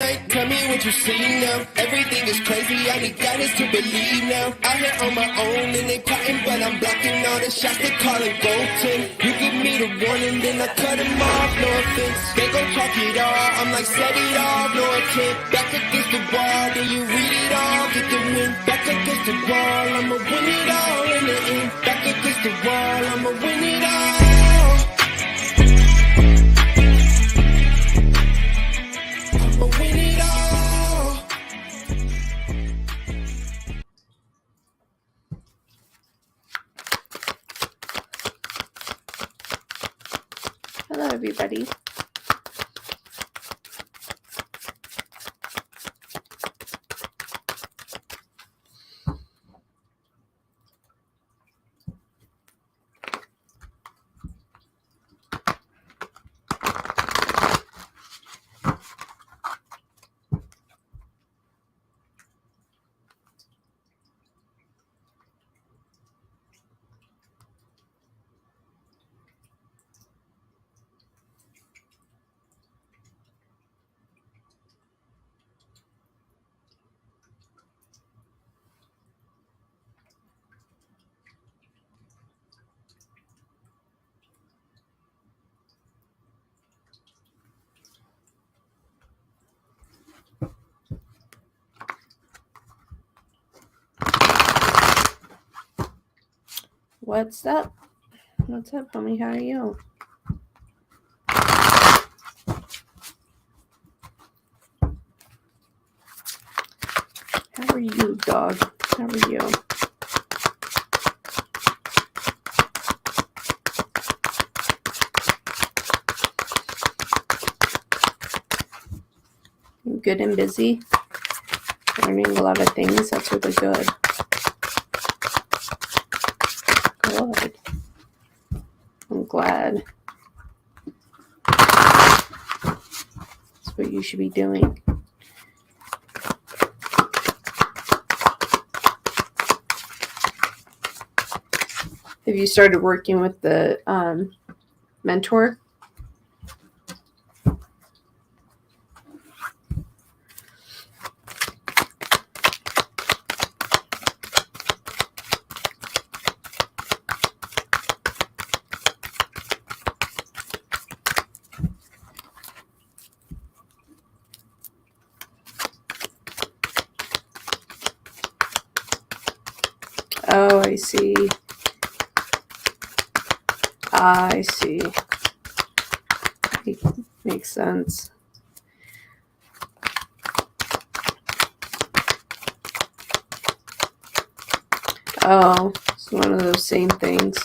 Tell me what you see now. Everything is crazy, I need guidance to believe now. Out here on my own and they plotting, but I'm blocking all the shots they calling golden. You give me the warning, then I cut them off, no offense. They gon' talk it all, I'm like set it off, no intent. Back against the wall, then you read it all, get the win. Back against the wall, I'ma win it all in the end. Back against the wall, I'ma win it all. Hello, everybody. What's up? What's up, homie? How are you? How are you, dog? How are you? You good and busy? Learning a lot of things. That's really good. Good. I'm glad. That's what you should be doing. Have you started working with the mentor? Oh, I see. I see. Makes sense. Oh, it's one of those same things.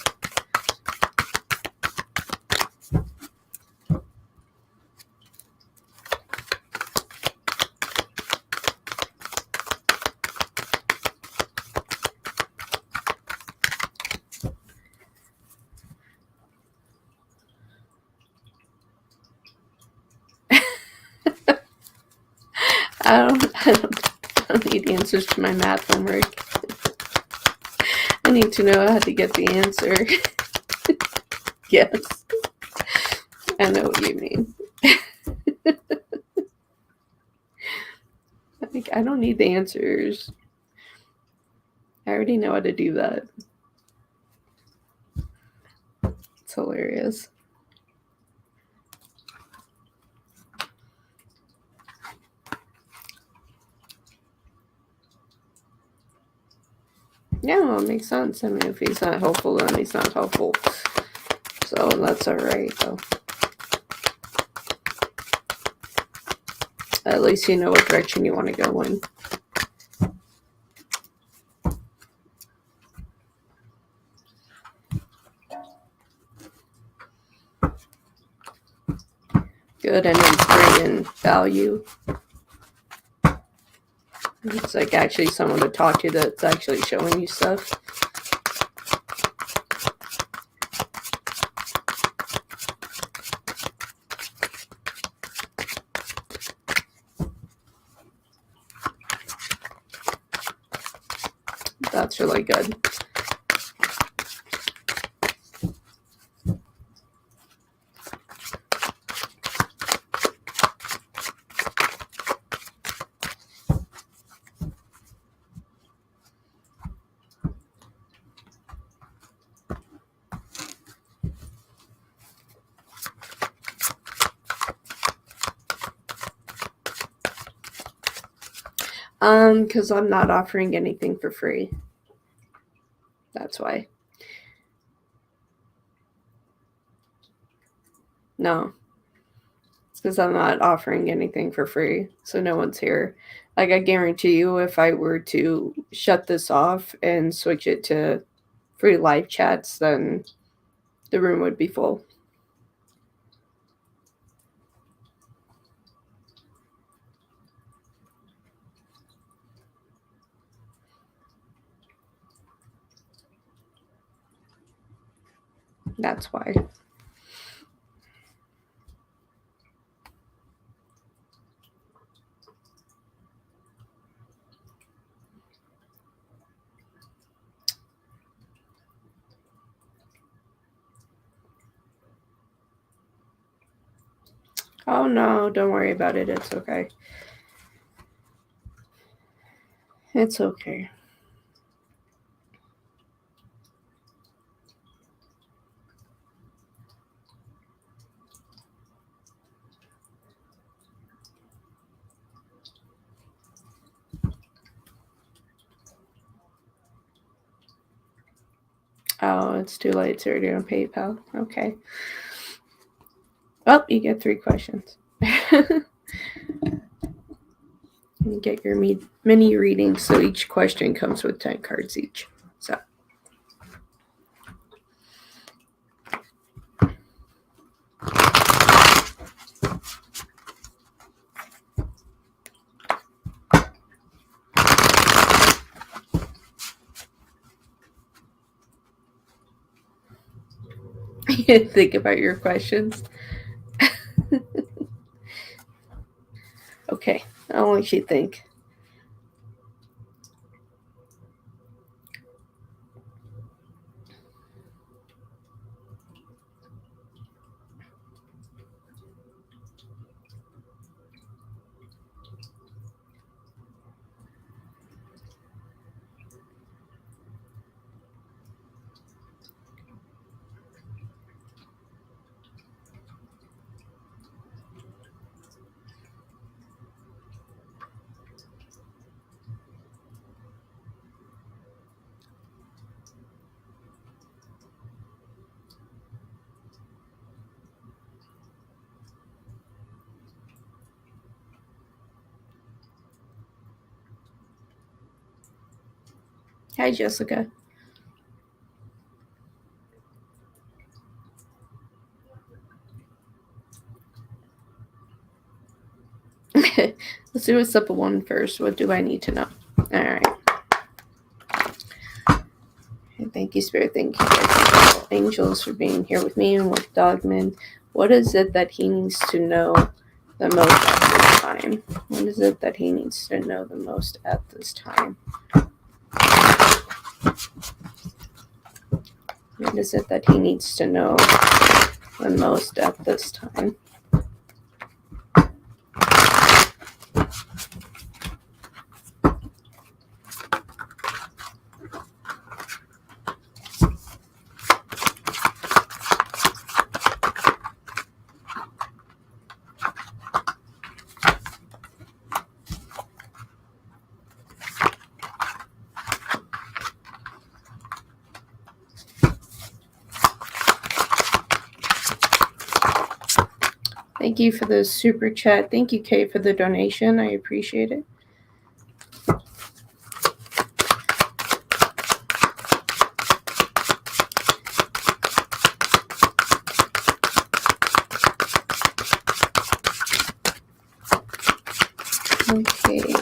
I don't need answers to my math homework. I need to know how to get the answer. Yes. I know what you mean. I don't need the answers. I already know how to do that. It's hilarious. Yeah, well, it makes sense. I mean, if he's not helpful, then he's not helpful. So that's all right, though. At least you know what direction you want to go in. Good, and it's great in value. It's like actually someone to talk to that's actually showing you stuff. That's really good. Because I'm not offering anything for free. That's why. No. It's because I'm not offering anything for free. So no one's here. Like, I guarantee you, if I were to shut this off and switch it to free live chats, then the room would be full. That's why. Oh no, don't worry about it. It's okay. It's okay. Oh, it's too late. It's already on PayPal. Okay. Well, you get 3 questions. You get your mini reading, so each question comes with 10 cards each. So. Think about your questions. Okay, I'll let you think. Hi, Jessica. Let's do a simple one first. What do I need to know? All right. Thank you, Spirit. Thank you, angels, for being here with me and with Dogman. What is it that he needs to know the most at this time? What is it that he needs to know the most at this time? What is it that he needs to know the most at this time? Thank you for the super chat. Thank you, Kay, for the donation. I appreciate it. Okay.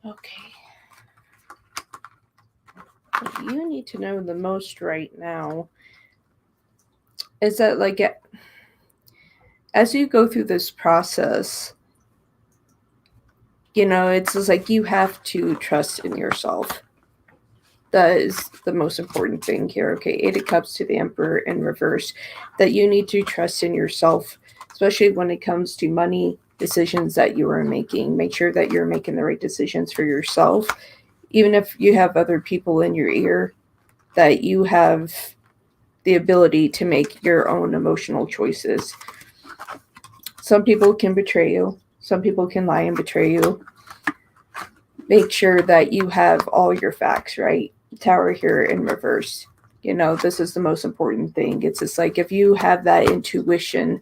Okay. What you need to know the most right now is that, like, as you go through this process, It's just like you have to trust in yourself. That is the most important thing here. Okay, Eight of Cups to the Emperor in reverse. That you need to trust in yourself, especially when it comes to money decisions that you are making. Make sure that you're making the right decisions for yourself. Even if you have other people in your ear, that you have the ability to make your own emotional choices. Some people can betray you. Some people can lie and betray you. Make sure that you have all your facts, right? Tower here in reverse. This is the most important thing. It's just like if you have that intuition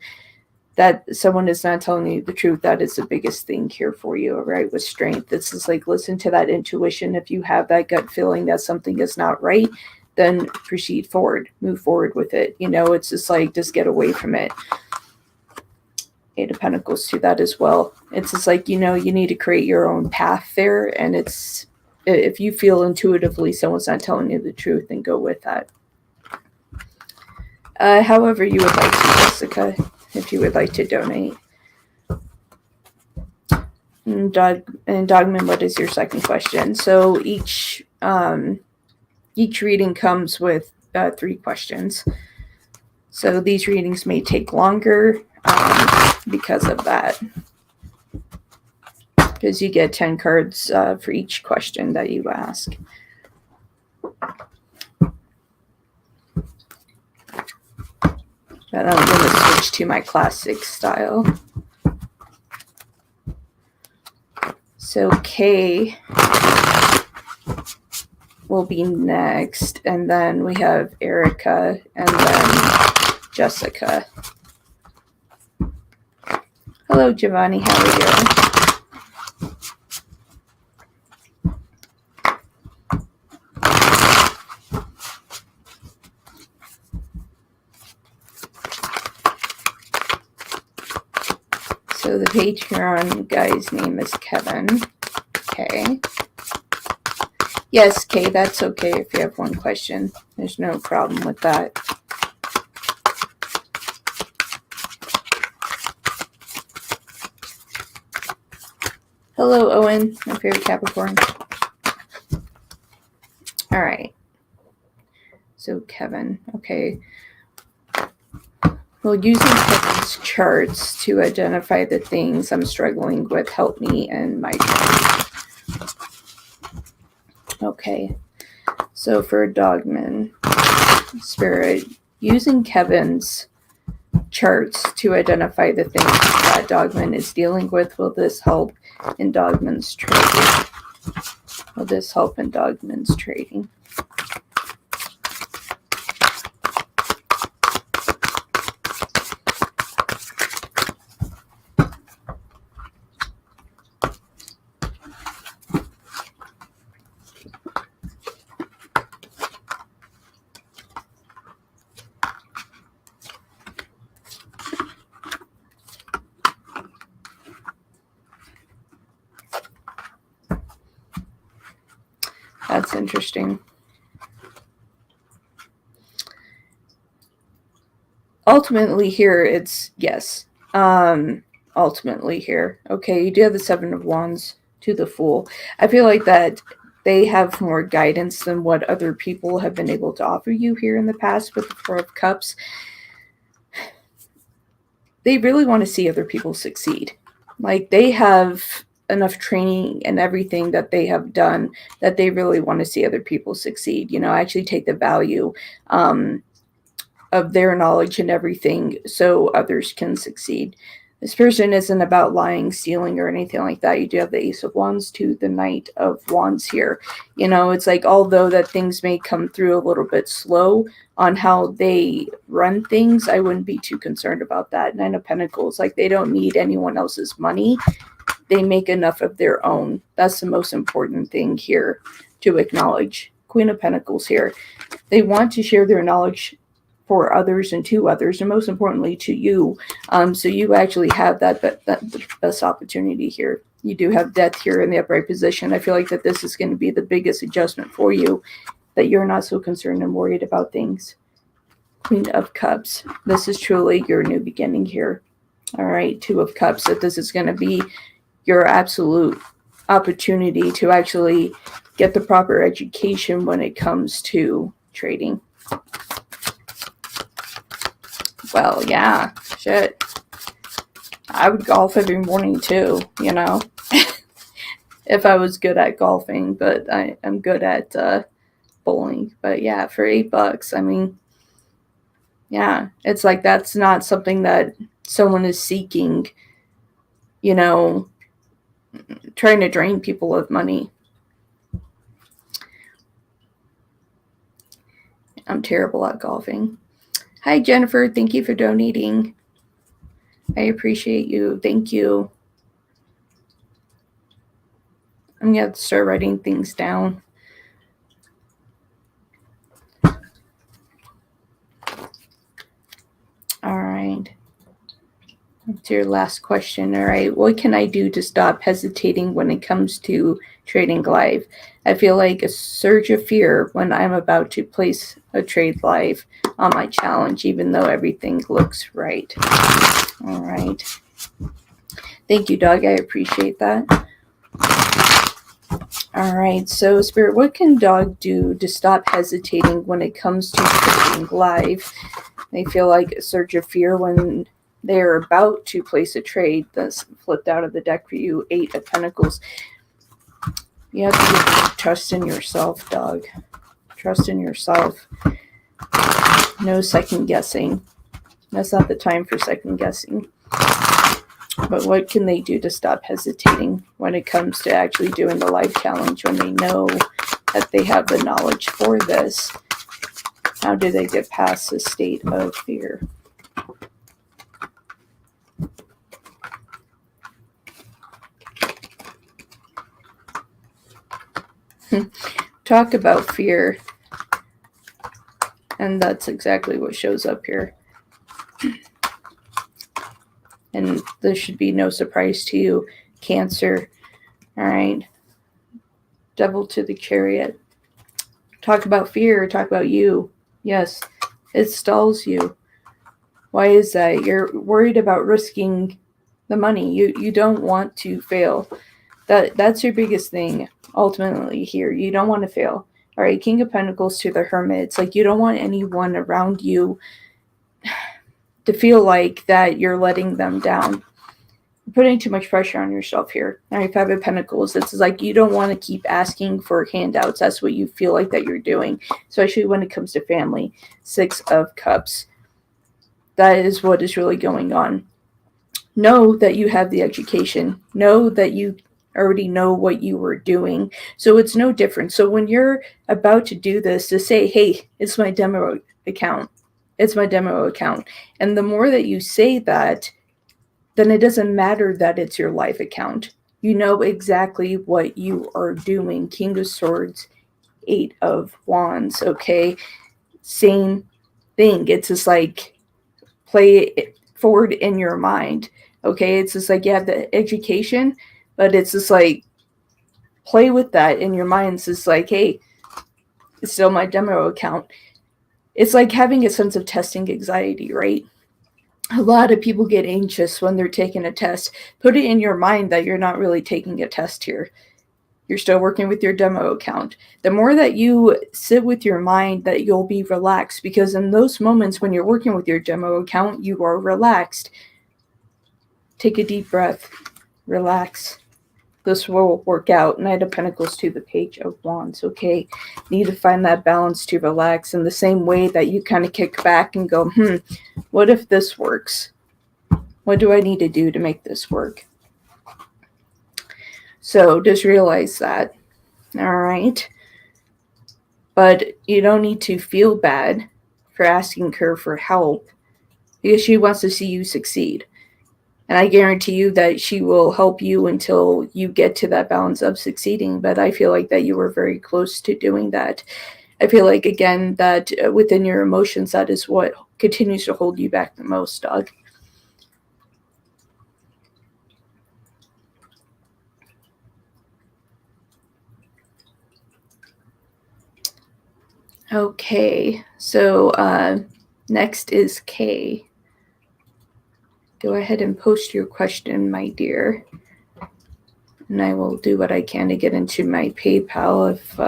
that someone is not telling you the truth, that is the biggest thing here for you, right? With strength, it's just like listen to that intuition. If you have that gut feeling that something is not right, then proceed forward, move forward with it. It's just like just get away from it. Eight of Pentacles to that as well. It's just like, you need to create your own path there. And it's, if you feel intuitively someone's not telling you the truth, then go with that. However you would like to, Jessica, if you would like to donate. And Dogman, what is your second question? So each reading comes with 3 questions. So these readings may take longer because of that. Because you get 10 cards for each question that you ask. But I'm going to switch to my classic style. So Kay will be next, and then we have Erica, and then Jessica. Hello, Giovanni. How are you? So the Patreon guy's name is Kevin. Okay. Yes, Kay, that's okay if you have one question. There's no problem with that. Hello, Owen, my favorite Capricorn. All right. So Kevin, okay. Well, using Kevin's charts to identify the things I'm struggling with help me in my journey. Okay. So for Dogman, Spirit, using Kevin's charts to identify the things that Dogman is dealing with, will this help in Dogman's trading? Will this help in Dogman's trading? That's interesting. Ultimately here, it's yes. Ultimately here. Okay, you do have the Seven of Wands to the Fool. I feel like that they have more guidance than what other people have been able to offer you here in the past with the Four of Cups. They really want to see other people succeed. Like they have enough training and everything that they have done that they really want to see other people succeed. Actually take the value of their knowledge and everything so others can succeed. This person isn't about lying, stealing, or anything like that. You do have the Ace of Wands to the Knight of Wands here. It's like, although that things may come through a little bit slow on how they run things, I wouldn't be too concerned about that. Nine of Pentacles, like they don't need anyone else's money. They make enough of their own. That's the most important thing here to acknowledge. Queen of Pentacles here. They want to share their knowledge for others and to others, and most importantly to you. So you actually have that best opportunity here. You do have Death here in the upright position. I feel like that this is going to be the biggest adjustment for you, that you're not so concerned and worried about things. Queen of Cups. This is truly your new beginning here. All right, Two of Cups. That this is going to be your absolute opportunity to actually get the proper education when it comes to trading. Well, yeah, shit. I would golf every morning too, you know, if I was good at golfing, but I'm good at bowling. But yeah, for $8, I mean, yeah, it's like that's not something that someone is seeking, you know, trying to drain people of money. I'm terrible at golfing. Hi, Jennifer. Thank you for donating. I appreciate you. Thank you. I'm going to start writing things down. All right. That's your last question. All right. What can I do to stop hesitating when it comes to trading live? I feel like a surge of fear when I'm about to place a trade live on my challenge, even though everything looks right. All right. Thank you, Doug. I appreciate that. All right. So, Spirit, what can Dog do to stop hesitating when it comes to trading live? They feel like a surge of fear when they're about to place a trade. That's flipped out of the deck for you, 8 of Pentacles. You have to trust in yourself, Dog. Trust in yourself. No second guessing. That's not the time for second guessing. But what can they do to stop hesitating when it comes to actually doing the live challenge when they know that they have the knowledge for this? How do they get past the state of fear? Talk about fear. And that's exactly what shows up here. And this should be no surprise to you, Cancer. All right. Devil to the Chariot. Talk about fear. Talk about you. Yes, it stalls you. Why is that? You're worried about risking the money. You don't want to fail. That's your biggest thing ultimately here. You don't want to fail. All right, King of Pentacles to the Hermit. It's like you don't want anyone around you to feel like that you're letting them down. You're putting too much pressure on yourself here. All right, 5 of Pentacles. It's like you don't want to keep asking for handouts. That's what you feel like that you're doing, especially when it comes to family. 6 of Cups. That is what is really going on. Know that you have the education. Know that you already know what you were doing. So it's no different. So when you're about to do this, to say, hey, it's my demo account. It's my demo account. And the more that you say that, then it doesn't matter that it's your live account. You know exactly what you are doing. King of Swords, 8 of Wands, okay? Same thing. It's just like play it forward in your mind, okay? It's just like you have the education, but it's just like play with that in your mind. It's just like, hey, it's still my demo account. It's like having a sense of testing anxiety, right? A lot of people get anxious when they're taking a test. Put it in your mind that you're not really taking a test here. You're still working with your demo account. The more that you sit with your mind, that you'll be relaxed, because in those moments when you're working with your demo account, you are relaxed. Take a deep breath. Relax. This will work out. Knight of Pentacles to the Page of Wands. Okay, need to find that balance to relax in the same way that you kind of kick back and go, what if this works? What do I need to do to make this work? So just realize that. All right. But you don't need to feel bad for asking her for help, because she wants to see you succeed. And I guarantee you that she will help you until you get to that balance of succeeding. But I feel like that you were very close to doing that. I feel like, again, that within your emotions, that is what continues to hold you back the most, Dog. Okay, so next is Kay. Go ahead and post your question, my dear. And I will do what I can to get into my PayPal if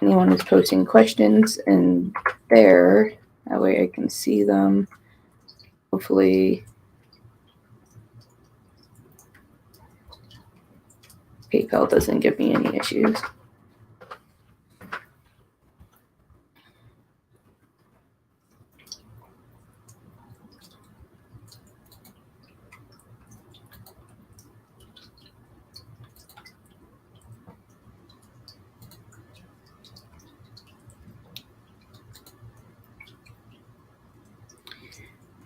anyone is posting questions in there. That way I can see them. Hopefully PayPal doesn't give me any issues.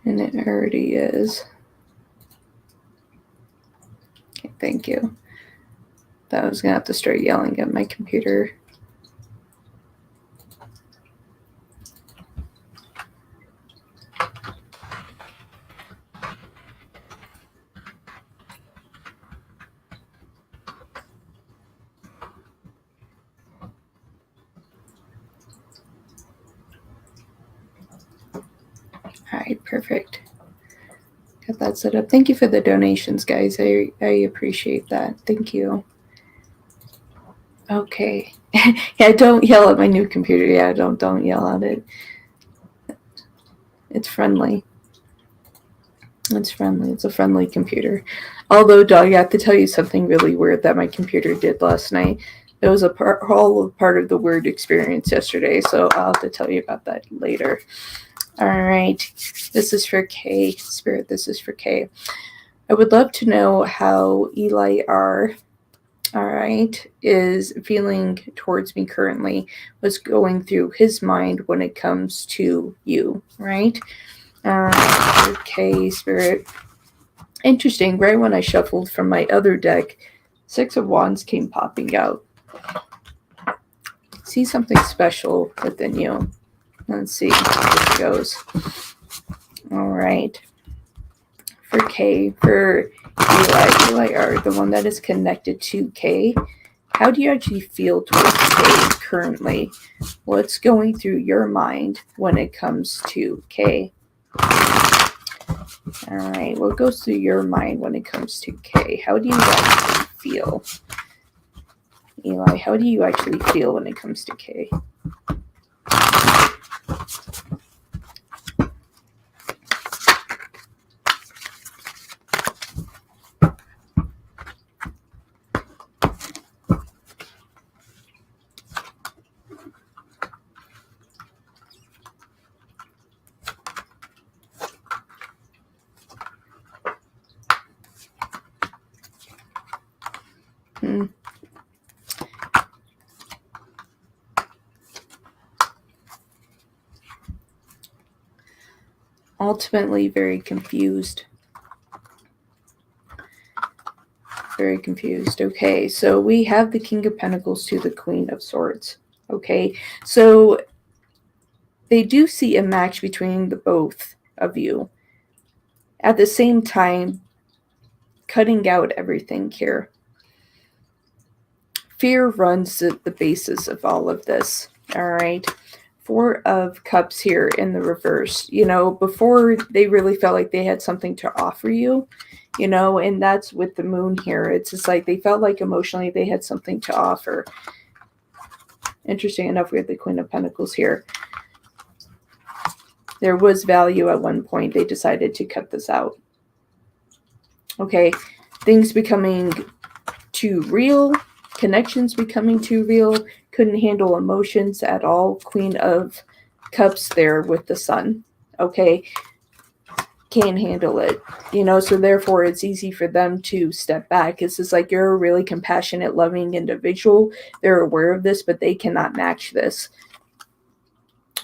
And it already is. Okay, thank you. That was going to have to start yelling at my computer. All right, perfect. Got that set up. Thank you for the donations, guys. I appreciate that. Thank you. Okay. Yeah, don't yell at my new computer. Yeah, don't yell at it. It's friendly. It's friendly. It's a friendly computer. Although, dog, I have to tell you something really weird that my computer did last night. It was a whole part of the weird experience yesterday, so I'll have to tell you about that later. All right. This is for Kay. Spirit, this is for Kay. I would love to know how Eli R., all right, is feeling towards me currently, what's going through his mind when it comes to you, right? Okay, Spirit. Interesting. Right when I shuffled from my other deck, 6 of Wands came popping out. See something special within you. Let's see how it goes. All right. For K, for Eli R, the one that is connected to K, how do you actually feel towards K currently? What's going through your mind when it comes to K? All right, what goes through your mind when it comes to K? How do you actually feel? Eli, how do you actually feel when it comes to K? Ultimately, very confused. Very confused. Okay, so we have the King of Pentacles to the Queen of Swords. Okay, so they do see a match between the both of you. At the same time, cutting out everything here. Fear runs the basis of all of this. All right. 4 of Cups here in the reverse. You know, before they really felt like they had something to offer you, you know, and that's with the Moon here. It's just like they felt like emotionally they had something to offer. Interesting enough, we have the Queen of Pentacles here. There was value at one point. They decided to cut this out. Okay, things becoming too real, connections becoming too real, couldn't handle emotions at all. Queen of Cups there with the Sun. Okay, can't handle it, you know, so therefore it's easy for them to step back. It's just like you're a really compassionate, loving individual. They're aware of this, but they cannot match this.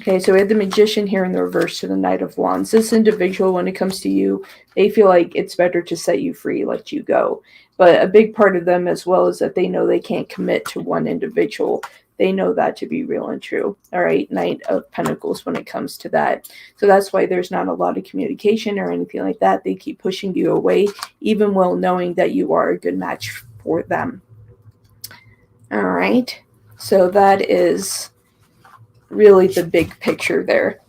Okay, so we have the Magician here in the reverse to the Knight of Wands. This individual, when it comes to you, they feel like it's better to set you free, let you go. But a big part of them as well is that they know they can't commit to one individual. They know that to be real and true. All right, Knight of Pentacles when it comes to that. So that's why there's not a lot of communication or anything like that. They keep pushing you away, even while knowing that you are a good match for them. All right, so that is really the big picture there.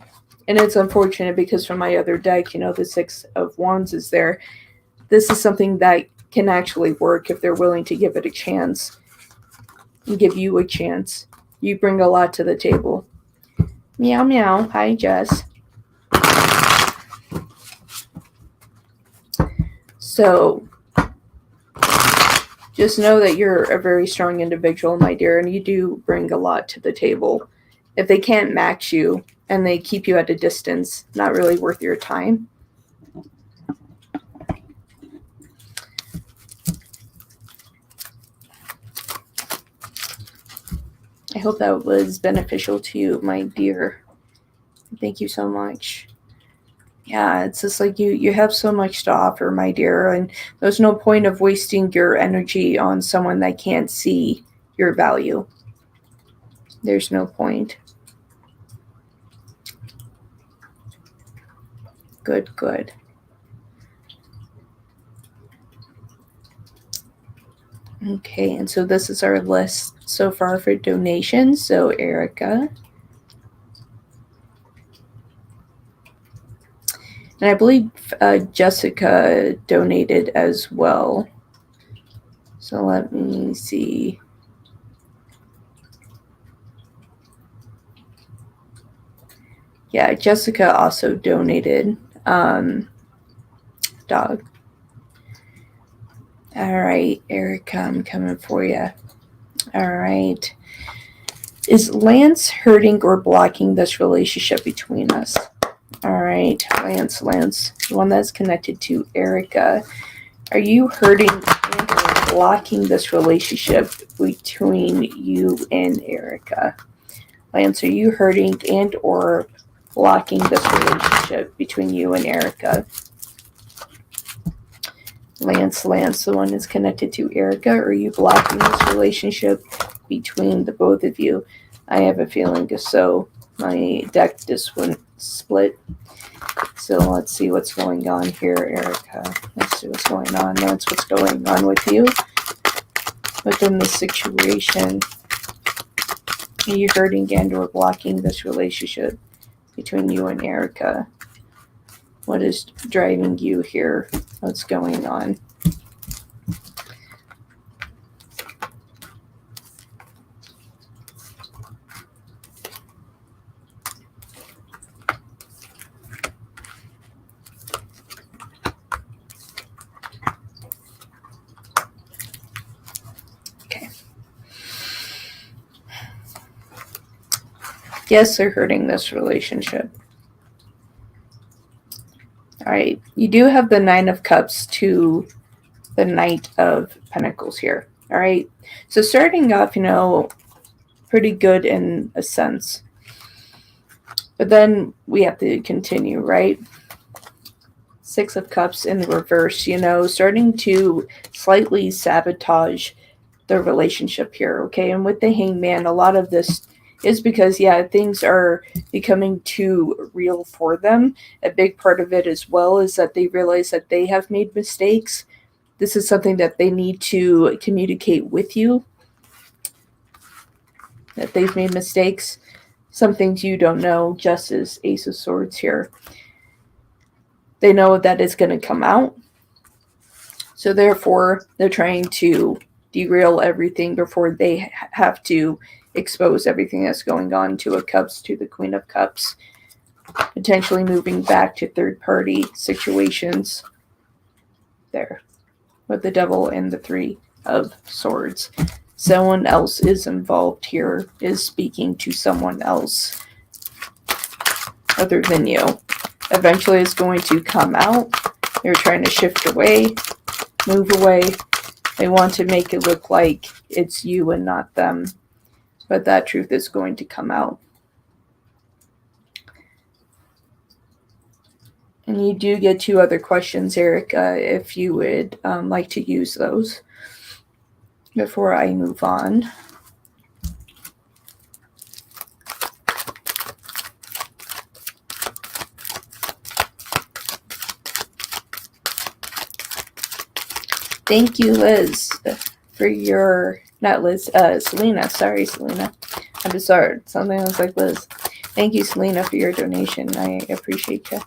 And it's unfortunate because from my other deck, you know, the 6 of Wands is there. This is something that can actually work if they're willing to give it a chance and give you a chance. You bring a lot to the table. Meow meow. Hi, Jess. So just know that you're a very strong individual, my dear, and you do bring a lot to the table. If they can't match you and they keep you at a distance, not really worth your time. I hope that was beneficial to you, my dear. Thank you so much. Yeah, it's just like you have so much to offer, my dear, and there's no point of wasting your energy on someone that can't see your value. There's no point. Good, good. Okay, and so this is our list so far for donations. So Erica. And I believe Jessica donated as well. So let me see. Yeah, Jessica also donated. Dog. All right, Erica, I'm coming for you. All right. Is Lance hurting or blocking this relationship between us? All right, Lance, the one that's connected to Erica. Are you hurting and or blocking this relationship between you and Erica? Lance, are you hurting and or blocking this relationship between you and Erica? Lance, the one that's connected to Erica. Are you blocking this relationship between the both of you? I have a feeling so. My deck just went split. So let's see what's going on here, Erica. Let's see what's going on. That's what's going on with you within the situation. Are you hurting and or blocking this relationship between you and Erica? What is driving you here? What's going on? Yes, they're hurting this relationship. All right. You do have the Nine of Cups to the Knight of Pentacles here. All right. So starting off, pretty good in a sense. But then we have to continue, right? Six of Cups in the reverse, starting to slightly sabotage the relationship here, okay? And with the Hangman, a lot of this is because, things are becoming too real for them. A big part of it as well is that they realize that they have made mistakes. This is something that they need to communicate with you, that they've made mistakes. Some things you don't know, just as Ace of Swords here. They know that it's going to come out. So therefore, they're trying to derail everything before they have to expose everything that's going on. Two of Cups to the Queen of Cups. Potentially moving back to third-party situations. There. With the Devil and the Three of Swords. Someone else is involved here, is speaking to someone else other than you. Eventually it's going to come out. They're trying to shift away, move away. They want to make it look like it's you and not them. But that truth is going to come out. And you do get two other questions, Erica, if you would like to use those before I move on. Thank you, Liz, for your, not Liz, Selena. Sorry, Selena. I'm just sorry. Something else like Liz. Thank you, Selena, for your donation. I appreciate you.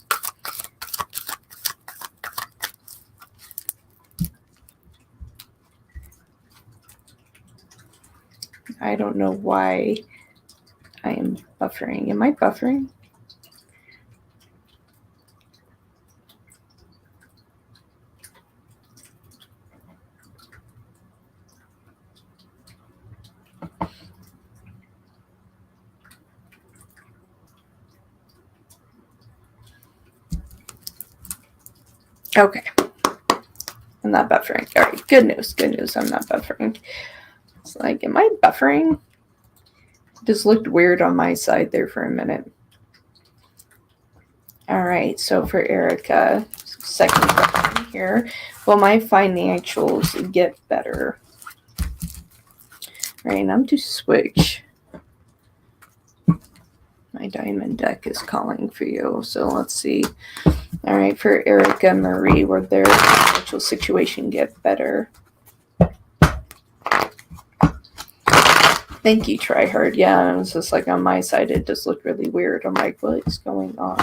I don't know why I am buffering. Am I buffering? Okay. I'm not buffering. All right. Good news. Good news. I'm not buffering. It's like, am I buffering? It just looked weird on my side there for a minute. All right. So for Erica, second question here. Will my financials get better? All right. I'm to switch. My diamond deck is calling for you. So let's see. All right, for Erica and Marie, will their financial situation get better? Thank you, Tryhard. Yeah, it was just like on my side, it just looked really weird. I'm like, what is going on?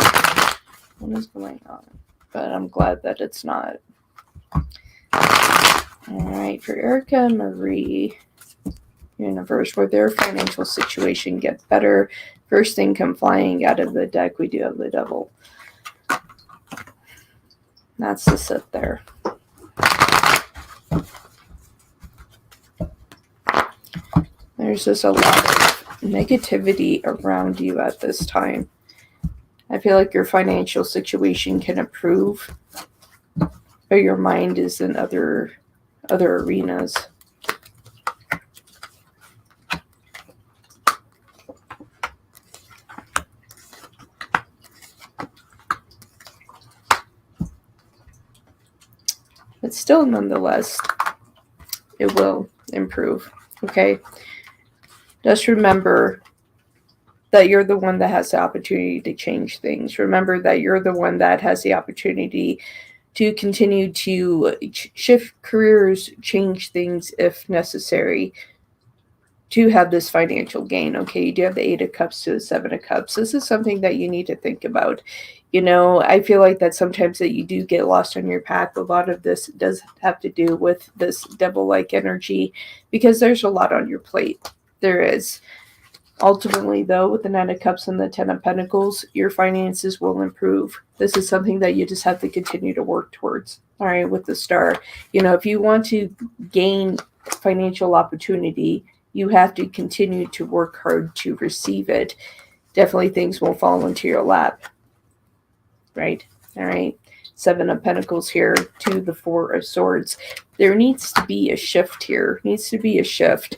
What is going on? But I'm glad that it's not. All right, for Erica and Marie, universe, will their financial situation get better? First thing come flying out of the deck, we do have the devil. That's the sit there. There's just a lot of negativity around you at this time. I feel like your financial situation can improve, but your mind is in other arenas. But still, nonetheless, it will improve. Okay? Just remember that you're the one that has the opportunity to change things. Remember that you're the one that has the opportunity to continue to shift careers, change things if necessary, to have this financial gain. Okay, you do have the Eight of Cups to the Seven of Cups. This is something that you need to think about. I feel like that sometimes that you do get lost on your path. A lot of this does have to do with this devil-like energy because there's a lot on your plate. There is. Ultimately, though, with the Nine of Cups and the Ten of Pentacles, your finances will improve. This is something that you just have to continue to work towards. All right, with the Star. If you want to gain financial opportunity, you have to continue to work hard to receive it. Definitely things won't fall into your lap. Right? All right. Seven of Pentacles here to the Four of Swords. There needs to be a shift here. Needs to be a shift.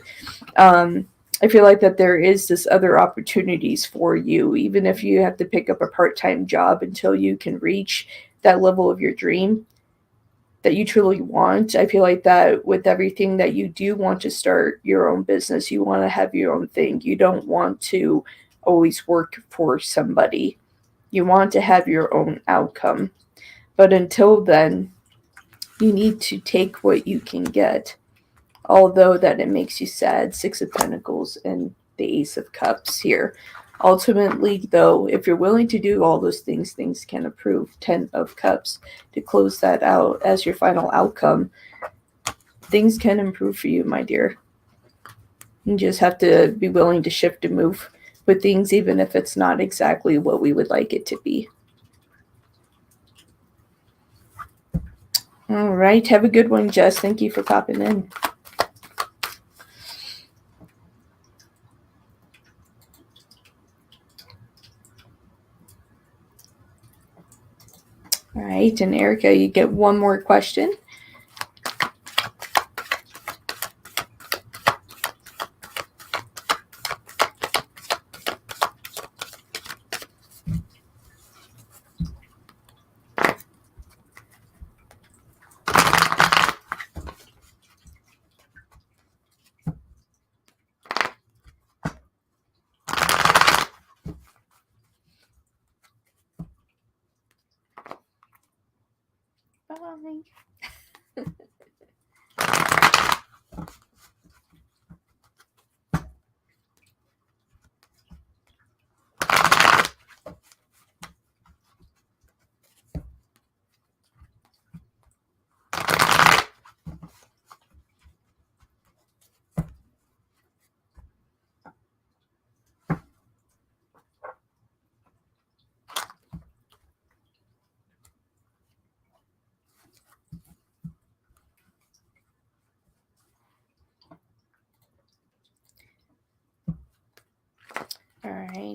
I feel like that there is this other opportunities for you, even if you have to pick up a part-time job until you can reach that level of your dream that you truly want. I feel like that with everything that you do want to start your own business, you want to have your own thing. You don't want to always work for somebody. You want to have your own outcome. But until then, you need to take what you can get. Although that it makes you sad, Six of Pentacles and the Ace of Cups here. Ultimately, though, if you're willing to do all those things, things can improve. Ten of Cups to close that out as your final outcome. Things can improve for you, my dear. You just have to be willing to shift and move with things, even if it's not exactly what we would like it to be. All right. Have a good one, Jess. Thank you for popping in. All right. And Erica, you get one more question. Bye.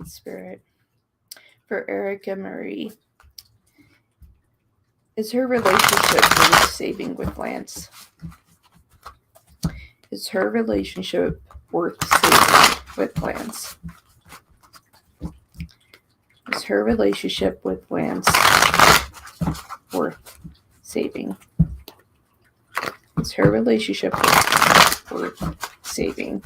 right, Spirit. For Erica Marie, is her relationship worth saving with Lance? Is her relationship worth saving with Lance? Is her relationship with Lance worth saving? Is her relationship worth saving?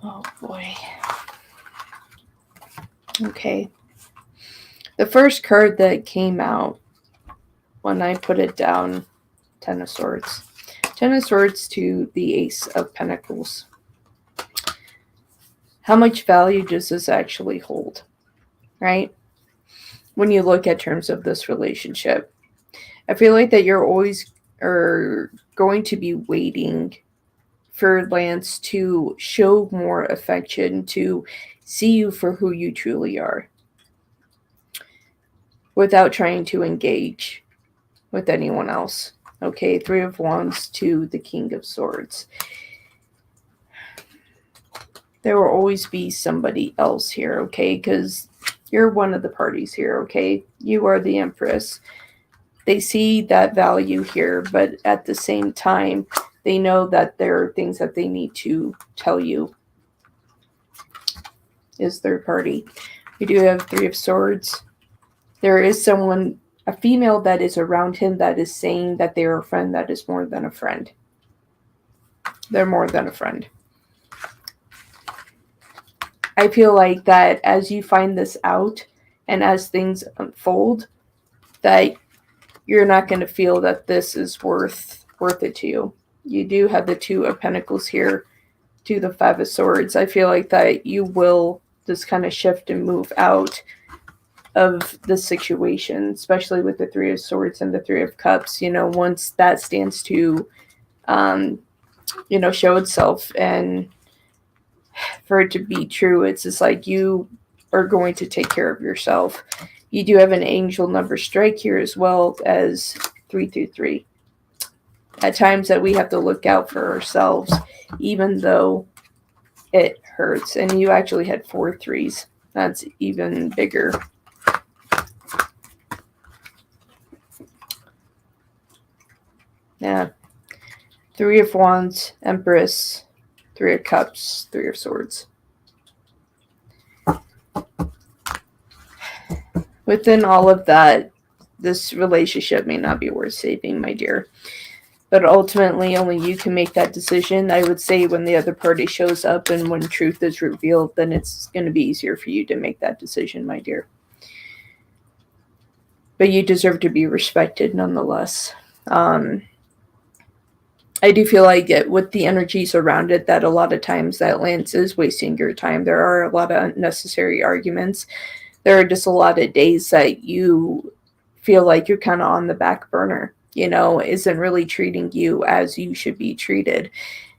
Oh boy. Okay. The first card that came out when I put it down, Ten of Swords. Ten of Swords to the Ace of Pentacles. How much value does this actually hold? Right? When you look at terms of this relationship, I feel like that you're always going to be waiting for Lance to show more affection, to see you for who you truly are, without trying to engage with anyone else. Okay, Three of Wands to the King of Swords. There will always be somebody else here, okay? Because you're one of the parties here, okay? You are the Empress. They see that value here, but at the same time, they know that there are things that they need to tell you. Is third party. We do have Three of Swords. There is someone, a female that is around him that is saying that they're a friend that is more than a friend. They're more than a friend. I feel like that as you find this out and as things unfold, that you're not going to feel that this is worth it to you. You do have the Two of Pentacles here to the Five of Swords. I feel like that you will just kind of shift and move out of the situation, especially with the Three of Swords and the Three of Cups. You know, once that stands to, show itself and for it to be true, it's just like you are going to take care of yourself. You do have an angel number strike here as well as 323. At times that we have to look out for ourselves, even though it hurts. And you actually had 4 threes. That's even bigger. Yeah. Three of Wands, Empress, Three of Cups, Three of Swords. Within all of that, this relationship may not be worth saving, my dear. But ultimately, only you can make that decision. I would say when the other party shows up and when truth is revealed, then it's going to be easier for you to make that decision, my dear. But you deserve to be respected nonetheless. I do feel like with the energies around it, that a lot of times that Lance is wasting your time. There are a lot of unnecessary arguments. There are just a lot of days that you feel like you're kind of on the back burner, isn't really treating you as you should be treated.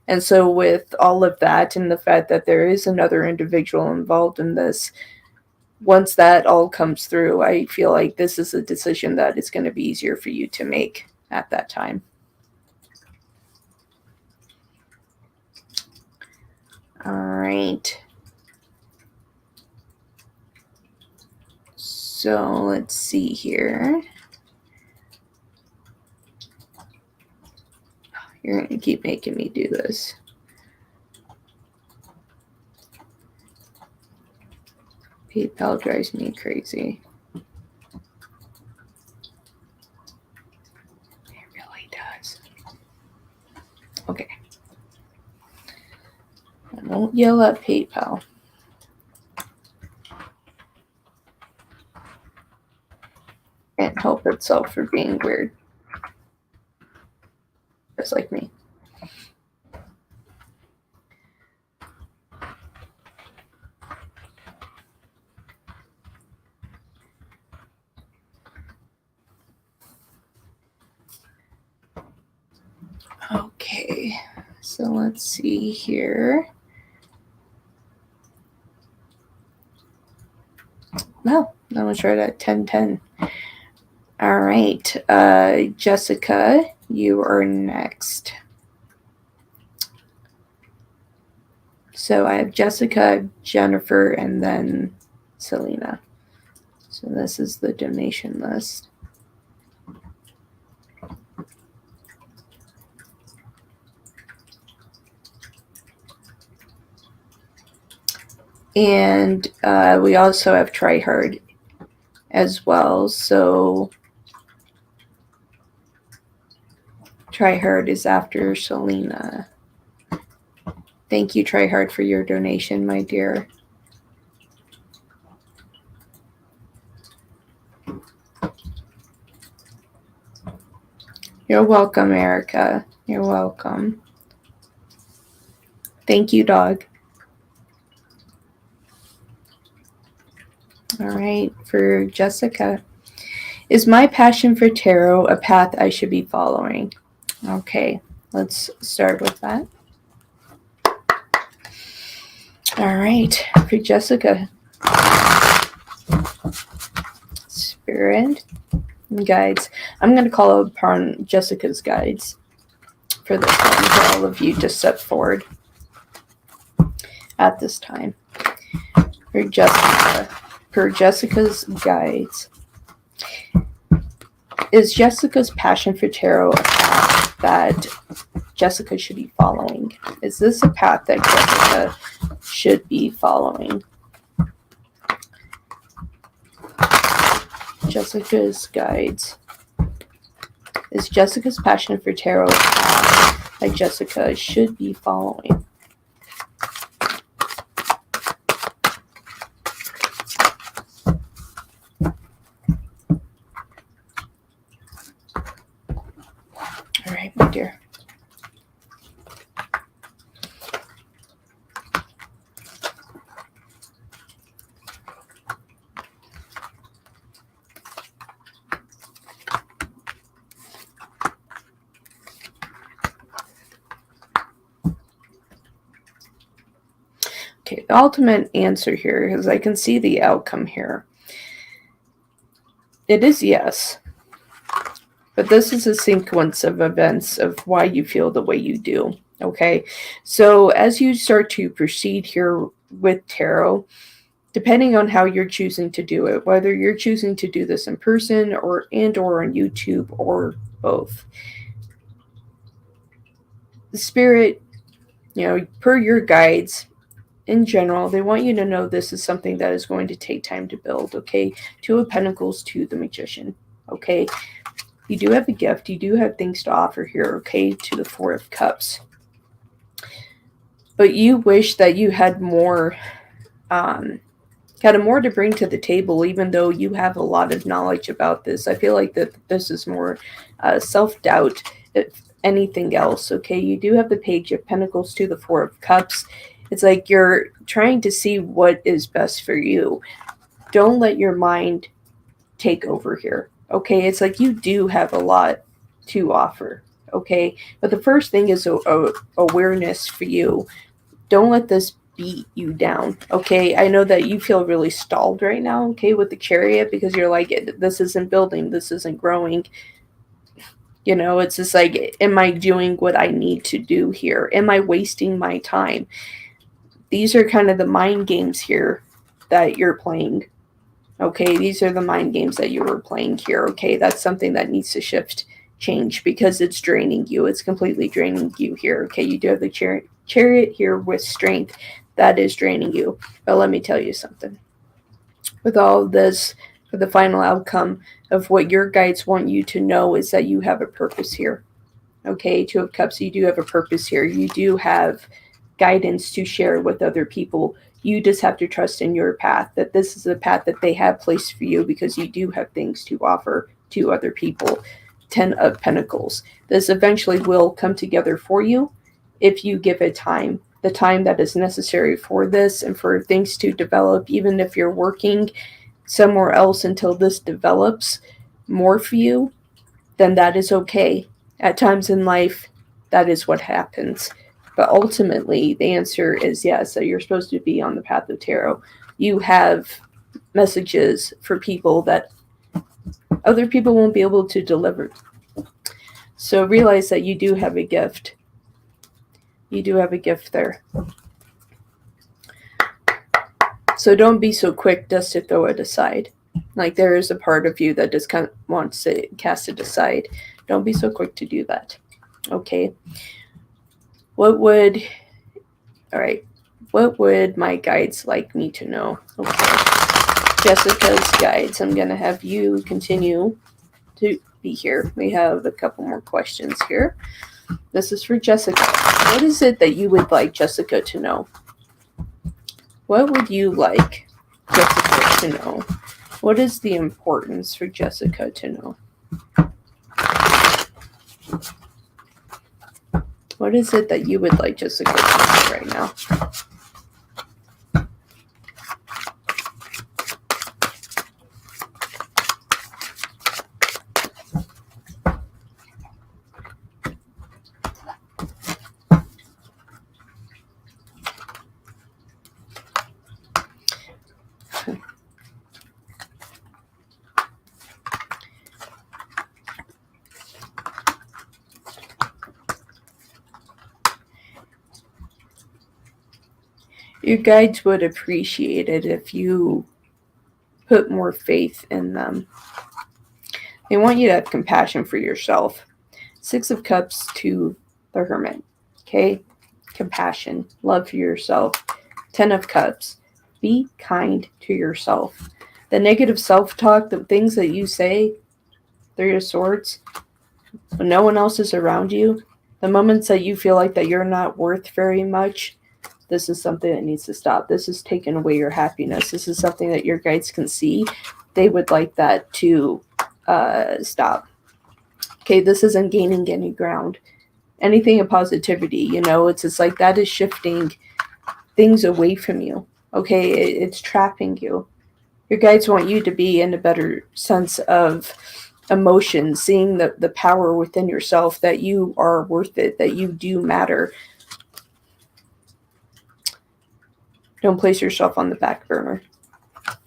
And so with all of that and the fact that there is another individual involved in this, once that all comes through, I feel like this is a decision that is going to be easier for you to make at that time. All right. So let's see here. You're going to keep making me do this. PayPal drives me crazy. It really does. Okay. I won't yell at PayPal. Can't help itself for being weird. Just like me. So let's see here. No, that was right at 10:10. All right, Jessica, you are next. So I have Jessica, Jennifer, and then Selena. So this is the donation list. And we also have Try Hard as well. So Try Hard is after Selena. Thank you, Try Hard, for your donation, my dear. You're welcome, Erica. You're welcome. Thank you, dog. All right, for Jessica. Is my passion for tarot a path I should be following? Okay, let's start with that. All right, for Jessica. Spirit and guides. I'm going to call upon Jessica's guides for this one for all of you to step forward at this time. For Jessica's guides. Is Jessica's passion for tarot a path that Jessica should be following? Is this a path that Jessica should be following? Jessica's guides. Is Jessica's passion for tarot a path that Jessica should be following? All right, my dear. Okay, the ultimate answer here is I can see the outcome here. It is yes. But this is a sequence of events of why you feel the way you do. Okay, so as you start to proceed here with tarot, depending on how you're choosing to do it, whether you're choosing to do this in person or on YouTube or both, the spirit, per your guides in general, they want you to know this is something that is going to take time to build. Okay, Two of Pentacles to the Magician. Okay, you do have a gift. You do have things to offer here, okay, to the Four of Cups. But you wish that you had more, more to bring to the table, even though you have a lot of knowledge about this. I feel like that this is more self-doubt, if anything else, okay? You do have the Page of Pentacles to the Four of Cups. It's like you're trying to see what is best for you. Don't let your mind take over here. Okay, it's like you do have a lot to offer, okay? But the first thing is awareness for you. Don't let this beat you down, okay? I know that you feel really stalled right now, okay, with the Chariot, because you're like, this isn't building, this isn't growing. It's just like, am I doing what I need to do here? Am I wasting my time? These are kind of the mind games here that you're playing. Okay, these are the mind games that you were playing here. Okay, that's something that needs to shift, change, because it's draining you. It's completely draining you here. Okay, you do have the chariot here with strength. That is draining you. But let me tell you something. With all of this, for the final outcome of what your guides want you to know is that you have a purpose here. Okay, Two of Cups, you do have a purpose here. You do have guidance to share with other people. You just have to trust in your path, that this is a path that they have placed for you, because you do have things to offer to other people. 10 of Pentacles. This eventually will come together for you if you give it time. The time that is necessary for this and for things to develop, even if you're working somewhere else until this develops more for you, then that is okay. At times in life, that is what happens. But ultimately, the answer is yes, that you're supposed to be on the path of tarot. You have messages for people that other people won't be able to deliver. So realize that you do have a gift. You do have a gift there. So don't be so quick just to throw it aside. Like there is a part of you that just kind of wants to cast it aside. Don't be so quick to do that. Okay. What would my guides like me to know? Okay. Jessica's guides. I'm going to have you continue to be here. We have a couple more questions here. This is for Jessica. What is it that you would like Jessica to know? What would you like Jessica to know? What is the importance for Jessica to know? What is it that you would like Jessica to know right now? Your guides would appreciate it if you put more faith in them. They want you to have compassion for yourself. 6 of Cups to the Hermit. Okay? Compassion. Love for yourself. 10 of Cups. Be kind to yourself. The negative self-talk, the things that you say, 3 of Swords, when no one else is around you, the moments that you feel like that you're not worth very much, this is something that needs to stop. This is taking away your happiness. This is something that your guides can see. They would like that to stop. Okay, this isn't gaining any ground. Anything of positivity, it's just like that is shifting things away from you. Okay, it's trapping you. Your guides want you to be in a better sense of emotion, seeing the power within yourself, that you are worth it, that you do matter. Don't place yourself on the back burner.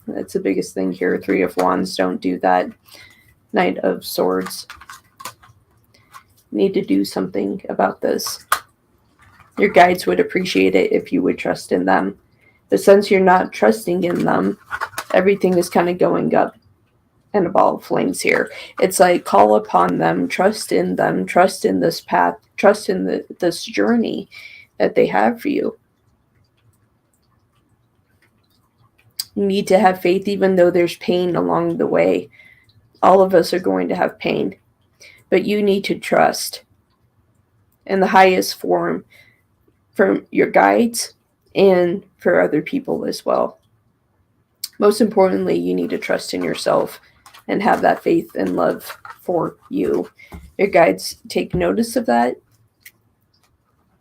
That's the biggest thing here. 3 of Wands, don't do that. Knight of Swords. Need to do something about this. Your guides would appreciate it if you would trust in them. But since you're not trusting in them, everything is kind of going up in a ball of flames here. It's like call upon them, trust in this path, trust in this journey that they have for you. You need to have faith even though there's pain along the way. All of us are going to have pain. But you need to trust in the highest form from your guides and for other people as well. Most importantly, you need to trust in yourself and have that faith and love for you. Your guides take notice of that.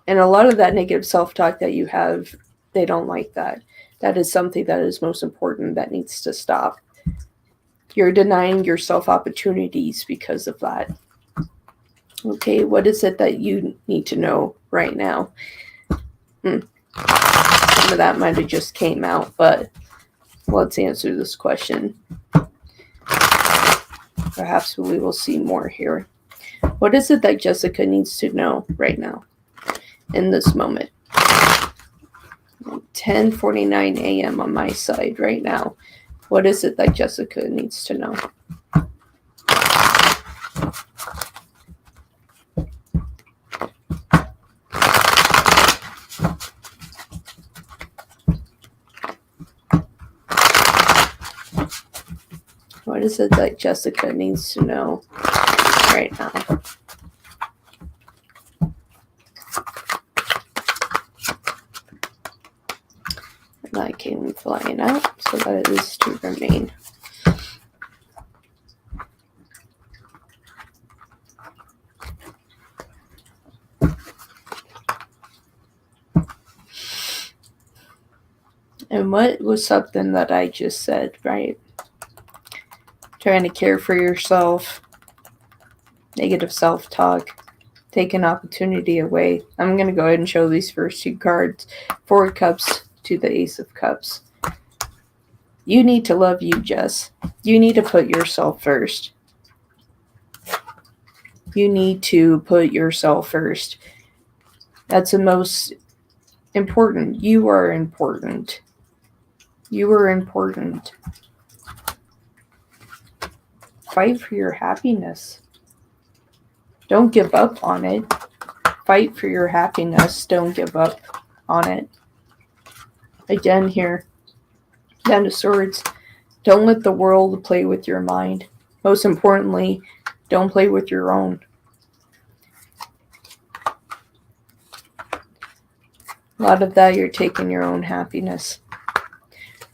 And a lot of that negative self-talk that you have, they don't like that. That is something that is most important that needs to stop. You're denying yourself opportunities because of that. Okay, what is it that you need to know right now? Some of that might have just came out, but let's answer this question. Perhaps we will see more here. What is it that Jessica needs to know right now in this moment? 10:49 a.m. on my side right now. What is it that Jessica needs to know? What is it that Jessica needs to know right now? And that came flying out, so that is to remain. And what was something that I just said, right? Trying to care for yourself, negative self-talk. take an opportunity away. I'm going to go ahead and show these first two cards. Four of Cups to the Ace of Cups. You need to love you, Jess. You need to put yourself first. You need to put yourself first. That's the most important. You are important. You are important. Fight for your happiness. Don't give up on it. Fight for your happiness. Don't give up on it. Again here, Ten of Swords. Don't let the world play with your mind. Most importantly, don't play with your own. A lot of that, you're taking your own happiness.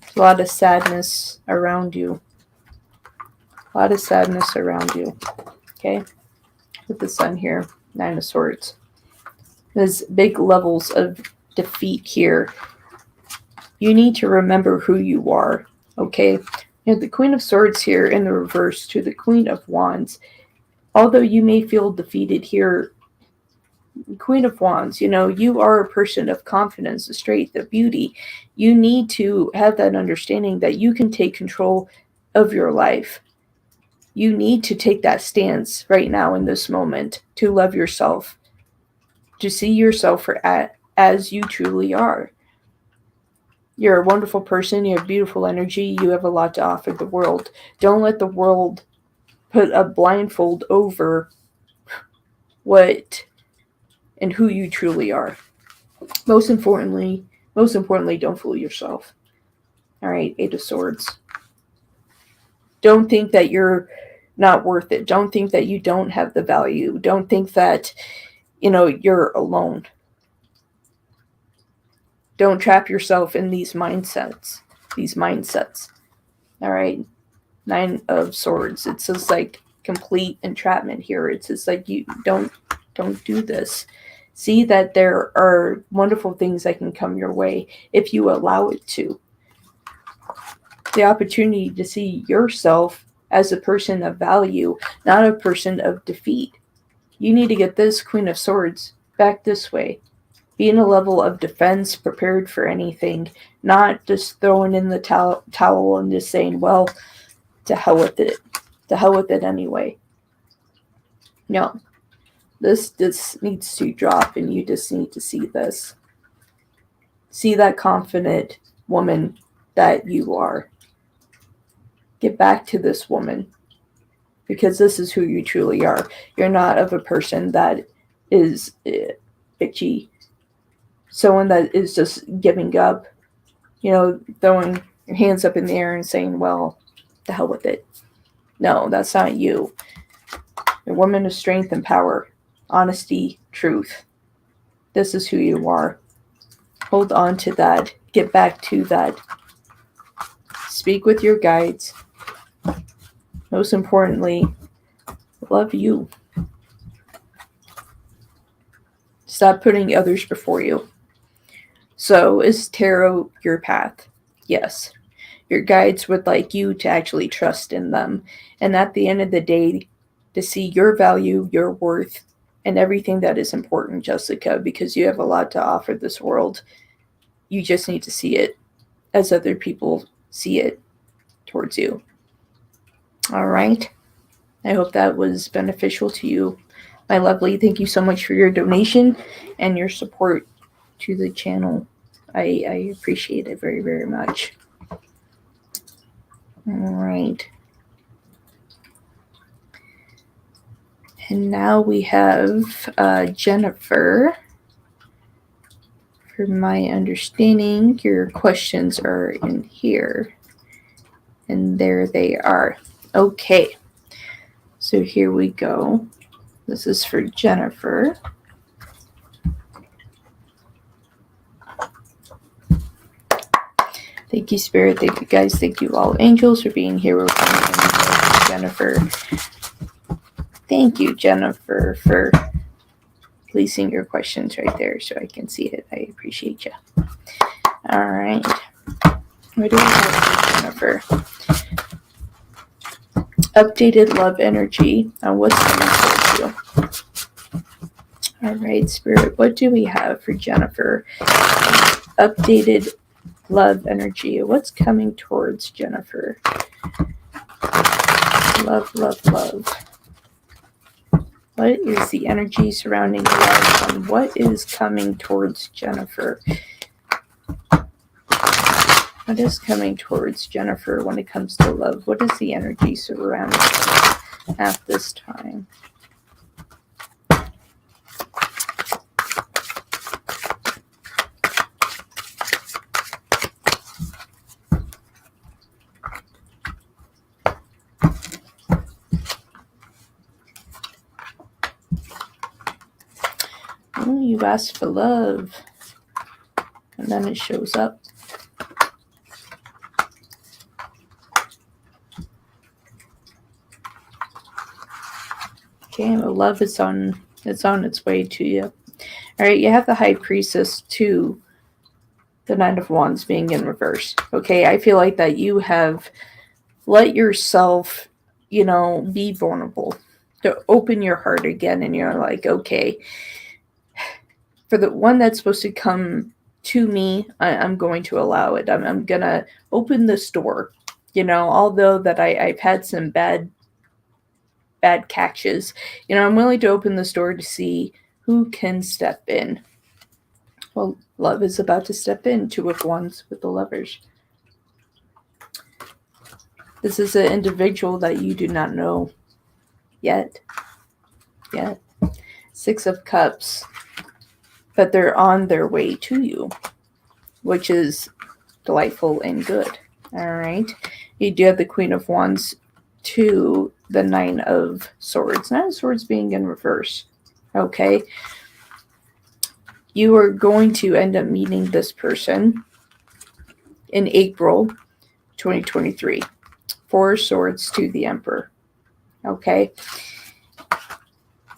There's a lot of sadness around you. A lot of sadness around you. Okay? With the Sun here, Nine of Swords. There's big levels of defeat here. You need to remember who you are. Okay? You have the Queen of Swords here in the reverse to the Queen of Wands. Although you may feel defeated here, Queen of Wands, you are a person of confidence, the strength, the beauty. You need to have that understanding that you can take control of your life. You need to take that stance right now in this moment to love yourself, to see yourself as you truly are. You're a wonderful person. You have beautiful energy. You have a lot to offer the world. Don't let the world put a blindfold over what and who you truly are. Most importantly, don't fool yourself. All right, Eight of Swords. Don't think that you're not worth it. Don't think that you don't have the value. Don't think that, you're alone. Don't trap yourself in these mindsets. All right, Nine of Swords. It's just like complete entrapment here. It's just like you don't do this. See that there are wonderful things that can come your way if you allow it to. The opportunity to see yourself as a person of value, not a person of defeat. You need to get this Queen of Swords back this way. Be in a level of defense, prepared for anything, not just throwing in the towel and just saying, well, to hell with it. To hell with it anyway. No. This needs to drop, and you just need to see this. See that confident woman that you are. Get back to this woman, because this is who you truly are. You're not of a person that is bitchy, someone that is just giving up, throwing your hands up in the air and saying, well, the hell with it. No, that's not you. You're a woman of strength and power. Honesty, truth. This is who you are. Hold on to that. Get back to that. Speak with your guides. Most importantly, love you. Stop putting others before you. So, is tarot your path? Yes. Your guides would like you to actually trust in them. And at the end of the day, to see your value, your worth, and everything that is important, Jessica, because you have a lot to offer this world. You just need to see it as other people see it towards you. All right. I hope that was beneficial to you, my lovely. Thank you so much for your donation and your support to the channel. I appreciate it very, very much. All right. And now we have Jennifer. From my understanding, your questions are in here. And there they are. Okay. So here we go. This is for Jennifer. Thank you, Spirit. Thank you, guys. Thank you, all angels, for being here with me. Jennifer. Thank you, Jennifer, for placing your questions right there so I can see it. I appreciate you. All right. What do we have for Jennifer? Updated love energy. What's coming towards you? All right, Spirit, what do we have for Jennifer? Updated love energy. What's coming towards Jennifer? Love, love, love. What is the energy surrounding love, and what is coming towards Jennifer? What is coming towards Jennifer when it comes to love? What is the energy surrounding her at this time? Oh, you asked for love, and then it shows up. Okay, well, love is on its way to you. All right, you have the High Priestess to the Nine of Wands being in reverse. Okay, I feel like that you have let yourself, be vulnerable, to open your heart again, and you're like, okay, for the one that's supposed to come to me, I'm going to allow it. I'm going to open this door, although that I've had some bad catches, I'm willing to open this door to see who can step in. Well, love is about to step in. Two of Wands with the Lovers. This is an individual that you do not know yet. Six of Cups. But they're on their way to you, which is delightful and good. All right. You do have the Queen of Wands to the Nine of Swords. Nine of Swords being in reverse. Okay. You are going to end up meeting this person in April 2023. Four of Swords to the Emperor. Okay.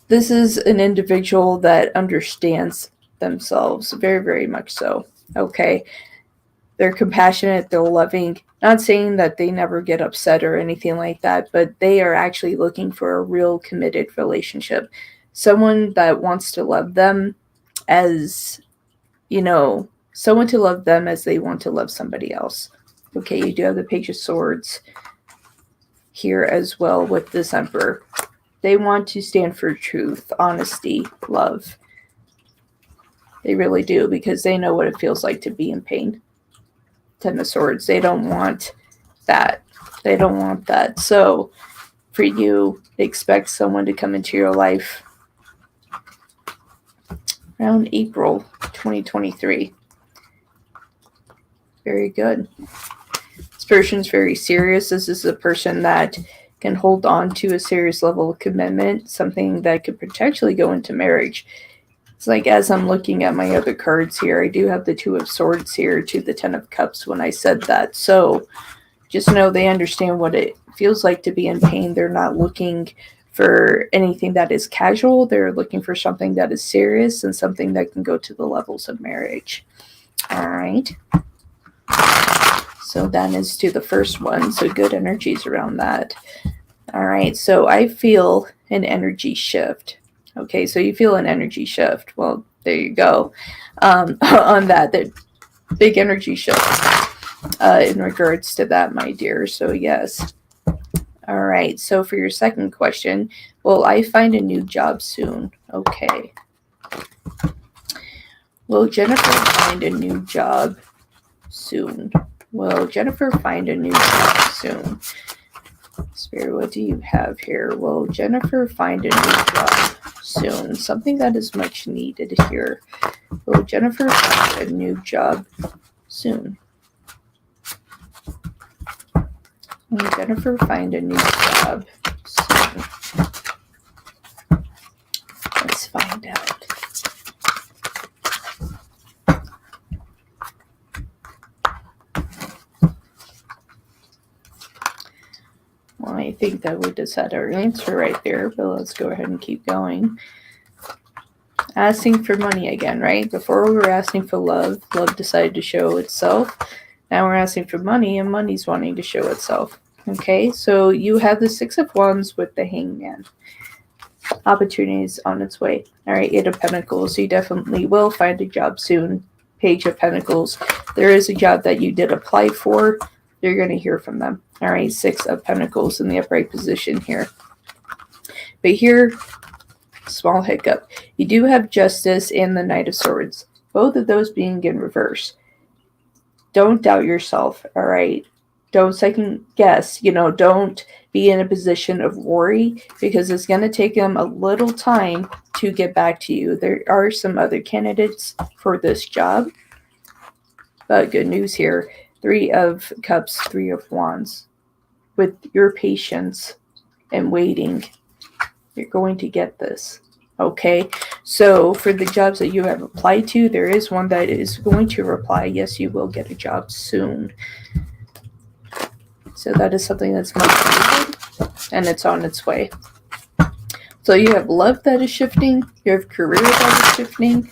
This is an individual that understands themselves very, very much so. Okay. They're compassionate, they're loving. Not saying that they never get upset or anything like that, but they are actually looking for a real committed relationship. Someone that wants to love them as, someone to love them as they want to love somebody else. Okay, you do have the Page of Swords here as well with this Emperor. They want to stand for truth, honesty, love. They really do, because they know what it feels like to be in pain. Ten of Swords. They don't want that. So for you, expect someone to come into your life around April 2023. Very good. This person's very serious. This is a person that can hold on to a serious level of commitment, something that could potentially go into marriage. It's like, as I'm looking at my other cards here, I do have the Two of Swords here to the Ten of Cups when I said that. So just know they understand what it feels like to be in pain. They're not looking for anything that is casual. They're looking for something that is serious and something that can go to the levels of marriage. All right. So that is to the first one. So good energies around that. All right. So I feel an energy shift. Okay, so you feel an energy shift. Well, there you go. On that, the big energy shift in regards to that, my dear. So yes. All right, so for your second question, will I find a new job soon? Okay. Will Jennifer find a new job soon? Will Jennifer find a new job soon? Spirit, what do you have here? Will Jennifer find a new job soon? Something that is much needed here. Will Jennifer find a new job soon? Will Jennifer find a new job soon? Let's find out. Well, I think that we just had our answer right there, but let's go ahead and keep going. Asking for money again, right? Before we were asking for love, love decided to show itself. Now we're asking for money, and money's wanting to show itself. Okay, so you have the Six of Wands with the Hangman. Opportunities on its way. All right, Eight of Pentacles. You definitely will find a job soon. Page of Pentacles. There is a job that you did apply for. You're going to hear from them. All right, Six of Pentacles in the upright position here. But here, small hiccup. You do have Justice and the Knight of Swords. Both of those being in reverse. Don't doubt yourself, all right? Don't second guess. Don't be in a position of worry, because it's going to take them a little time to get back to you. There are some other candidates for this job. But good news here. Three of Cups, Three of Wands. With your patience and waiting, you're going to get this. Okay, so for the jobs that you have applied to, there is one that is going to reply, yes, you will get a job soon. So that is something that's much needed, and it's on its way. So you have love that is shifting, you have career that is shifting.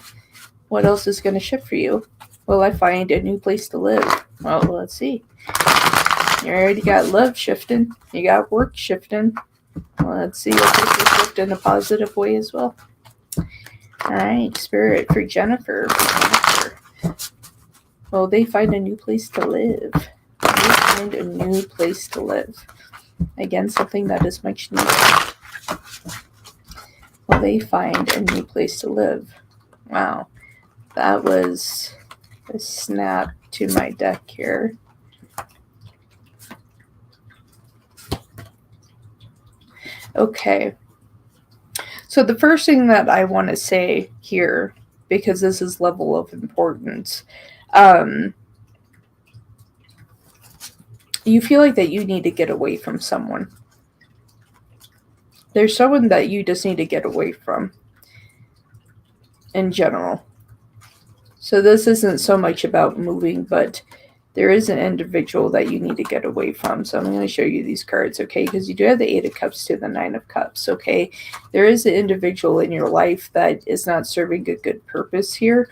What else is going to shift for you? Will I find a new place to live? Well, let's see. You already got love shifting, you got work shifting. Well, let's see if this will shift in a positive way as well. All right, Spirit for Jennifer. Well, they find a new place to live. They find a new place to live. Again, something that is much needed. Well, they find a new place to live. Wow, that was a snap to my deck here. Okay, so the first thing that I want to say here, because this is level of importance, you feel like that you need to get away from someone. There's someone that you just need to get away from in general. So this isn't so much about moving, but there is an individual that you need to get away from. So I'm going to show you these cards, okay? Because you do have the Eight of Cups to the Nine of Cups, okay? There is an individual in your life that is not serving a good purpose here.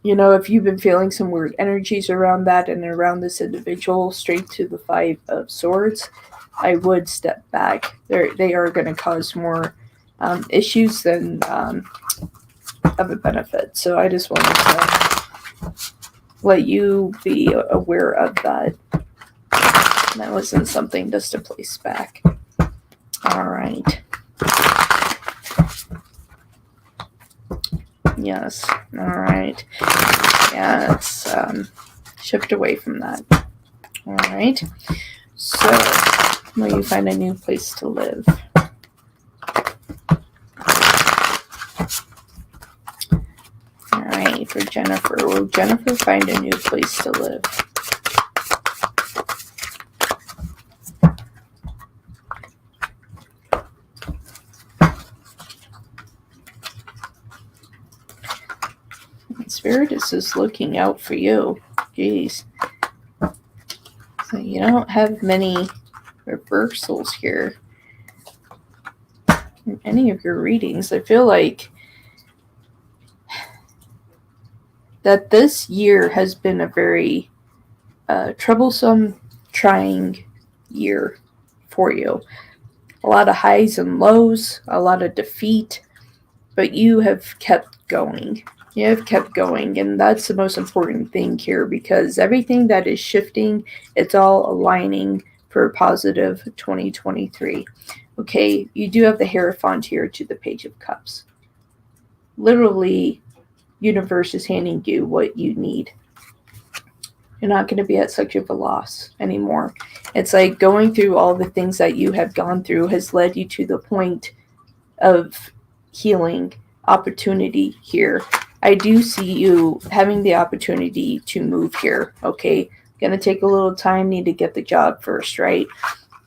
If you've been feeling some weird energies around that and around this individual, straight to the Five of Swords, I would step back. They are going to cause more issues than of a benefit. So I just wanted to let you be aware of that. That wasn't something just to place back. All right. Yes. All right. Yeah, let's shift away from that. All right. So, will you find a new place to live? All right, for Jennifer. Will Jennifer find a new place to live? Spirit is just looking out for you. Jeez. So you don't have many reversals here in any of your readings. I feel like that this year has been a very troublesome, trying year for you. A lot of highs and lows, a lot of defeat, but you have kept going. You have kept going, and that's the most important thing here, because everything that is shifting, it's all aligning for a positive 2023. Okay, you do have the Hierophant here to the Page of Cups. Literally, universe is handing you what you need. You're not going to be at such of a loss anymore. It's like going through all the things that you have gone through has led you to the point of healing, opportunity here. I do see you having the opportunity to move here, okay? Gonna take a little time, need to get the job first, right?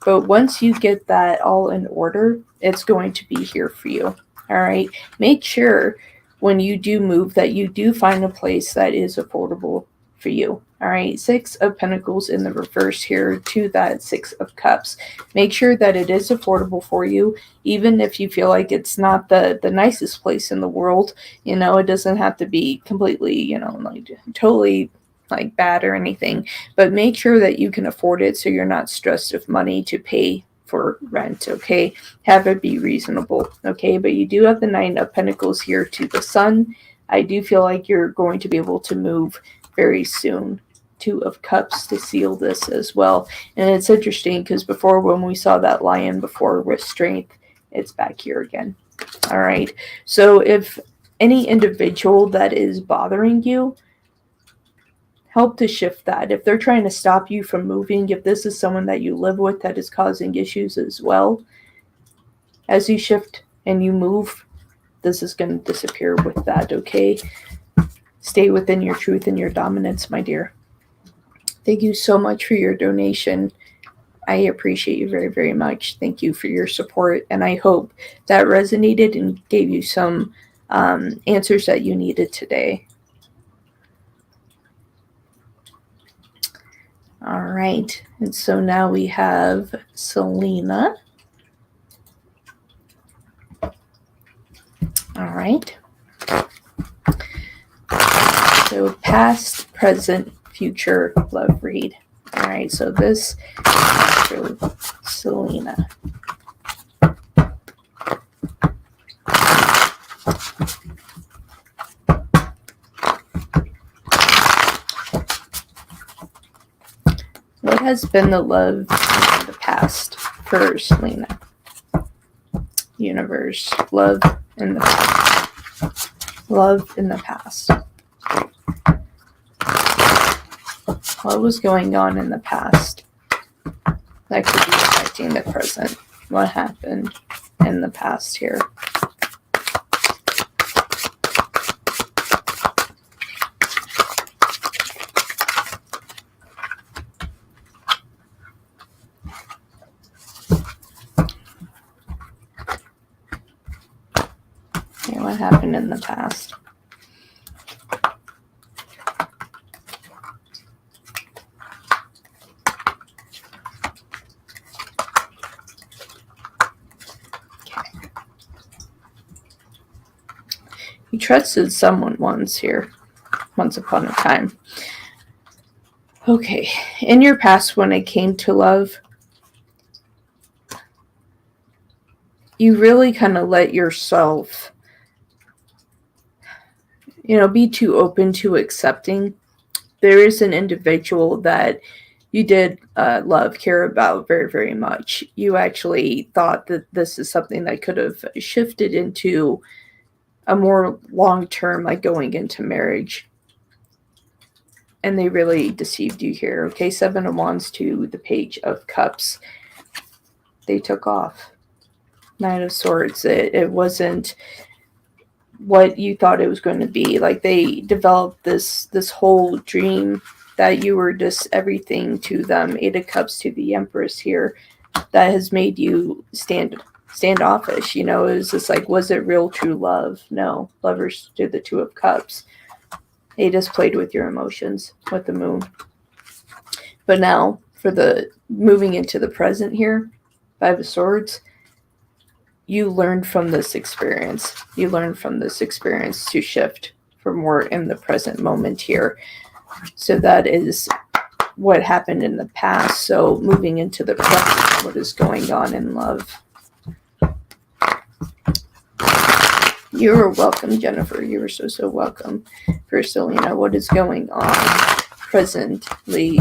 But once you get that all in order, it's going to be here for you, all right? Make sure when you do move that you do find a place that is affordable for you, all right? Six of Pentacles in the reverse here to that Six of Cups. Make sure that it is affordable for you, even if you feel like it's not the nicest place in the world. It doesn't have to be completely, like totally like bad or anything, but make sure that you can afford it so you're not stressed with money to pay for rent, okay? Have it be reasonable, okay? But you do have the Nine of Pentacles here to the Sun. I do feel like you're going to be able to move very soon. Two of Cups to seal this as well. And it's interesting because before, when we saw that Lion before with Strength, it's back here again. All right. So if any individual that is bothering you, help to shift that. If they're trying to stop you from moving, if this is someone that you live with that is causing issues as well, as you shift and you move, this is going to disappear with that, okay? Stay within your truth and your dominance, my dear. Thank you so much for your donation. I appreciate you very, very much. Thank you for your support, and I hope that resonated and gave you some answers that you needed today. All right, and so now we have Selena. All right. So past, present, future love read. All right, so this is for Selena. What has been the love in the past for Selena? Universe, love in the past. Love in the past. What was going on in the past that could be affecting the present? What happened in the past here? Okay, what happened in the past? You trusted someone once upon a time. Okay, in your past when it came to love, you really kind of let yourself, be too open to accepting. There is an individual that you did love, care about very, very much. You actually thought that this is something that could have shifted into a more long-term, like going into marriage. And they really deceived you here. Okay, Seven of Wands to the Page of Cups. They took off. Nine of Swords. It wasn't what you thought it was going to be. Like, they developed this whole dream that you were just everything to them. Eight of Cups to the Empress here. That has made you standoffish. It was just like, was it real true love? No. Lovers to the Two of Cups. They just played with your emotions with the Moon. But now, for the moving into the present here, Five of Swords, you learned from this experience. You learned from this experience to shift for more in the present moment here. So that is what happened in the past. So moving into the present, what is going on in love? You're welcome, Jennifer. You are so, so welcome. For Selena, what is going on presently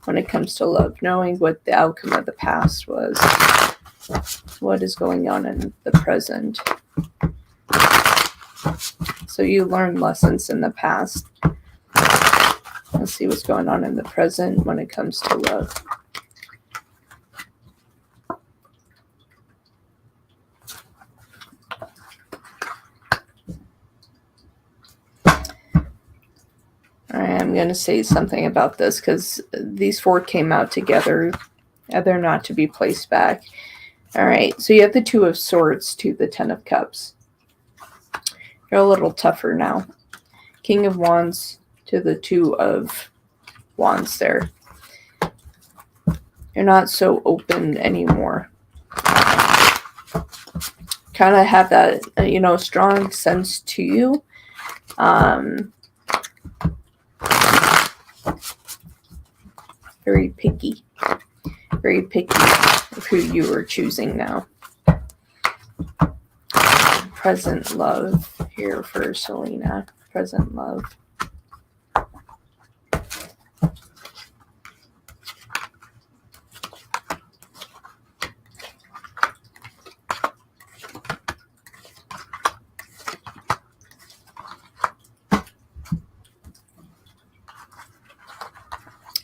when it comes to love? Knowing what the outcome of the past was. What is going on in the present? So you learned lessons in the past. Let's see what's going on in the present when it comes to love. Alright, I'm going to say something about this because these four came out together. They're not to be placed back. Alright, so you have the Two of Swords to the Ten of Cups. You're a little tougher now. King of Wands to the Two of Wands there. You're not so open anymore. Kind of have that, strong sense to you. Very picky. Very picky of who you are choosing now. Present love here for Selena. Present love.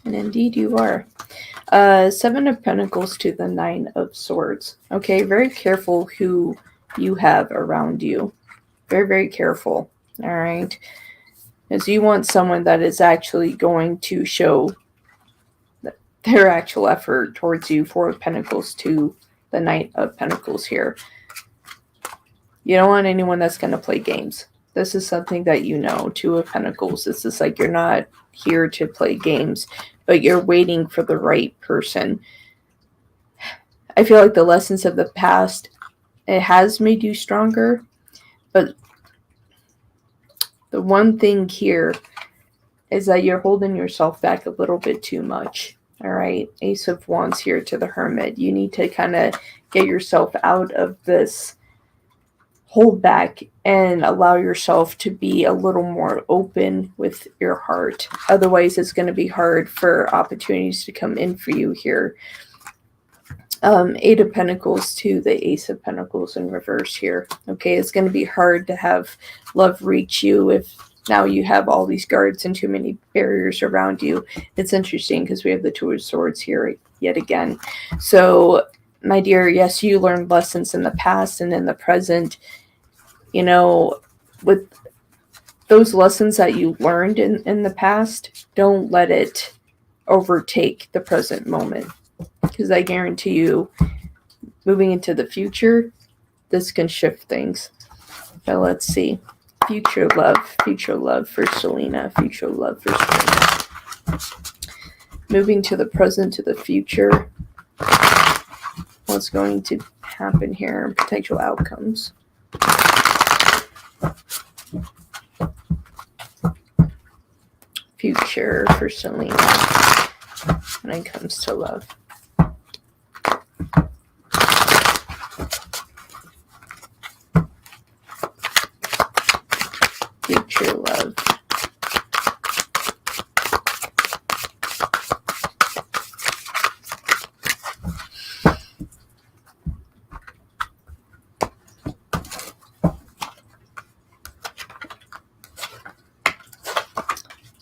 And indeed you are. Seven of Pentacles to the Nine of Swords. Okay, very careful who you have around you. Very, very careful. All right. As you want someone that is actually going to show their actual effort towards you. Four of Pentacles to the Knight of Pentacles here. You don't want anyone that's going to play games. This is something that you know. Two of Pentacles. This is like you're not here to play games, but you're waiting for the right person. I feel like the lessons of the past, it has made you stronger, but the one thing here is that you're holding yourself back a little bit too much. All right. Ace of Wands here to the Hermit. You need to kind of get yourself out of this hold back and allow yourself to be a little more open with your heart. Otherwise, it's going to be hard for opportunities to come in for you here. Eight of Pentacles to the Ace of Pentacles in reverse here. Okay, it's going to be hard to have love reach you if now you have all these guards and too many barriers around you. It's interesting because we have the Two of Swords here yet again. So, my dear, yes, you learned lessons in the past and in the present. You know, with those lessons that you learned in the past, don't let it overtake the present moment. Because I guarantee you, moving into the future, this can shift things. But let's see. Future love for Selena. Future love for Selena. Moving to the present, to the future. What's going to happen here? Potential outcomes. Future for Selena when it comes to love. Future love.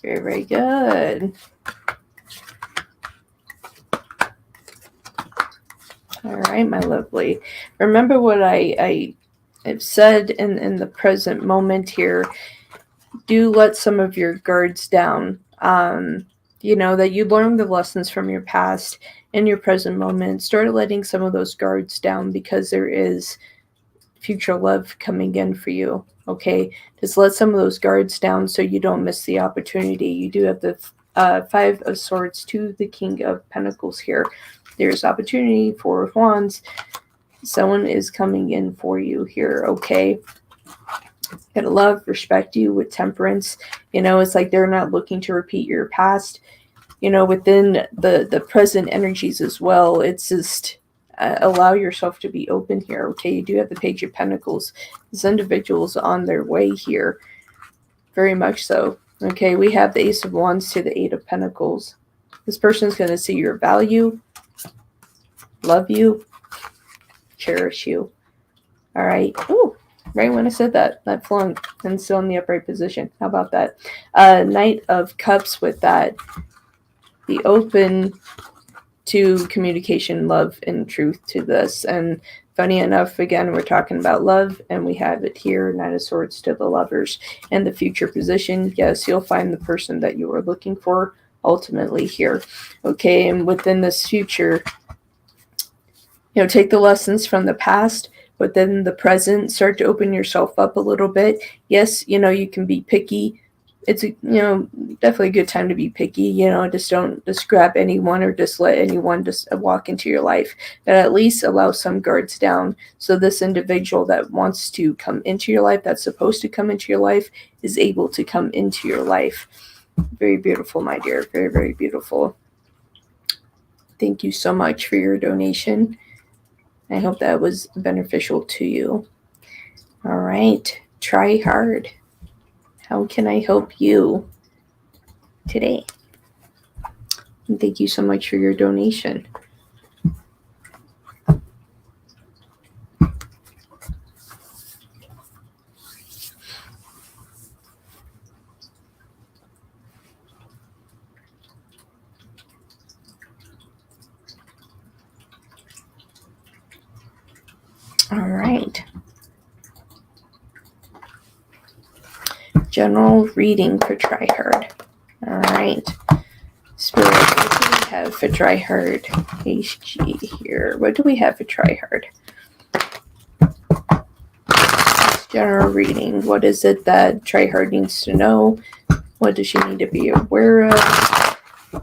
Very, very good. All right, my lovely. Remember what I have said in the present moment here. Do let some of your guards down. You know, that you learned the lessons from your past in your present moment. Start letting some of those guards down because there is future love coming in for you. Okay, just let some of those guards down so you don't miss the opportunity. You do have the Five of Swords to the King of Pentacles here. There's opportunity. Four of Wands. Someone is coming in for you here. Okay, gotta love, respect you with temperance. You know, it's like they're not looking to repeat your past. You know, within the present energies as well. It's just allow yourself to be open here. Okay, you do have the Page of Pentacles. This individual's on their way here. Very much so. Okay, we have the Ace of Wands to the Eight of Pentacles. This person's going to see your value, love you, cherish you. All right. Ooh, right when I said that flung and still in the upright position. How about that? Knight of Cups with that. Be open to communication, love, and truth to this. And funny enough, again, we're talking about love, and we have it here, Knight of Swords to the Lovers. And the future position, yes, you'll find the person that you are looking for ultimately here. Okay, and within this future, you know, take the lessons from the past, but then the present, start to open yourself up a little bit. Yes, you know, you can be picky. It's a, you know, definitely a good time to be picky. You know, just don't just grab anyone or just let anyone just walk into your life. But at least allow some guards down so this individual that wants to come into your life, that's supposed to come into your life, is able to come into your life. Very beautiful, my dear. Very, very beautiful. Thank you so much for your donation. I hope that was beneficial to you. All right. Try hard. How can I help you today? And thank you so much for your donation. All right. General reading for Try Hard. All right. Spirit, what do we have for Try Hard? HG here. What do we have for Try Hard? General reading. What is it that Try Hard needs to know? What does she need to be aware of?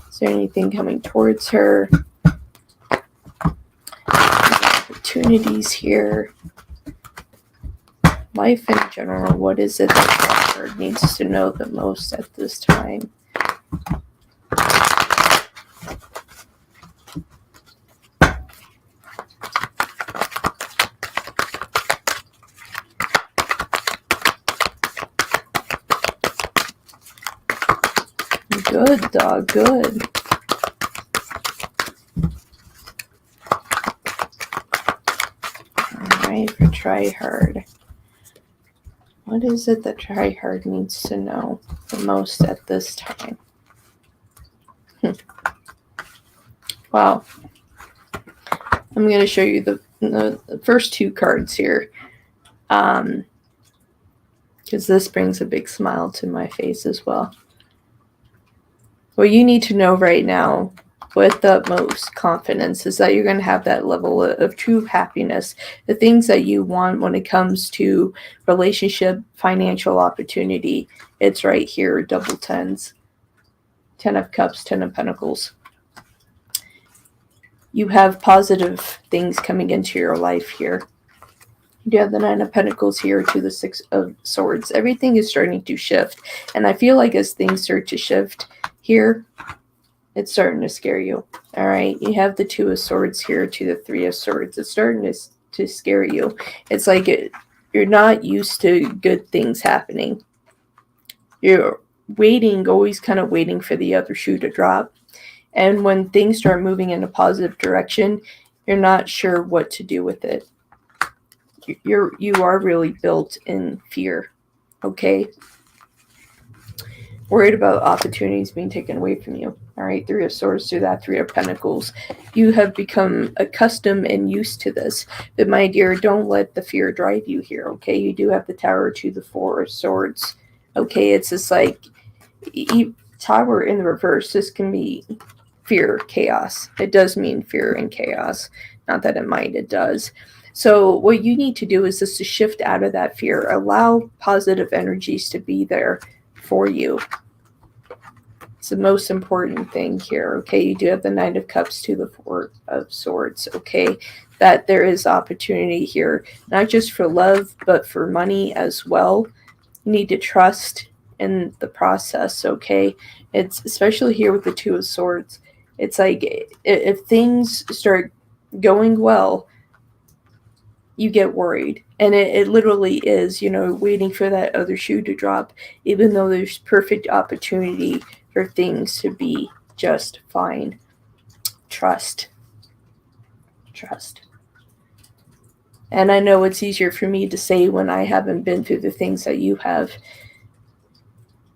Is there anything coming towards her? Opportunities here. Life in general. What is it that Try Hard needs to know the most at this time? Good, dog, good. Alright, for Try Hard. What is it that Try Hard needs to know the most at this time? Wow. I'm going to show you the first two cards here. Because this brings a big smile to my face as well. What you need to know right now with the utmost confidence is that you're going to have that level of true happiness, the things that you want when it comes to relationship, financial opportunity. It's right here, double tens, 10 of cups, 10 of pentacles. You have positive things coming into your life here. You have the 9 of pentacles here to the 6 of swords. Everything is starting to shift. And I feel like as things start to shift here, it's starting to scare you. All right. You have the 2 of swords here to the 3 of swords. It's starting to scare you. It's like you're not used to good things happening. You're waiting, always kind of waiting for the other shoe to drop. And when things start moving in a positive direction, you're not sure what to do with it. You are really built in fear. Okay. Worried about opportunities being taken away from you. All right, 3 of swords to that 3 of pentacles. You have become accustomed and used to this. But my dear, don't let the fear drive you here, okay? You do have the tower to the 4 of swords. Okay, it's just like tower in the reverse. This can be fear, chaos. It does mean fear and chaos. Not that it might, it does. So what you need to do is just to shift out of that fear. Allow positive energies to be there for you. It's the most important thing here, okay? You do have the 9 of cups to the 4 of swords, okay? That there is opportunity here, not just for love, but for money as well. You need to trust in the process, okay? It's especially here with the 2 of swords. It's like if things start going well, you get worried. And it literally is, waiting for that other shoe to drop, even though there's perfect opportunity for things to be just fine. Trust. And I know it's easier for me to say when I haven't been through the things that you have.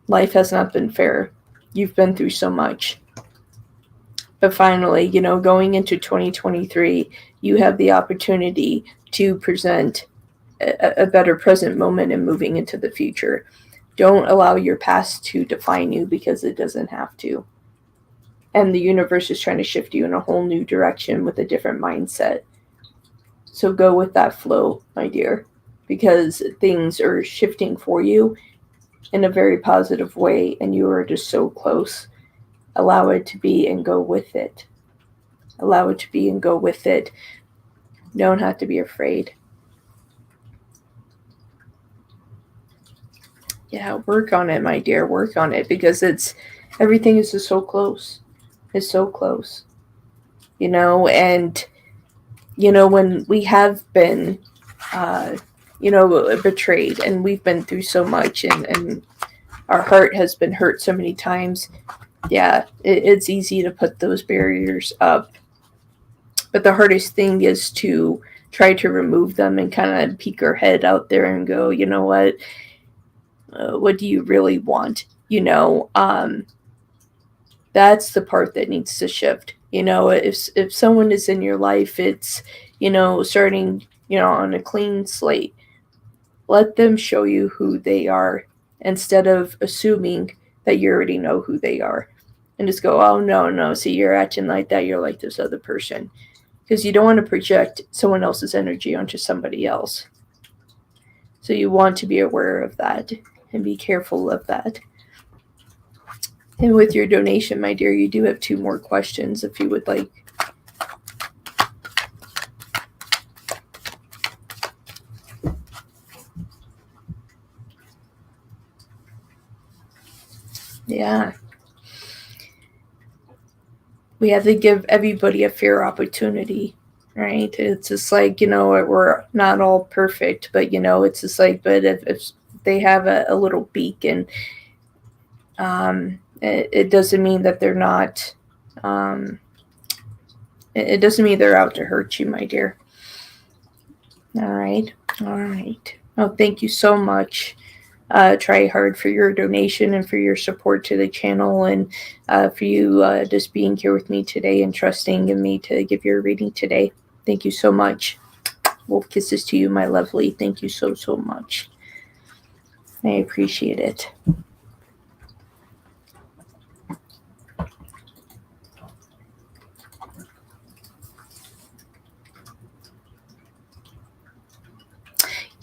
Life has not been fair. You've been through so much. But finally, going into 2023, you have the opportunity to present a better present moment and moving into the future. Don't allow your past to define you, because it doesn't have to. And the universe is trying to shift you in a whole new direction with a different mindset. So go with that flow, my dear, because things are shifting for you in a very positive way, and you are just so close. Allow it to be and go with it. Allow it to be and go with it. Don't have to be afraid. Yeah, work on it, my dear. Work on it, because everything is just so close. It's so close. And when we have been, uh, betrayed, and we've been through so much, and our heart has been hurt so many times, yeah, it's easy to put those barriers up. But the hardest thing is to try to remove them and kind of peek our head out there and go, what do you really want? That's the part that needs to shift. If someone is in your life, it's starting on a clean slate. Let them show you who they are instead of assuming that you already know who they are, and just go, oh no, no, see, you're acting like that, you're like this other person, because you don't want to project someone else's energy onto somebody else. So you want to be aware of that and be careful of that. And with your donation, my dear, you do have 2 more questions if you would like. Yeah. We have to give everybody a fair opportunity, right? It's just like, we're not all perfect, but, it's just like, but if they have a little beak, and it doesn't mean that they're not, it doesn't mean they're out to hurt you, my dear. All right. All right. Oh, thank you so much. Try hard for your donation and for your support to the channel, and for you just being here with me today and trusting in me to give your reading today. Thank you so much. Wolf kisses to you, my lovely. Thank you so, so much. I appreciate it.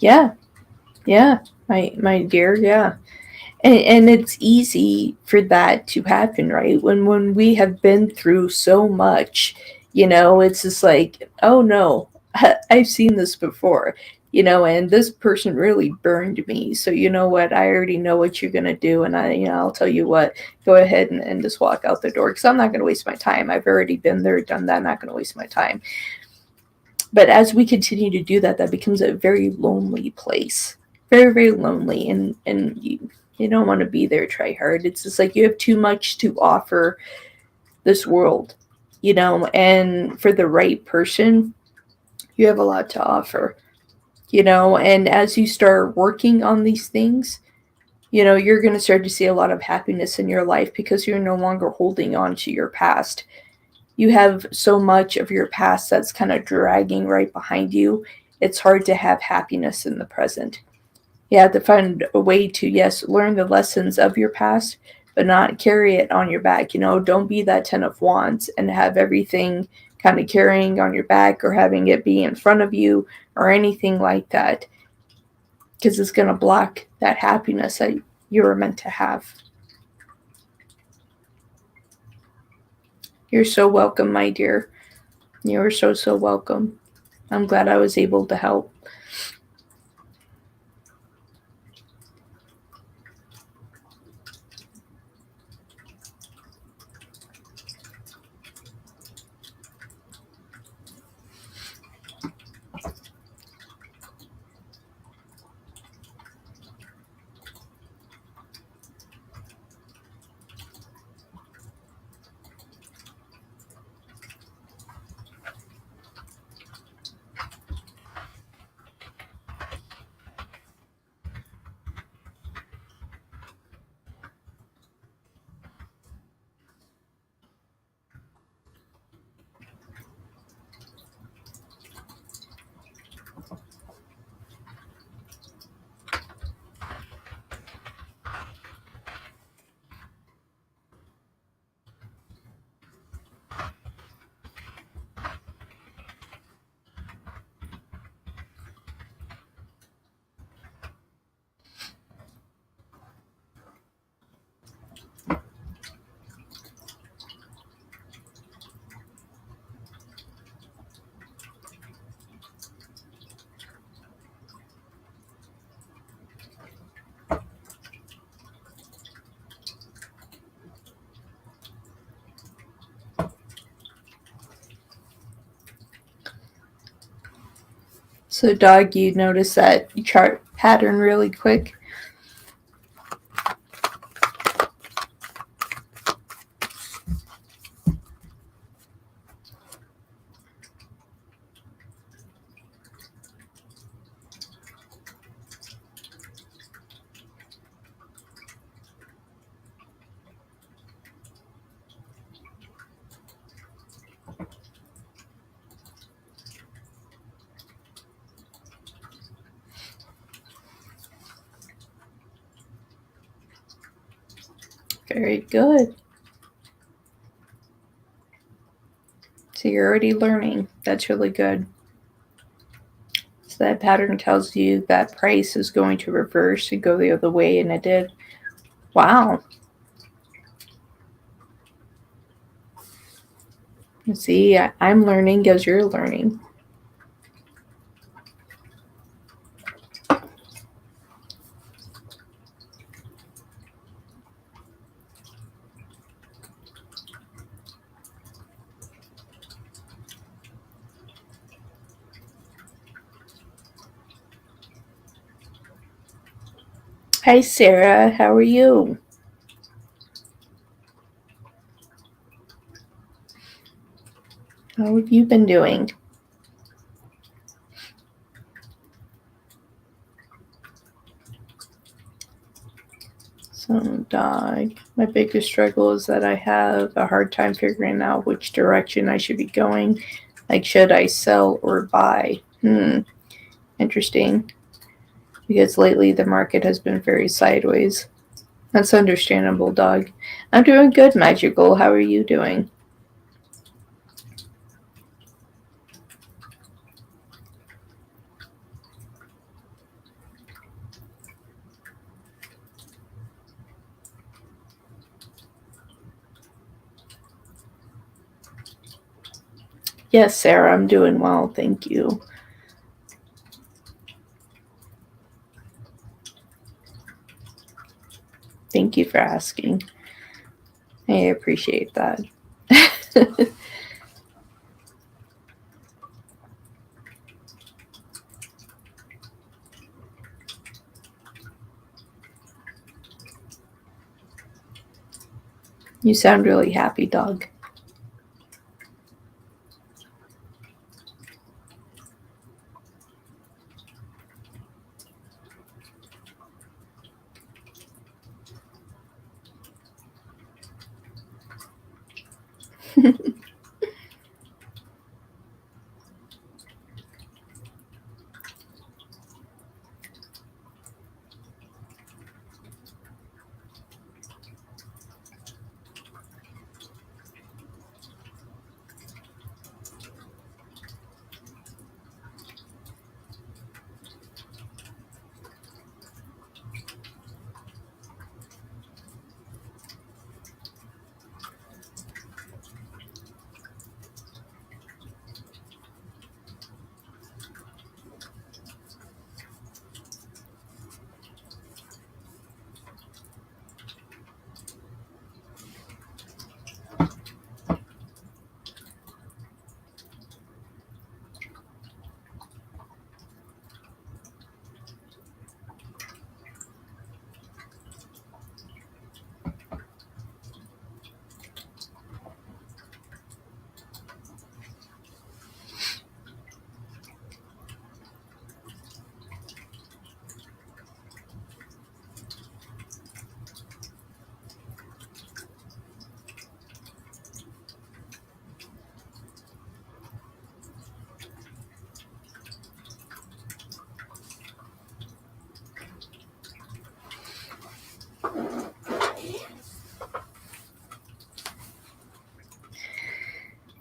Yeah. Yeah. My dear. Yeah. And it's easy for that to happen, right? When we have been through so much, it's just like, oh no, I've seen this before, and this person really burned me. So you know what? I already know what you're gonna do, and I'll tell you what. Go ahead and just walk out the door, because I'm not gonna waste my time. I've already been there, done that. I'm not gonna waste my time. But as we continue to do that, that becomes a very lonely place, very, very lonely, and you don't want to be there. Try hard. It's just like you have too much to offer this world, and for the right person, you have a lot to offer, and as you start working on these things, you're going to start to see a lot of happiness in your life, because you're no longer holding on to your past. You have so much of your past that's kind of dragging right behind you. It's hard to have happiness in the present. You have to find a way to, yes, learn the lessons of your past, but not carry it on your back. Don't be that 10 of Wands and have everything kind of carrying on your back, or having it be in front of you, or anything like that, because it's going to block that happiness that you were meant to have. You're so welcome, my dear. You're so, so welcome. I'm glad I was able to help. So, dog, you notice that chart pattern really quick? Very good. So you're already learning. That's really good. So that pattern tells you that price is going to reverse and go the other way, and it did. Wow. See, I'm learning as you're learning. Hi, Sarah. How are you? How have you been doing? So, dog, my biggest struggle is that I have a hard time figuring out which direction I should be going. Like, should I sell or buy? Interesting. Because lately the market has been very sideways. That's understandable, dog. I'm doing good, Magical. How are you doing? Yes, Sarah, I'm doing well. Thank you. Thank you for asking. I appreciate that. You sound really happy, dog.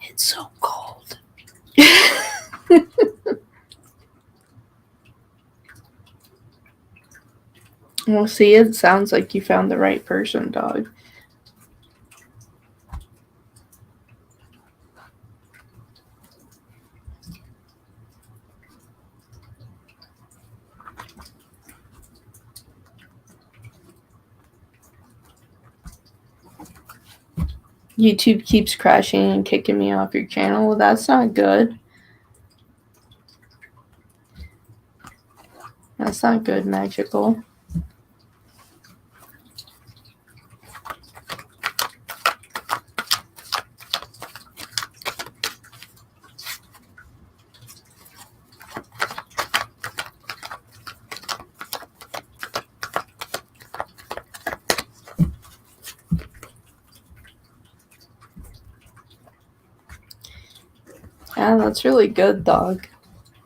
It's so cold. Well, see, it sounds like you found the right person, dog. YouTube keeps crashing and kicking me off your channel. Well, that's not good. That's not good, magical. Yeah, that's really good, dog.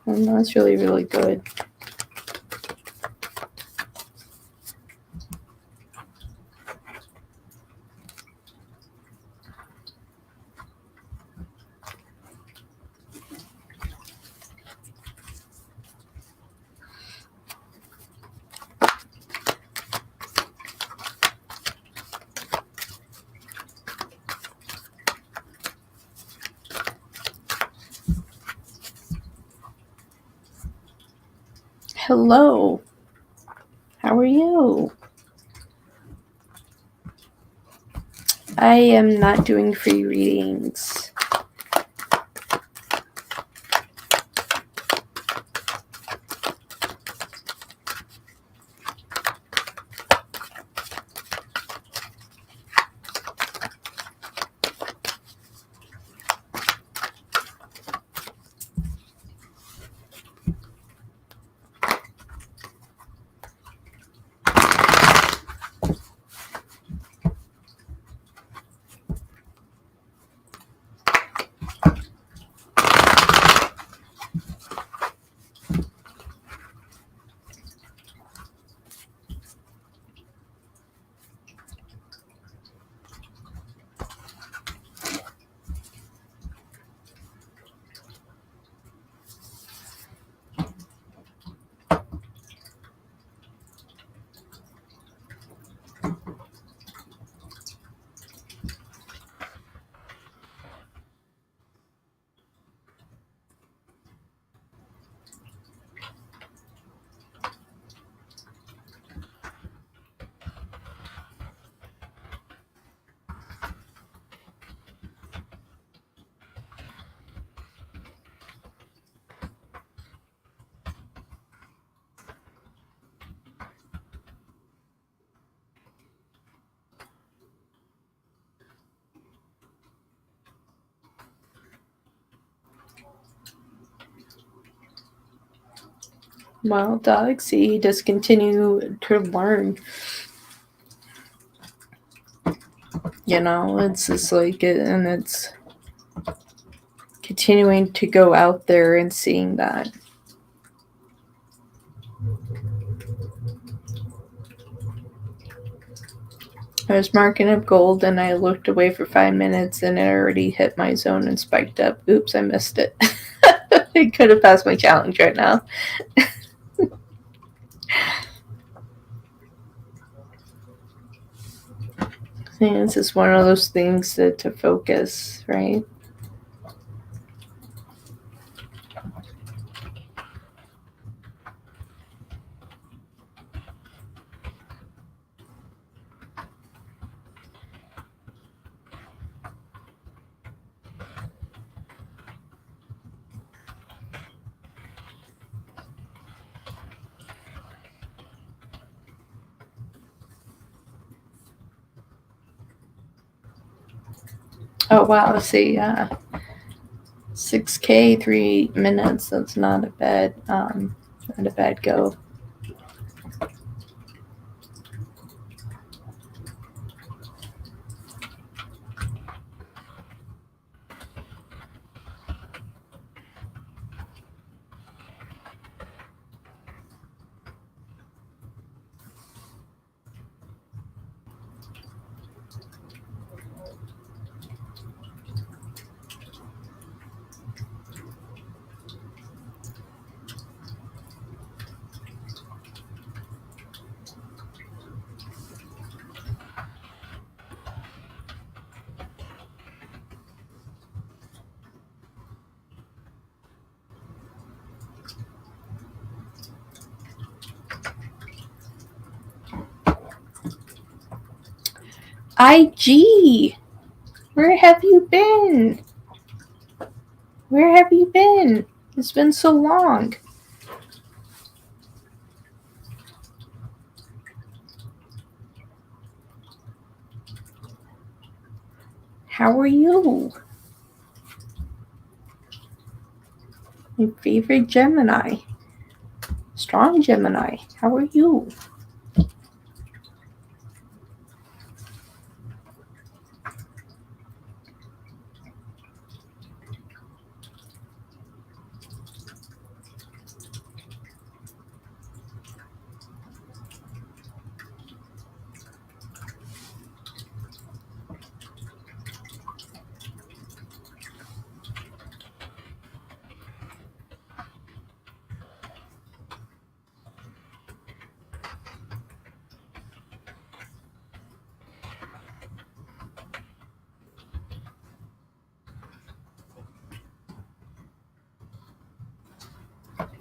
And that's really, really good. Hello. How are you? I am not doing free readings. Well, dog, see, just continue to learn. You know, it's just like it, and it's continuing to go out there and seeing that. I was marking up gold and I looked away for 5 minutes and it already hit my zone and spiked up. Oops, I missed it. I could have passed my challenge right now. I think it's just one of those things to focus, right? Oh wow, see, 6K, 3 minutes. That's not a bad go. IG, where have you been? Where have you been? It's been so long. How are you? My favorite Gemini. Strong Gemini. How are you?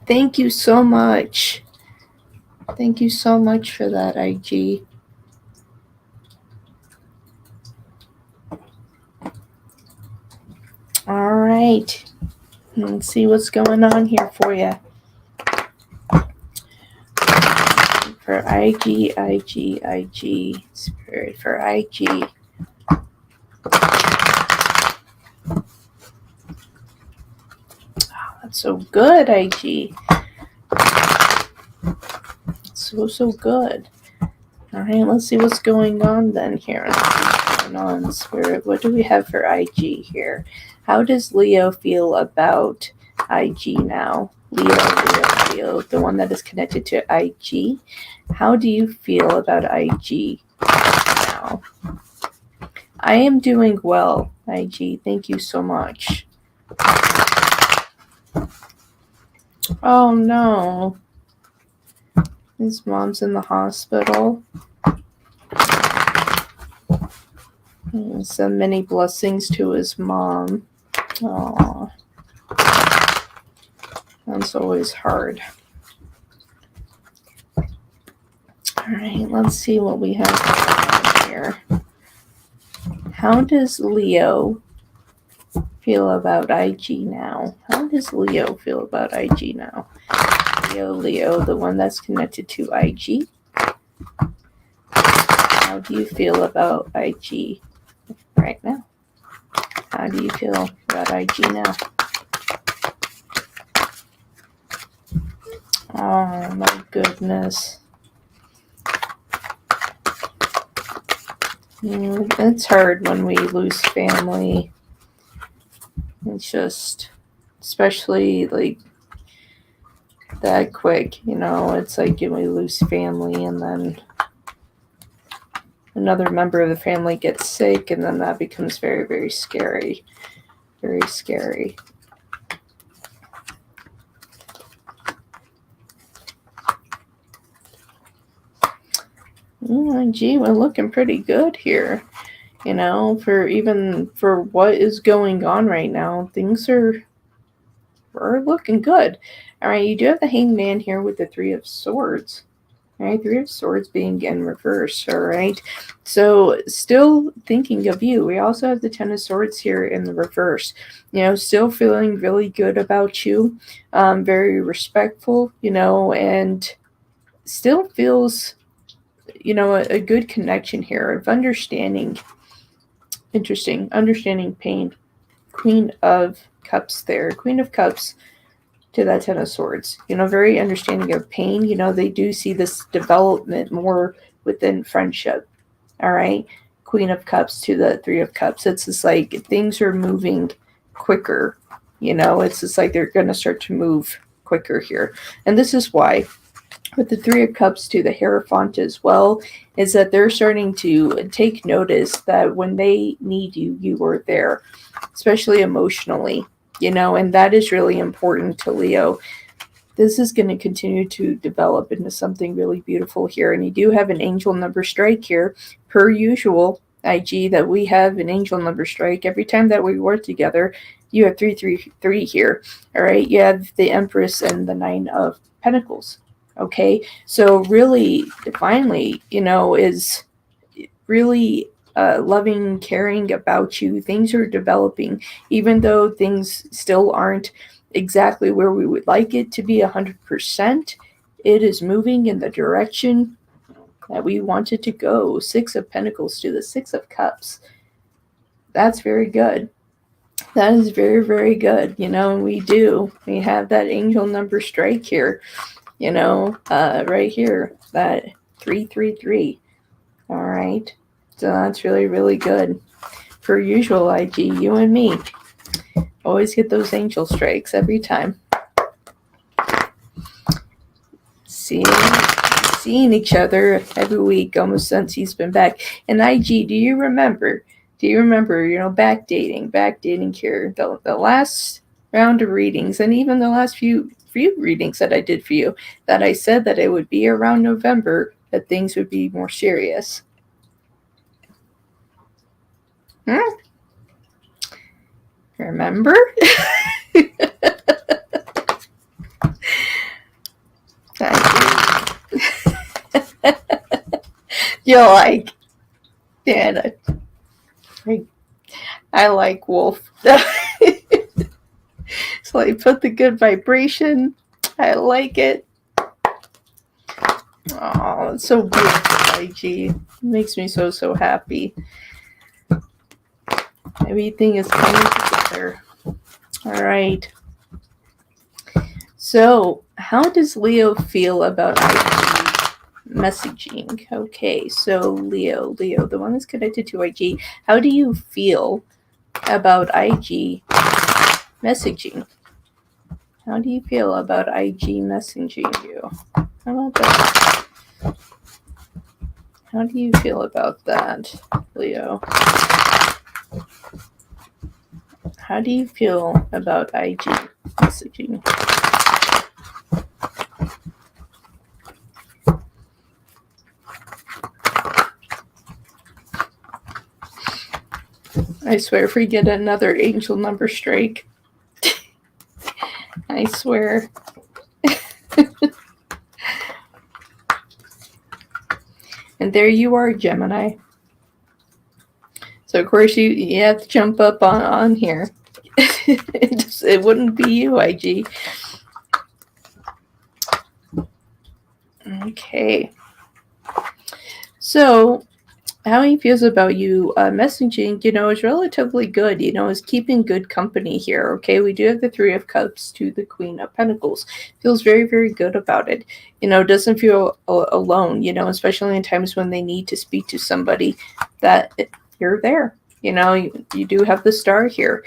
Thank you so much. Thank you so much for that, IG. All right. Let's see what's going on here for you. For IG, Spirit for IG. Oh, that's so good, IG. So good. All right, let's see what's going on then here. What's going on, Spirit? What do we have for IG here? How does Leo feel about IG now? Leo, the one that is connected to IG. How do you feel about IG now? I am doing well, IG. Thank you so much. Oh no. His mom's in the hospital. Send many blessings to his mom. Aww. That's always hard. Alright, let's see what we have here. How does Leo feel about IG now? How does Leo feel about IG now? Leo, the one that's connected to IG. How do you feel about IG right now? How do you feel about IG now? Oh my goodness. It's hard when we lose family. It's just, especially like that quick, it's like we lose family and then another member of the family gets sick and then that becomes very, very scary. Very scary. Gee, we're looking pretty good here. For what is going on right now, we're looking good. All right, you do have the Hangman here with the Three of Swords. All right, Three of Swords being in reverse. All right, so still thinking of you. We also have the Ten of Swords here in the reverse. Still feeling really good about you. Very respectful. And still feels, a good connection here of understanding. Interesting, understanding pain. Queen of Cups there. Queen of Cups to that Ten of Swords. Very understanding of pain. They do see this development more within friendship. All right. Queen of Cups to the Three of Cups. It's just like things are moving quicker. It's just like they're going to start to move quicker here. And this is why with the Three of Cups to the Hierophant as well, is that they're starting to take notice that when they need you, you are there, especially emotionally, and that is really important to Leo. This is going to continue to develop into something really beautiful here. And you do have an angel number strike here, per usual, IG, that we have an angel number strike. Every time that we work together, you have 333 here. All right, you have the Empress and the Nine of Pentacles. Okay, so really, finally, is really loving, caring about you. Things are developing, even though things still aren't exactly where we would like it to be 100%. It is moving in the direction that we want it to go. Six of Pentacles to the Six of Cups. that's very good. That is very, very good. We have that angel number strike here, right here, that 333. All right. So that's really, really good. Per usual, IG, you and me always get those angel strikes every time. Seeing each other every week almost since he's been back. And IG, do you remember, backdating here, the last round of readings, and even the last few readings that I did for you, that I said that it would be around November that things would be more serious. Remember? You're like, Dan, I like Wolf. So I put the good vibration. I like it. Oh, it's so beautiful, IG. It makes me so, so happy. Everything is coming together. All right. So, how does Leo feel about IG messaging? Okay, so Leo, the one that's connected to IG. How do you feel about IG messaging? How do you feel about IG messaging you? How about that? How do you feel about that, Leo? How do you feel about IG messaging? I swear if we get another angel number strike, I swear. And there you are, Gemini. So of course you have to jump up on here. It wouldn't be you, IG. Okay. So how he feels about you messaging, is relatively good, is keeping good company here, okay? We do have the Three of Cups to the Queen of Pentacles. Feels very, very good about it. Doesn't feel alone, especially in times when they need to speak to somebody, that you're there. You do have the Star here.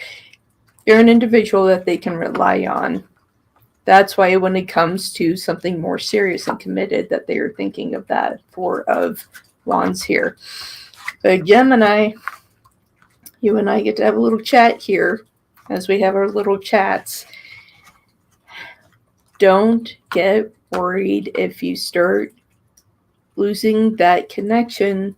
You're an individual that they can rely on. That's why when it comes to something more serious and committed, that they are thinking of that Four of Wands here. But Gemini, you and I get to have a little chat here as we have our little chats. Don't get worried if you start losing that connection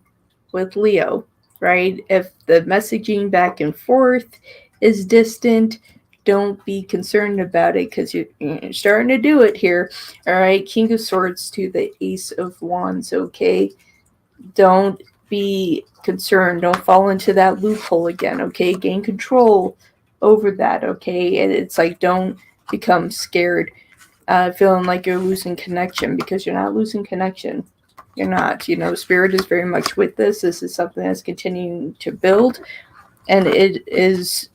with Leo, right? If the messaging back and forth is distant, don't be concerned about it because you're starting to do it here. All right, King of Swords to the Ace of Wands, okay? Don't be concerned. Don't fall into that loophole again, okay? Gain control over that, okay? And it's like, don't become scared, feeling like you're losing connection, because you're not losing connection. You're not. Spirit is very much with this. This is something that's continuing to build, and it is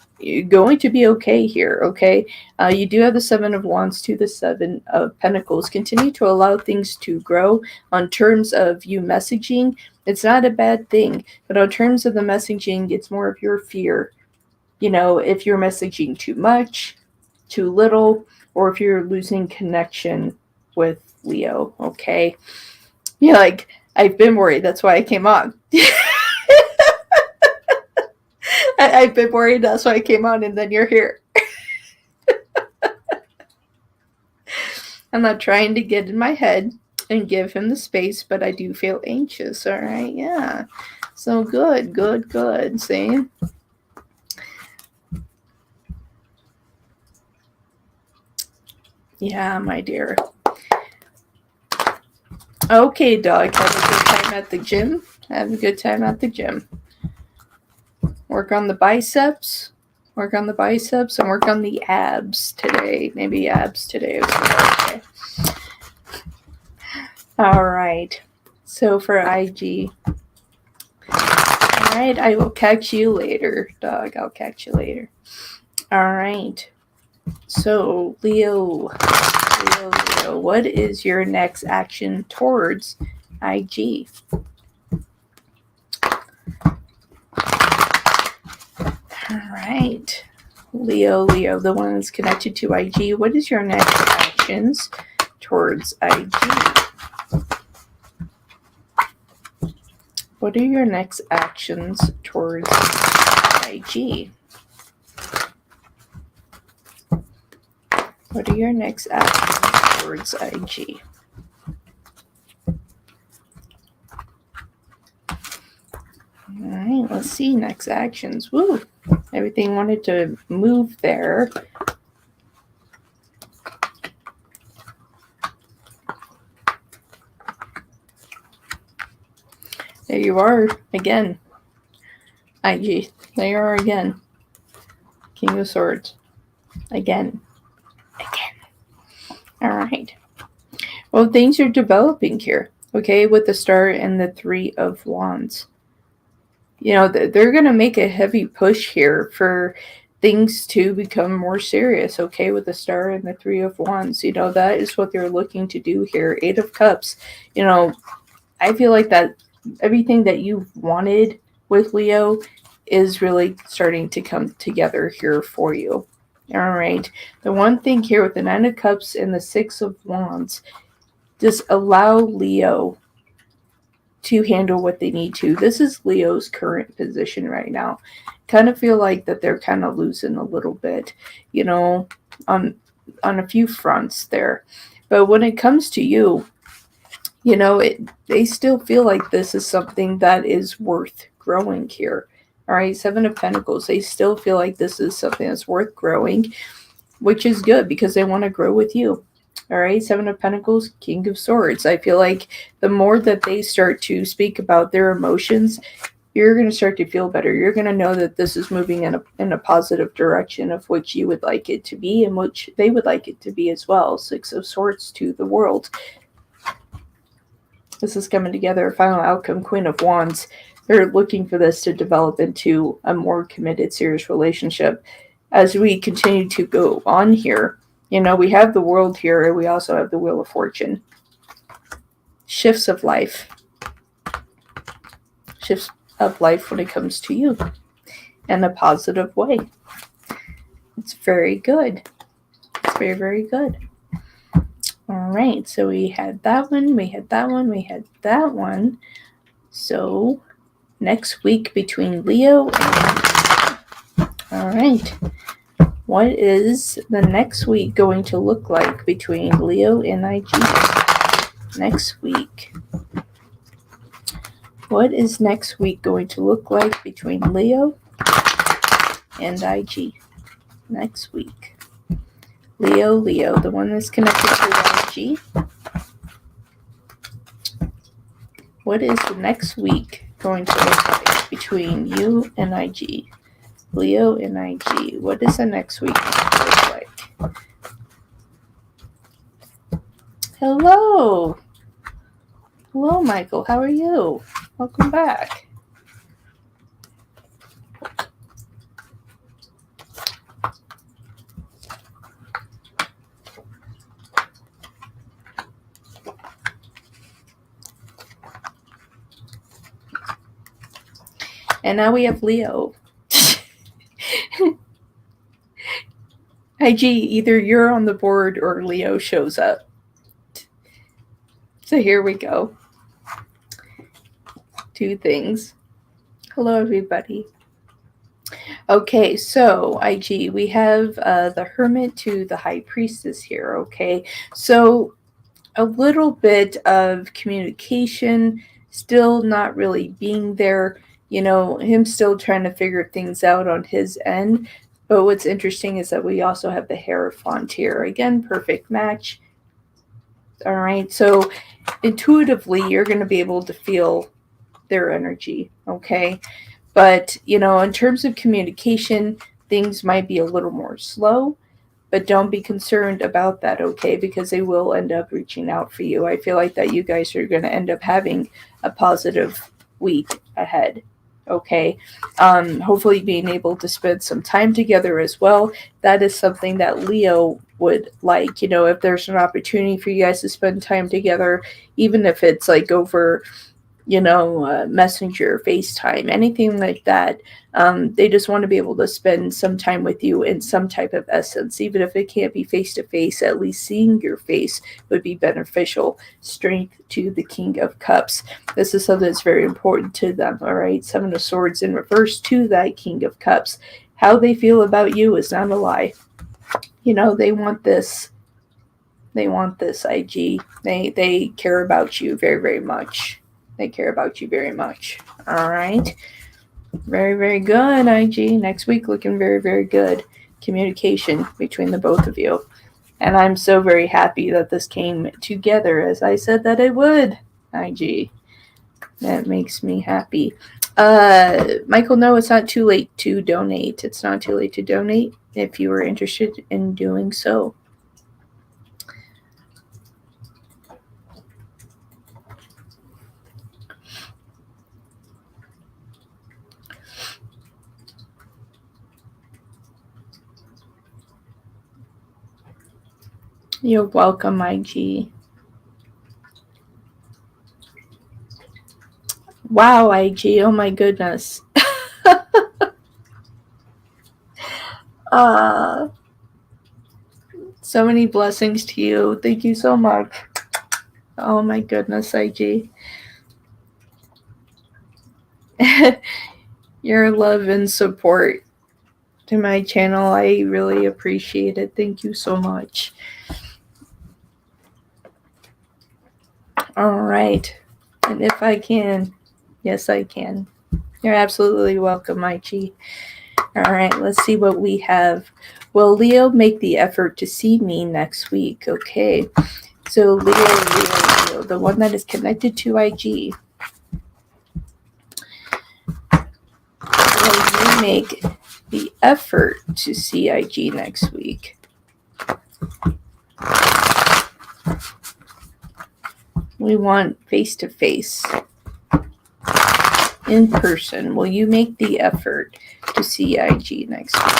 going to be okay here, okay? You do have the Seven of Wands to the Seven of Pentacles. Continue to allow things to grow. On terms of you messaging, it's not a bad thing, but on terms of the messaging, it's more of your fear. If you're messaging too much, too little, or if you're losing connection with Leo, okay? You're like, I've been worried, that's why I came on. I've been worried, that's why I came on, and then you're here. I'm not trying to get in my head and give him the space, but I do feel anxious, all right? Yeah. So good. See? Yeah, my dear. Okay, dog. Have a good time at the gym. Have a good time at the gym. Work on the biceps. Work on the biceps and work on the abs today. Maybe abs today. Okay. All right. So for IG. All right. I will catch you later, dog. I'll catch you later. All right. So, Leo, what is your next action towards IG? All right. Leo, the one that's connected to IG. What is your next actions towards IG? What are your next actions towards IG? What are your next actions towards IG? All right, let's see. Next actions. Woo! Everything wanted to move there. There you are again. IG. There you are again. King of Swords. Again. All right. Well, things are developing here, okay, with the Star and the Three of Wands. You know, they're going to make a heavy push here for things to become more serious, okay, with the Star and the Three of Wands. You know, that is what they're looking to do here. Eight of Cups. You know, I feel like that everything that you've wanted with Leo is really starting to come together here for you. All right. The one thing here with the Nine of Cups and the Six of Wands, just allow Leo to handle what they need to. This is Leo's current position right now. Kind of feel like that they're kind of losing a little bit, you know, on a few fronts there. But when it comes to you, you know, they still feel like this is something that is worth growing here. All right, Seven of Pentacles. They still feel like this is something that's worth growing, which is good because they want to grow with you. All right, Seven of Pentacles, King of Swords. I feel like the more that they start to speak about their emotions, you're going to start to feel better. You're going to know that this is moving in a positive direction of which you would like it to be and which they would like it to be as well. Six of Swords to the World. This is coming together. Final outcome, Queen of Wands. They're looking for this to develop into a more committed, serious relationship. As we continue to go on here, you know, we have the World here, and we also have the Wheel of Fortune. Shifts of life. Shifts of life when it comes to you in a positive way. It's very good. It's very, very good. All right, so we had that one, we had that one, we had that one. So next week between Leo and... All right. What is the next week going to look like between Leo and IG? Next week. What is next week going to look like between Leo and IG? Next week. Leo, the one that's connected to IG. What is the next week going to look like between you and IG? Leo and IG. What is the next week going to look like? Hello. Hello, Michael. How are you? Welcome back. And now we have Leo. IG, either you're on the board or Leo shows up. So here we go. Two things. Hello, everybody. Okay, so IG, we have the Hermit to the High Priestess here, okay? So a little bit of communication, still not really being there, you know, him still trying to figure things out on his end. But what's interesting is that we also have the Hierophant here. Again, perfect match. All right, so intuitively, you're going to be able to feel their energy, okay? But, you know, in terms of communication, things might be a little more slow, but don't be concerned about that, okay? Because they will end up reaching out for you. I feel like that you guys are going to end up having a positive week ahead, Okay. Hopefully being able to spend some time together as well. That is something that Leo would like. If there's an opportunity for you guys to spend time together, even if it's like over Messenger, FaceTime, anything like that. They just want to be able to spend some time with you in some type of essence, even if it can't be face to face. At least seeing your face would be beneficial. Strength to the King of Cups. This is something that's very important to them. All right, Seven of Swords in reverse to that King of Cups. How they feel about you is not a lie. They want this. They want this, IG. They care about you very, very much. They care about you very much. All right. Very, very good, IG. Next week looking very, very good. Communication between the both of you. And I'm so very happy that this came together as I said that it would, IG. That makes me happy. Michael, no, it's not too late to donate. It's not too late to donate if you are interested in doing so. You're welcome, IG. Wow, IG. Oh my goodness. So many blessings to you. Thank you so much. Oh my goodness, IG. Your love and support to my channel, I really appreciate it. Thank you so much. All right. And if I can, yes, I can. You're absolutely welcome, IG. All right, let's see what we have. Will Leo make the effort to see me next week? Okay. So Leo, the one that is connected to IG. Will you make the effort to see IG next week? We want face-to-face. In person. Will you make the effort to see IG next week?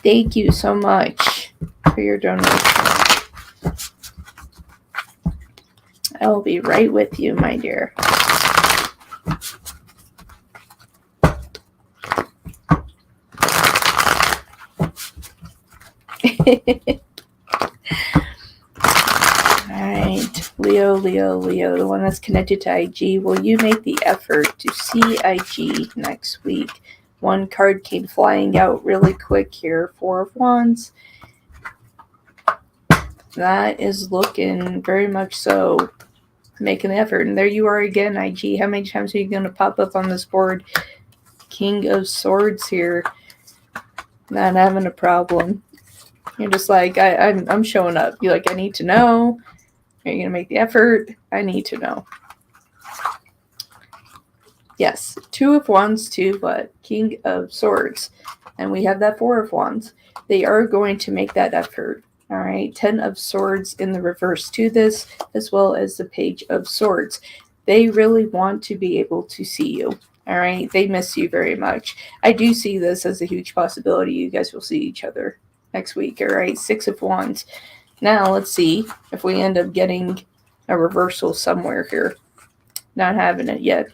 Thank you so much for your donation. I will be right with you, my dear. Alright, Leo, the one that's connected to IG. Will you make the effort to see IG next week? One card came flying out really quick here. Four of Wands. That is looking very much so. Making the effort. And there you are again, IG. How many times are you going to pop up on this board? King of Swords here. Not having a problem. You're just like, I'm showing up. You're like, I need to know. Are you going to make the effort? I need to know. Yes, Two of Wands to what? King of Swords. And we have that Four of Wands. They are going to make that effort. All right, 10 of Swords in the reverse to this, as well as the Page of Swords. They really want to be able to see you. All right, they miss you very much. I do see this as a huge possibility. You guys will see each other next week. All right, Six of Wands. Now let's see if we end up getting a reversal somewhere here. Not having it yet.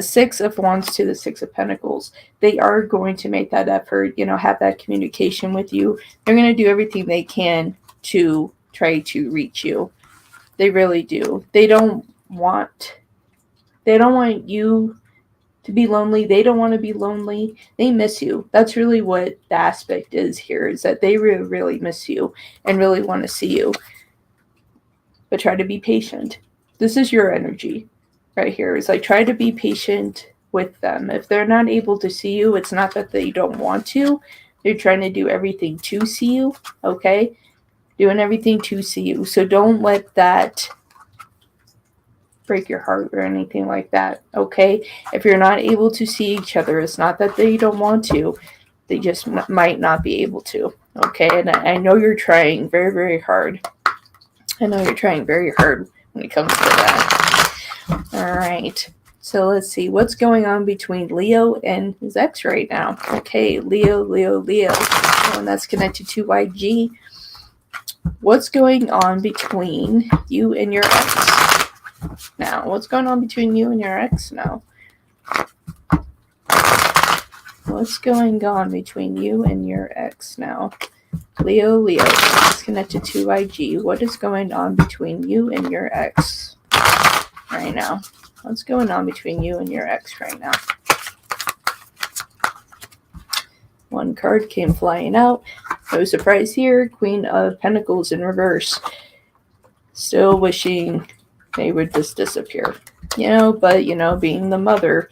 Six of Wands to the Six of Pentacles. They are going to make that effort, have that communication with you. They're going to do everything they can to try to reach you. They really do. They don't want you to be lonely. They don't want to be lonely. They miss you. That's really what the aspect is here, is that they really, really miss you and really want to see you. But try to be patient. This is your energy. Right here is like, try to be patient with them. If they're not able to see you, it's not that they don't want to. They're trying to do everything to see you. Okay, doing everything to see you. So don't let that break your heart or anything like that. Okay, if you're not able to see each other, it's not that they don't want to. They just might not be able to. Okay, and I know you're trying very, very hard. I know you're trying very hard when it comes to that. All right. So let's see what's going on between Leo and his ex right now. Okay, Leo, the one that's connected to YG. What's going on between you and your ex now? What's going on between you and your ex now? What's going on between you and your ex now? Leo, it's connected to IG. What is going on between you and your ex right now? What's going on between you and your ex right now? One card came flying out. No surprise here. Queen of Pentacles in reverse. Still wishing they would just disappear. But, being the mother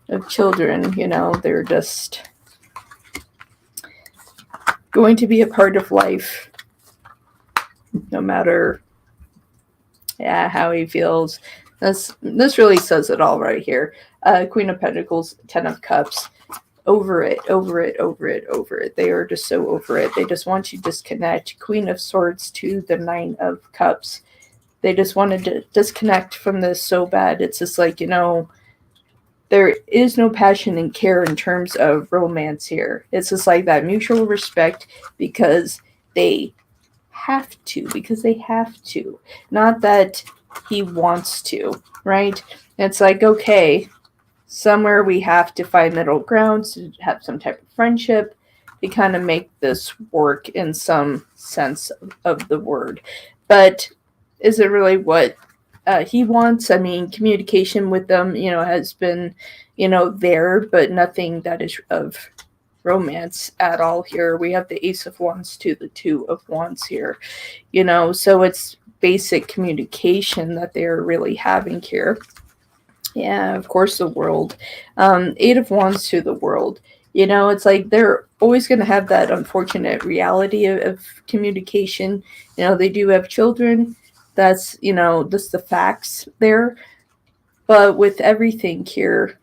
of children, they're just going to be a part of life no matter how he feels. This really says it all right here. Queen of Pentacles, 10 of Cups. Over it. They are just so over it. They just want you to disconnect. Queen of Swords to the 9 of Cups. They just wanted to disconnect from this so bad. It's just like, there is no passion and care in terms of romance here. It's just like that mutual respect because they have to. Not that he wants to, right? It's like, okay, somewhere we have to find middle ground to have some type of friendship to kind of make this work in some sense of the word. But is it really what he wants? I mean, communication with them, has been, there, but nothing that is of romance at all here. We have the Ace of Wands to the 2 of Wands here, so it's basic communication that they're really having here. Yeah, of course, the World. 8 of Wands to the World. It's like they're always going to have that unfortunate reality of communication. They do have children. That's, just the facts there. But with everything here,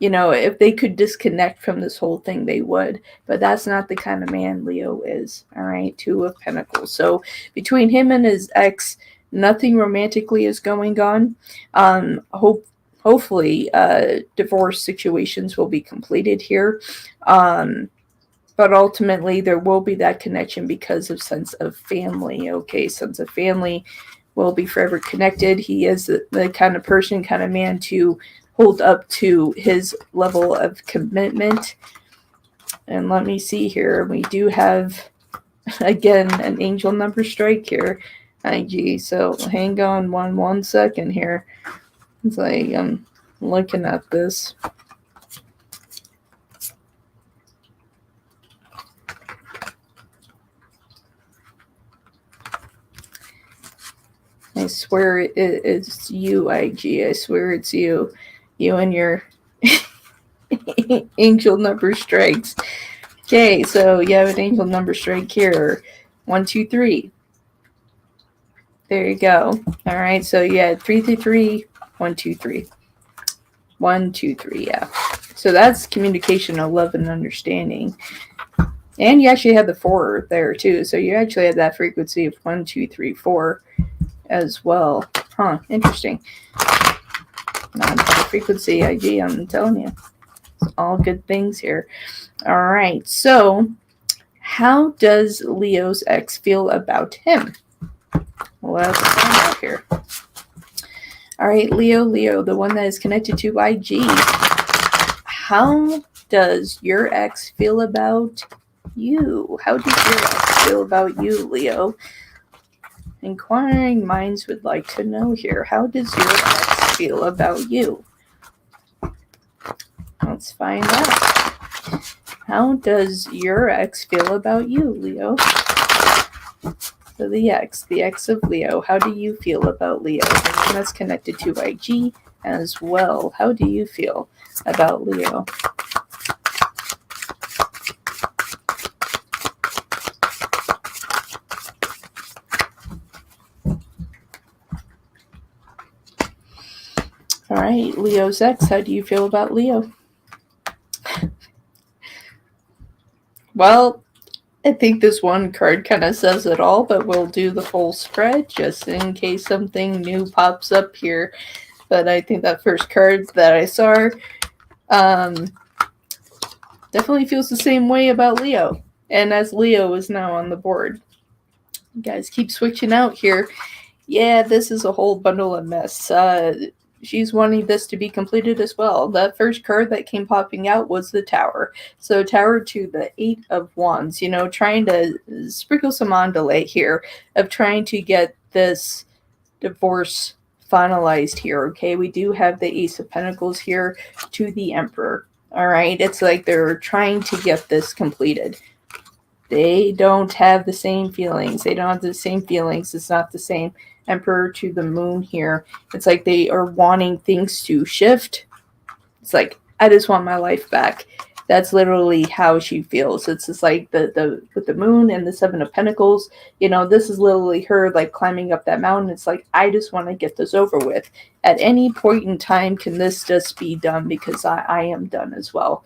if they could disconnect from this whole thing, they would. But that's not the kind of man Leo is. All right, 2 of Pentacles. So between him and his ex, nothing romantically is going on. Hopefully, divorce situations will be completed here. But ultimately, there will be that connection because of sense of family. Okay, sense of family will be forever connected. He is the kind of person, kind of man to hold up to his level of commitment. And let me see here. We do have, again, an angel number strike here. IG. So hang on one second here. It's like I'm looking at this. I swear it's you, IG. I swear it's you. You and your angel number strikes. Okay, so you have an angel number strike here. 1, 2, 3. There you go. All right, so you had 3 through 3. 1, 2, 3. 1, 2, 3, yeah. So that's communication of love and understanding. And you actually had the 4 there too. So you actually had that frequency of 1, 2, 3, 4 as well. Huh, interesting. Not the frequency IG, I'm telling you. It's all good things here. All right, so how does Leo's ex feel about him? Let's find out here. All right, Leo, the one that is connected to IG. How does your ex feel about you? How does your ex feel about you, Leo? Inquiring minds would like to know here. How does your ex feel about you? Let's find out. How does your ex feel about you, Leo? So the ex of Leo. How do you feel about Leo? And that's connected to IG as well. How do you feel about Leo? All right, Leo's ex, how do you feel about Leo? Well, I think this one card kind of says it all, but we'll do the full spread just in case something new pops up here. but I think that first card that I saw definitely feels the same way about Leo. And as Leo is now on the board, you guys keep switching out here. Yeah, this is a whole bundle of mess. She's wanting this to be completed as well. The first card that came popping out was the Tower. So Tower to the 8 of Wands, trying to sprinkle some on delay here of trying to get this divorce finalized here, okay? We do have the Ace of Pentacles here to the Emperor, all right? It's like they're trying to get this completed. They don't have the same feelings. They don't have the same feelings. It's not the same. Emperor to the Moon here. It's like they are wanting things to shift. It's like, I just want my life back. That's literally how she feels. It's just like the with the Moon and the Seven of Pentacles, this is literally her like climbing up that mountain. It's like, I just want to get this over with. At any point in time, can this just be done? Because I am done as well.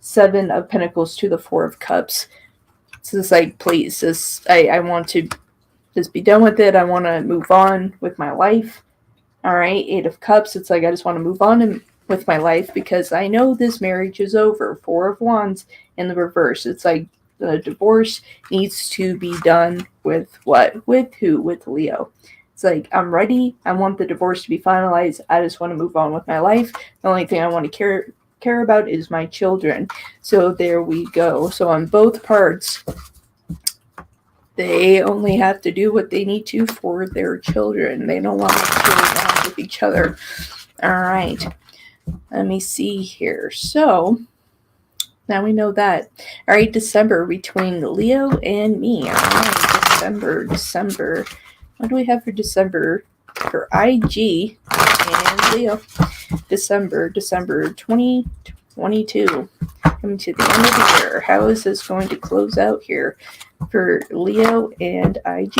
Seven of Pentacles to the Four of Cups. It's just like, please, I want to just be done with it. I want to move on with my life. All right, Eight of Cups. It's like, I just want to move on with my life because I know this marriage is over. Four of Wands in the reverse. It's like the divorce needs to be done with what? With who? With Leo. It's like, I'm ready. I want the divorce to be finalized. I just want to move on with my life. The only thing I want to care about is my children. So there we go. So on both parts, they only have to do what they need to for their children. They don't want to deal around with each other. All right. Let me see here. So now we know that. All right, December between Leo and me. All right, December. What do we have for December? For IG and Leo. December 2022. Coming to the end of the year. How is this going to close out here for Leo and IG?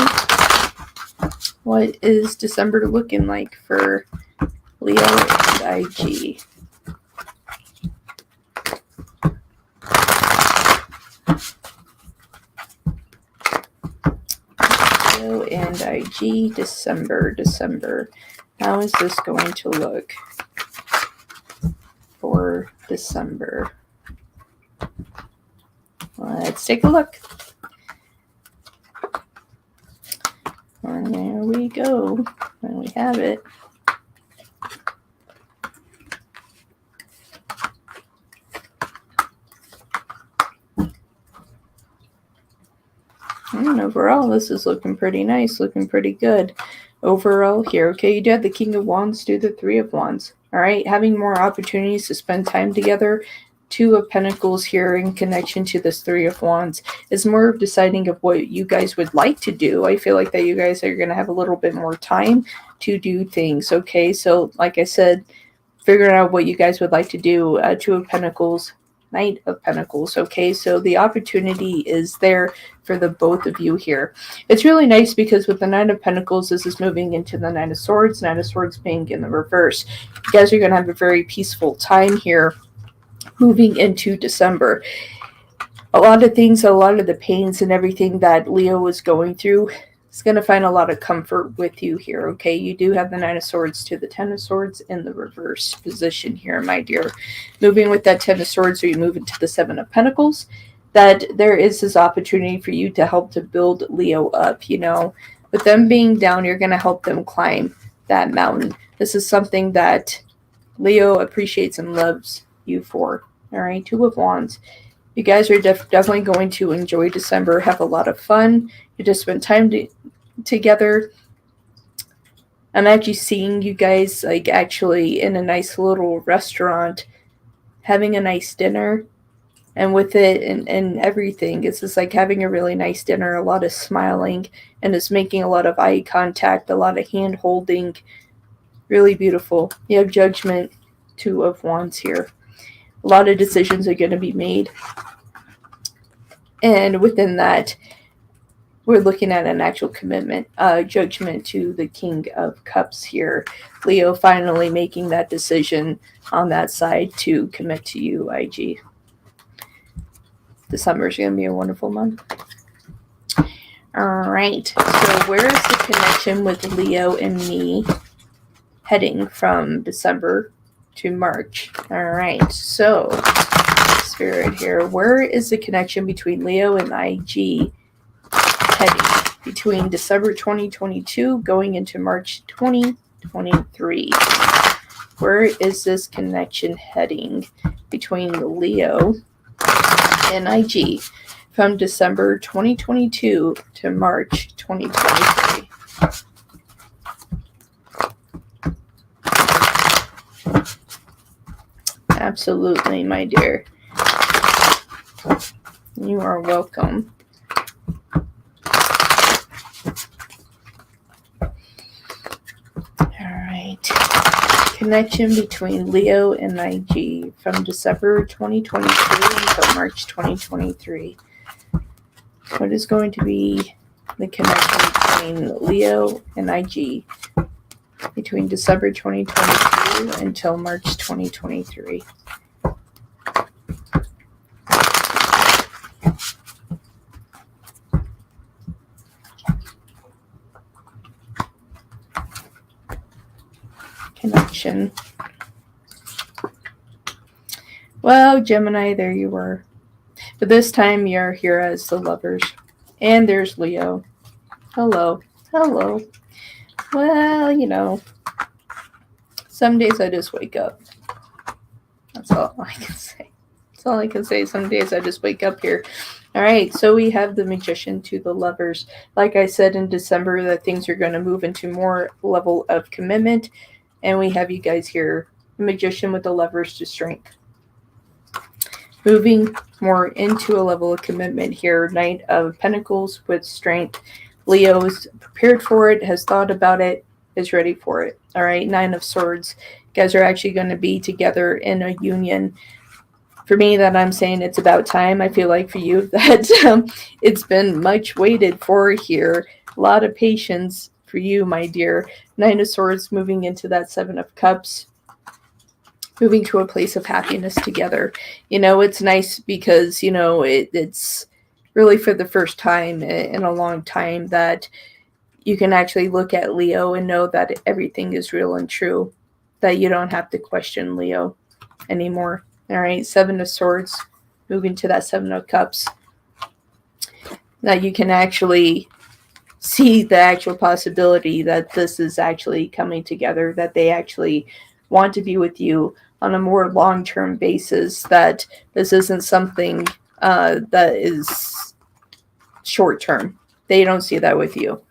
What is December looking like for Leo and IG? Leo and IG, December. How is this going to look for December? Let's take a look. And there we go. And we have it. And overall, this is looking pretty nice, looking pretty good overall here. Okay, you do have the King of Wands do the Three of Wands. All right, having more opportunities to spend time together. Two of Pentacles here in connection to this Three of Wands is more of deciding of what you guys would like to do. I feel like that you guys are going to have a little bit more time to do things. Okay, so like I said, figuring out what you guys would like to do. Two of Pentacles, Knight of Pentacles. Okay, so the opportunity is there for the both of you here. It's really nice because with the Nine of Pentacles, this is moving into the Nine of Swords being in the reverse. You guys are going to have a very peaceful time here moving into December. A lot of things, a lot of the pains and everything that Leo was going through is going to find a lot of comfort with you here, okay? You do have the Nine of Swords to the Ten of Swords in the reverse position here, my dear. Moving with that Ten of Swords, or you move into the Seven of Pentacles, that there is this opportunity for you to help to build Leo up, With them being down, you're going to help them climb that mountain. This is something that Leo appreciates and loves you for. All right, Two of Wands. You guys are definitely going to enjoy December, have a lot of fun. You just spend time together. I'm actually seeing you guys like actually in a nice little restaurant, having a nice dinner, and with it and everything, it's just like having a really nice dinner, a lot of smiling, and it's making a lot of eye contact, a lot of hand holding. Really beautiful. You have Judgment, Two of Wands here. A lot of decisions are going to be made. And within that, we're looking at an actual commitment, Judgment to the King of Cups here. Leo finally making that decision on that side to commit to you, IG. December is going to be a wonderful month. All right. So where is the connection with Leo and me heading from December to March. All right, so Spirit here, where is the connection between Leo and IG heading between December 2022 going into March 2023? Where is this connection heading between Leo and IG from December 2022 to March 2023? Absolutely, my dear. You are welcome. All right. Connection between Leo and IG from December 2022 until March 2023. What is going to be the connection between Leo and IG between December 2022 until March 2023? Connection. Well, Gemini, there you were. But this time you're here as the Lovers. And there's Leo. Hello. Hello. Well, you know, some days I just wake up. That's all I can say. That's all I can say. Some days I just wake up here. All right, so we have the Magician to the Lovers. Like I said in December, that things are going to move into more level of commitment. And we have you guys here, the Magician with the Lovers to Strength. Moving more into a level of commitment here. Knight of Pentacles with Strength. Leo is prepared for it, has thought about it, is ready for it. All right, Nine of Swords. You guys are actually going to be together in a union. For me, that I'm saying it's about time. I feel like for you that it's been much waited for here. A lot of patience for you, my dear. Nine of Swords moving into that Seven of Cups. Moving to a place of happiness together. You know, it's nice because, you know, it's really for the first time in a long time that you can actually look at Leo and know that everything is real and true. That you don't have to question Leo anymore. All right, Seven of Swords, moving to that Seven of Cups. That you can actually see the actual possibility that this is actually coming together, that they actually want to be with you on a more long-term basis, that this isn't something that is short-term. They don't see that with you.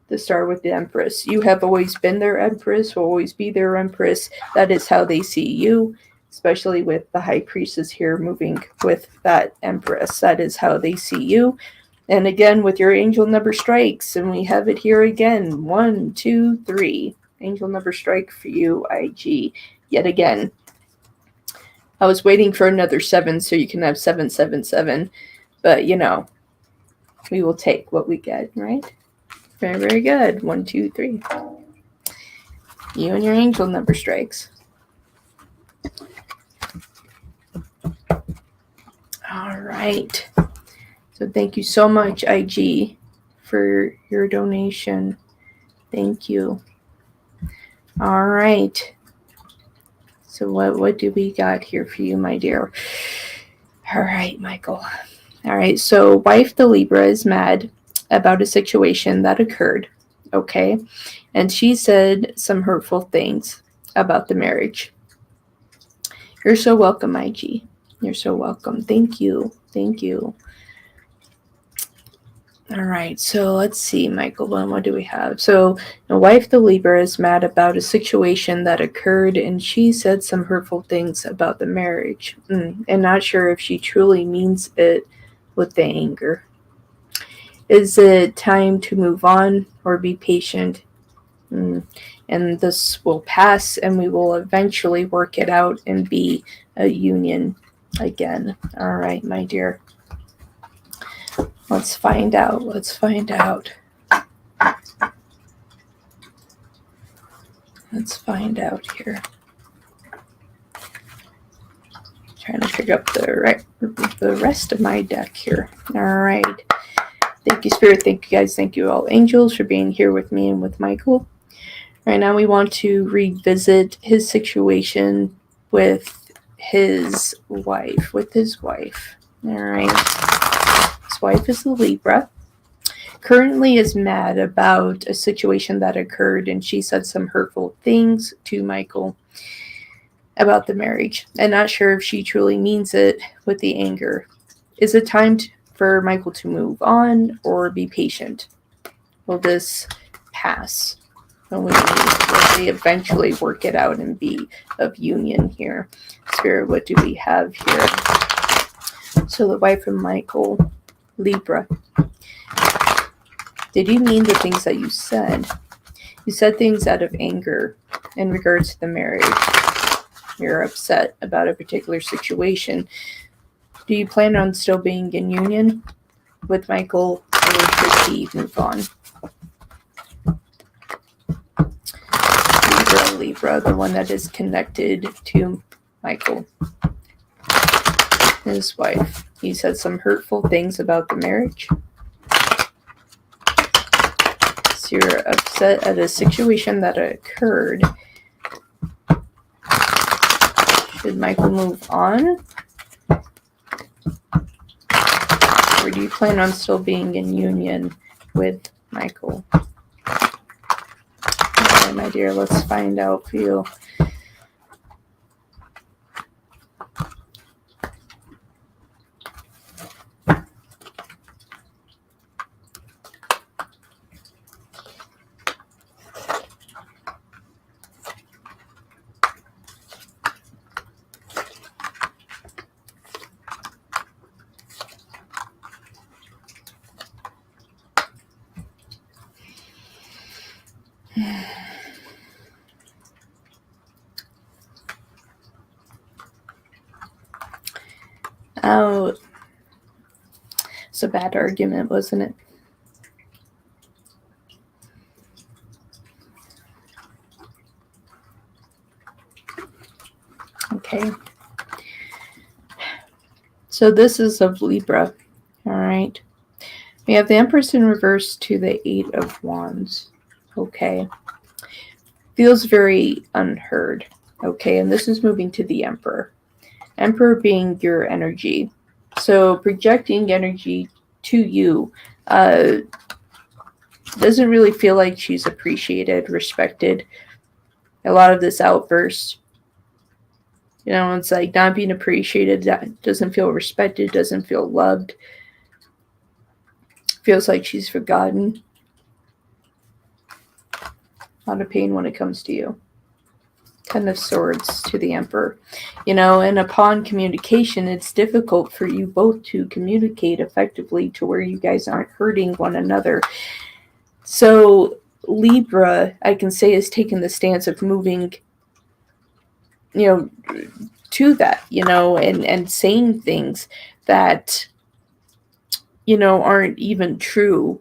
The Star with the Empress. You have always been their Empress, will always be their Empress. That is how they see you. Especially with the High Priestess here moving with that Empress. That is how they see you. And again, with your angel number strikes, and we have it here again. 1, 2, 3. Angel number strike for you, IG. Yet again. I was waiting for another 7 so you can have 777. But, you know, we will take what we get, right? Very, very good. 1, 2, 3. You and your angel number strikes. All right. So thank you so much, IG, for your donation. Thank you. All right. So what do we got here for you, my dear? All right, Michael. All right. So wife the Libra is mad about a situation that occurred. Okay. And she said some hurtful things about the marriage. You're so welcome, IG. You're so welcome. Thank you. Thank you. All right. So let's see, Michael. What do we have? So the wife, the Libra, is mad about a situation that occurred, and she said some hurtful things about the marriage. And not sure if she truly means it with the anger. Is it time to move on or be patient? And this will pass, and we will eventually work it out and be a union again. All right, my dear. Let's find out. Let's find out. Let's find out here. Trying to pick up the rest of my deck here. All right. Thank you, Spirit. Thank you, guys. Thank you, all angels, for being here with me and with Michael. Right now, we want to revisit his situation with his wife. All right. His wife is a Libra. Currently is mad about a situation that occurred, and she said some hurtful things to Michael about the marriage. And not sure if she truly means it with the anger. Is it time for Michael to move on or be patient? Will this pass? Will they eventually work it out and be of union here? Spirit, what do we have here? So the wife of Michael, Libra. Did you mean the things that you said? You said things out of anger in regards to the marriage. You're upset about a particular situation. Do you plan on still being in union with Michael, or should he move on? Libra, the one that is connected to Michael, his wife. He said some hurtful things about the marriage. So you're upset at a situation that occurred. Should Michael move on? Or do you plan on still being in union with Michael? Alright, my dear, let's find out for you. Oh, it's a bad argument, wasn't it? Okay. So this is of Libra. All right. We have the Empress in reverse to the Eight of Wands. Okay. Feels very unheard. Okay. And this is moving to the Emperor. Emperor being your energy. So projecting energy to you doesn't really feel like she's appreciated, respected. A lot of this outburst, it's like not being appreciated, doesn't feel respected, doesn't feel loved. Feels like she's forgotten. A lot of pain when it comes to you. 10 of Swords to the Emperor. And upon communication, it's difficult for you both to communicate effectively to where you guys aren't hurting one another. So Libra, I can say, has taken the stance of moving, to that, and saying things that, aren't even true.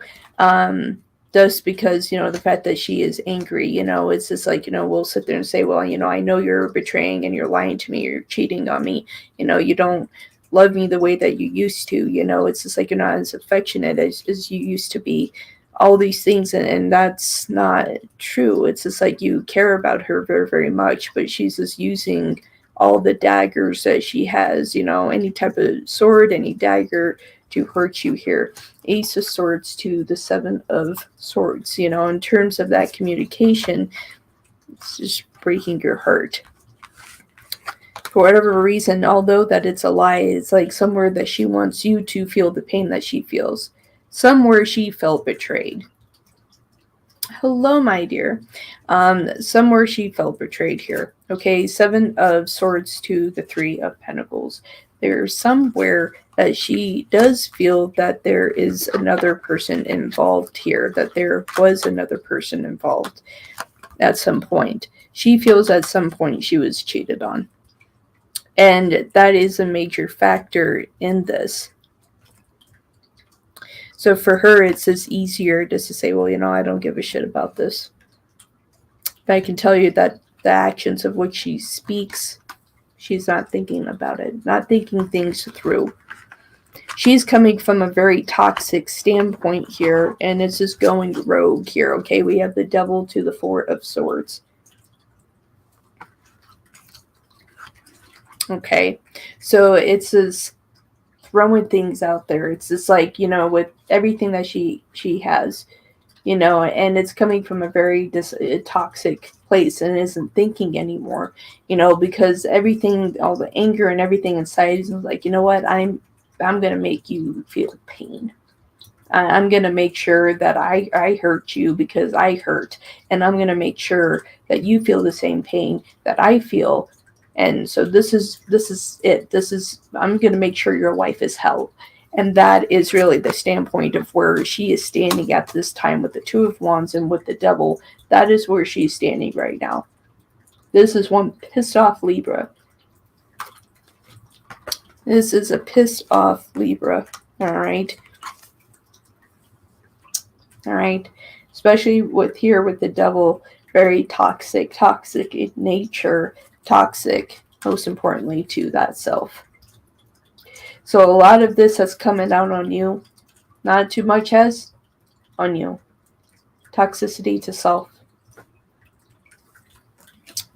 Just because, the fact that she is angry, it's just like, we'll sit there and say, well, I know you're betraying and you're lying to me, you're cheating on me, you don't love me the way that you used to, it's just like you're not as affectionate as you used to be, all these things, and that's not true. It's just like you care about her very, very much, but she's just using all the daggers that she has, any type of sword, any dagger to hurt you here. Ace of Swords to the Seven of Swords, in terms of that communication, it's just breaking your heart. For whatever reason, although that it's a lie, it's like somewhere that she wants you to feel the pain that she feels. Somewhere she felt betrayed. Hello, my dear. Somewhere she felt betrayed here. Okay, Seven of Swords to the Three of Pentacles. There's somewhere that she does feel that there is another person involved here, that there was another person involved at some point. She feels at some point she was cheated on. And that is a major factor in this. So for her, it's just easier just to say, well, I don't give a shit about this. But I can tell you that the actions of which she speaks, she's not thinking about it, not thinking things through. she's coming from a very toxic standpoint here, and it's just going rogue here. Okay, we have the Devil to the Four of Swords. Okay, so it's just throwing things out there. It's just like, with everything that she has, and it's coming from a very toxic place and isn't thinking anymore, because everything, all the anger and everything inside is like, you know what, I'm going to make you feel pain. I'm going to make sure that I hurt you because I hurt. And I'm going to make sure that you feel the same pain that I feel. And so this is it. I'm going to make sure your life is hell. And that is really the standpoint of where she is standing at this time with the Two of Wands and with the Devil. That is where she's standing right now. This is one pissed off Libra. This is a pissed off Libra. All right. All right. Especially with the Devil, very toxic in nature, toxic, most importantly, to that self. So a lot of this has come down on you. Not too much has on you. Toxicity to self.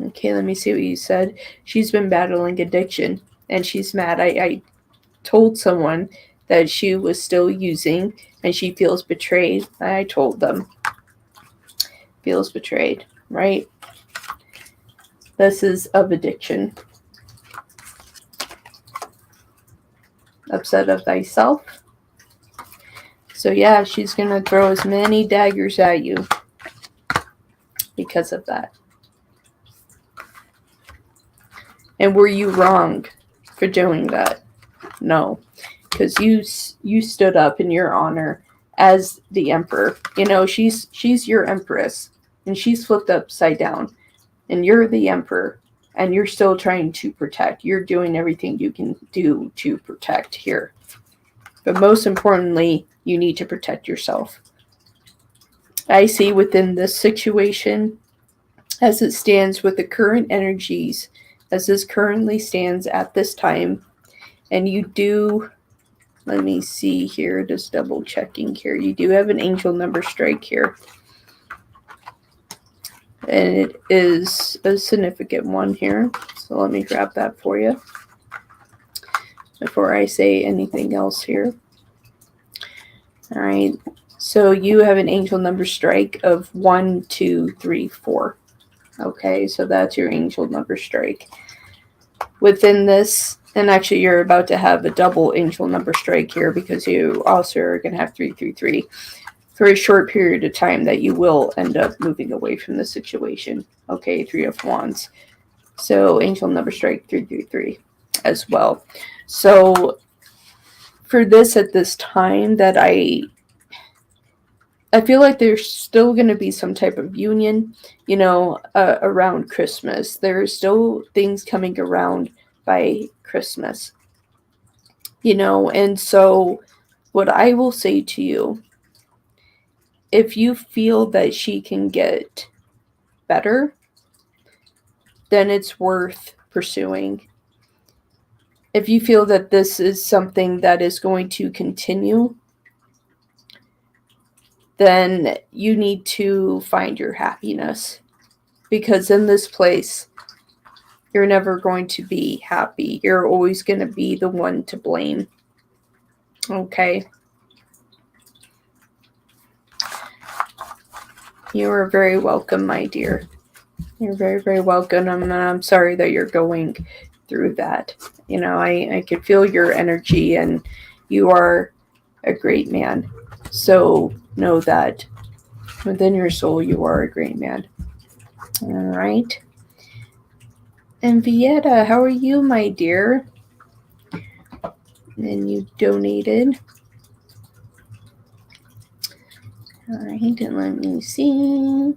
Okay, let me see what you said. She's been battling addiction and she's mad. I told someone that she was still using and she feels betrayed. I told them. Feels betrayed, right? This is of addiction. Upset of thyself. So yeah, she's going to throw as many daggers at you because of that. And were you wrong for doing that? No, because you stood up in your honor as the Emperor. She's your Empress, and she's flipped upside down, and you're the Emperor, and you're still trying to protect. You're doing everything you can do to protect here. But most importantly, you need to protect yourself. I see within this situation, as it stands with the current energies, as this currently stands at this time, and you do, let me see here, just double checking here, you do have an angel number strike here. And it is a significant one here. So let me grab that for you before I say anything else here. All right. So you have an angel number strike of 1, 2, 3, 4. Okay, so that's your angel number strike. Within this, and actually you're about to have a double angel number strike here because you also are going to have 333 for a short period of time that you will end up moving away from the situation. Okay, 3 of Wands. So angel number strike 333 as well. So for this at this time that I feel like there's still going to be some type of union, around Christmas. There's still things coming around by Christmas, and so what I will say to you, if you feel that she can get better, then it's worth pursuing. If you feel that this is something that is going to continue, then you need to find your happiness. Because in this place, you're never going to be happy. You're always going to be the one to blame. Okay? You are very welcome, my dear. You're very, very welcome. I'm sorry that you're going through that. I could feel your energy, and you are a great man. So know that within your soul, you are a great man. All right. And Vieta, how are you, my dear? And you donated. All right, and let me see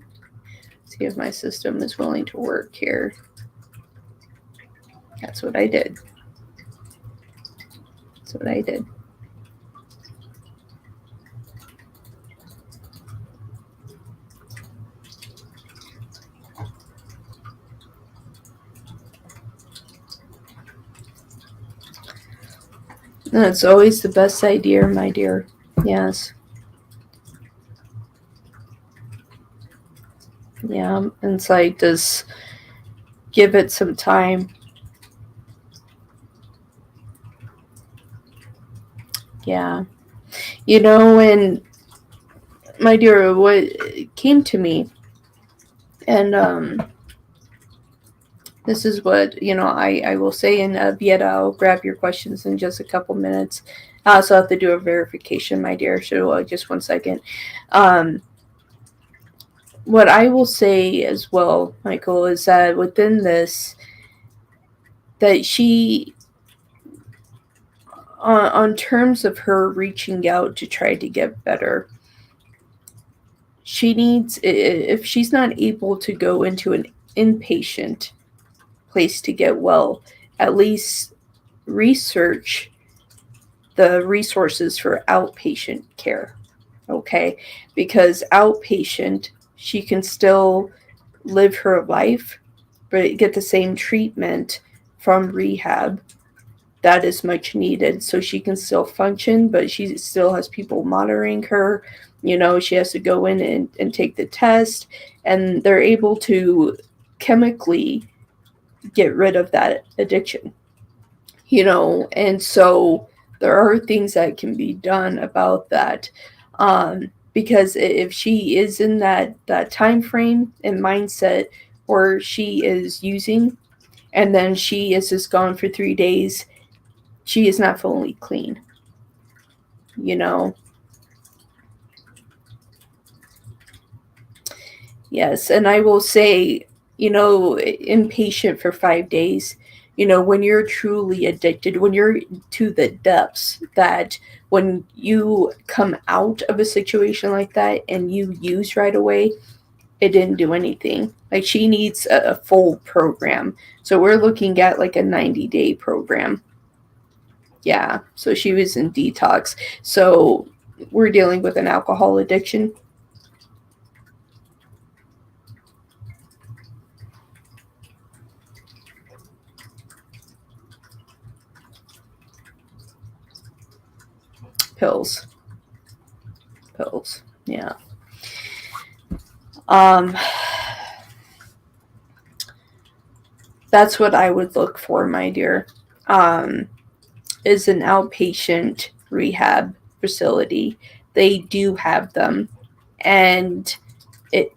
if my system is willing to work here. That's what I did. That's always the best idea, my dear. Yes. Yeah. And it's like, just give it some time. Yeah. And my dear, what came to me, and this is what, I will say, and Vieta, I'll grab your questions in just a couple minutes. I also have to do a verification, my dear, so just 1 second. Um, what I will say as well, Michael, is that within this, that she, on terms of her reaching out to try to get better, she needs, if she's not able to go into an inpatient place to get well, at least research the resources for outpatient care. Okay, because outpatient, she can still live her life but get the same treatment from rehab that is much needed, so she can still function, but she still has people monitoring her. She has to go in and take the test, and they're able to chemically get rid of that addiction. And so there are things that can be done about that. Because if she is in that time frame and mindset, or she is using, and then she is just gone for 3 days, she is not fully clean, you know. Yes, and I will say, inpatient for 5 days, when you're truly addicted, when you're to the depths, that when you come out of a situation like that and you use right away, it didn't do anything. Like, she needs a full program. So we're looking at like a 90-day program. Yeah. So she was in detox. So we're dealing with an alcohol addiction. Pills. Pills. Yeah. Um, that's what I would look for, my dear. Um, is an outpatient rehab facility. They do have them, and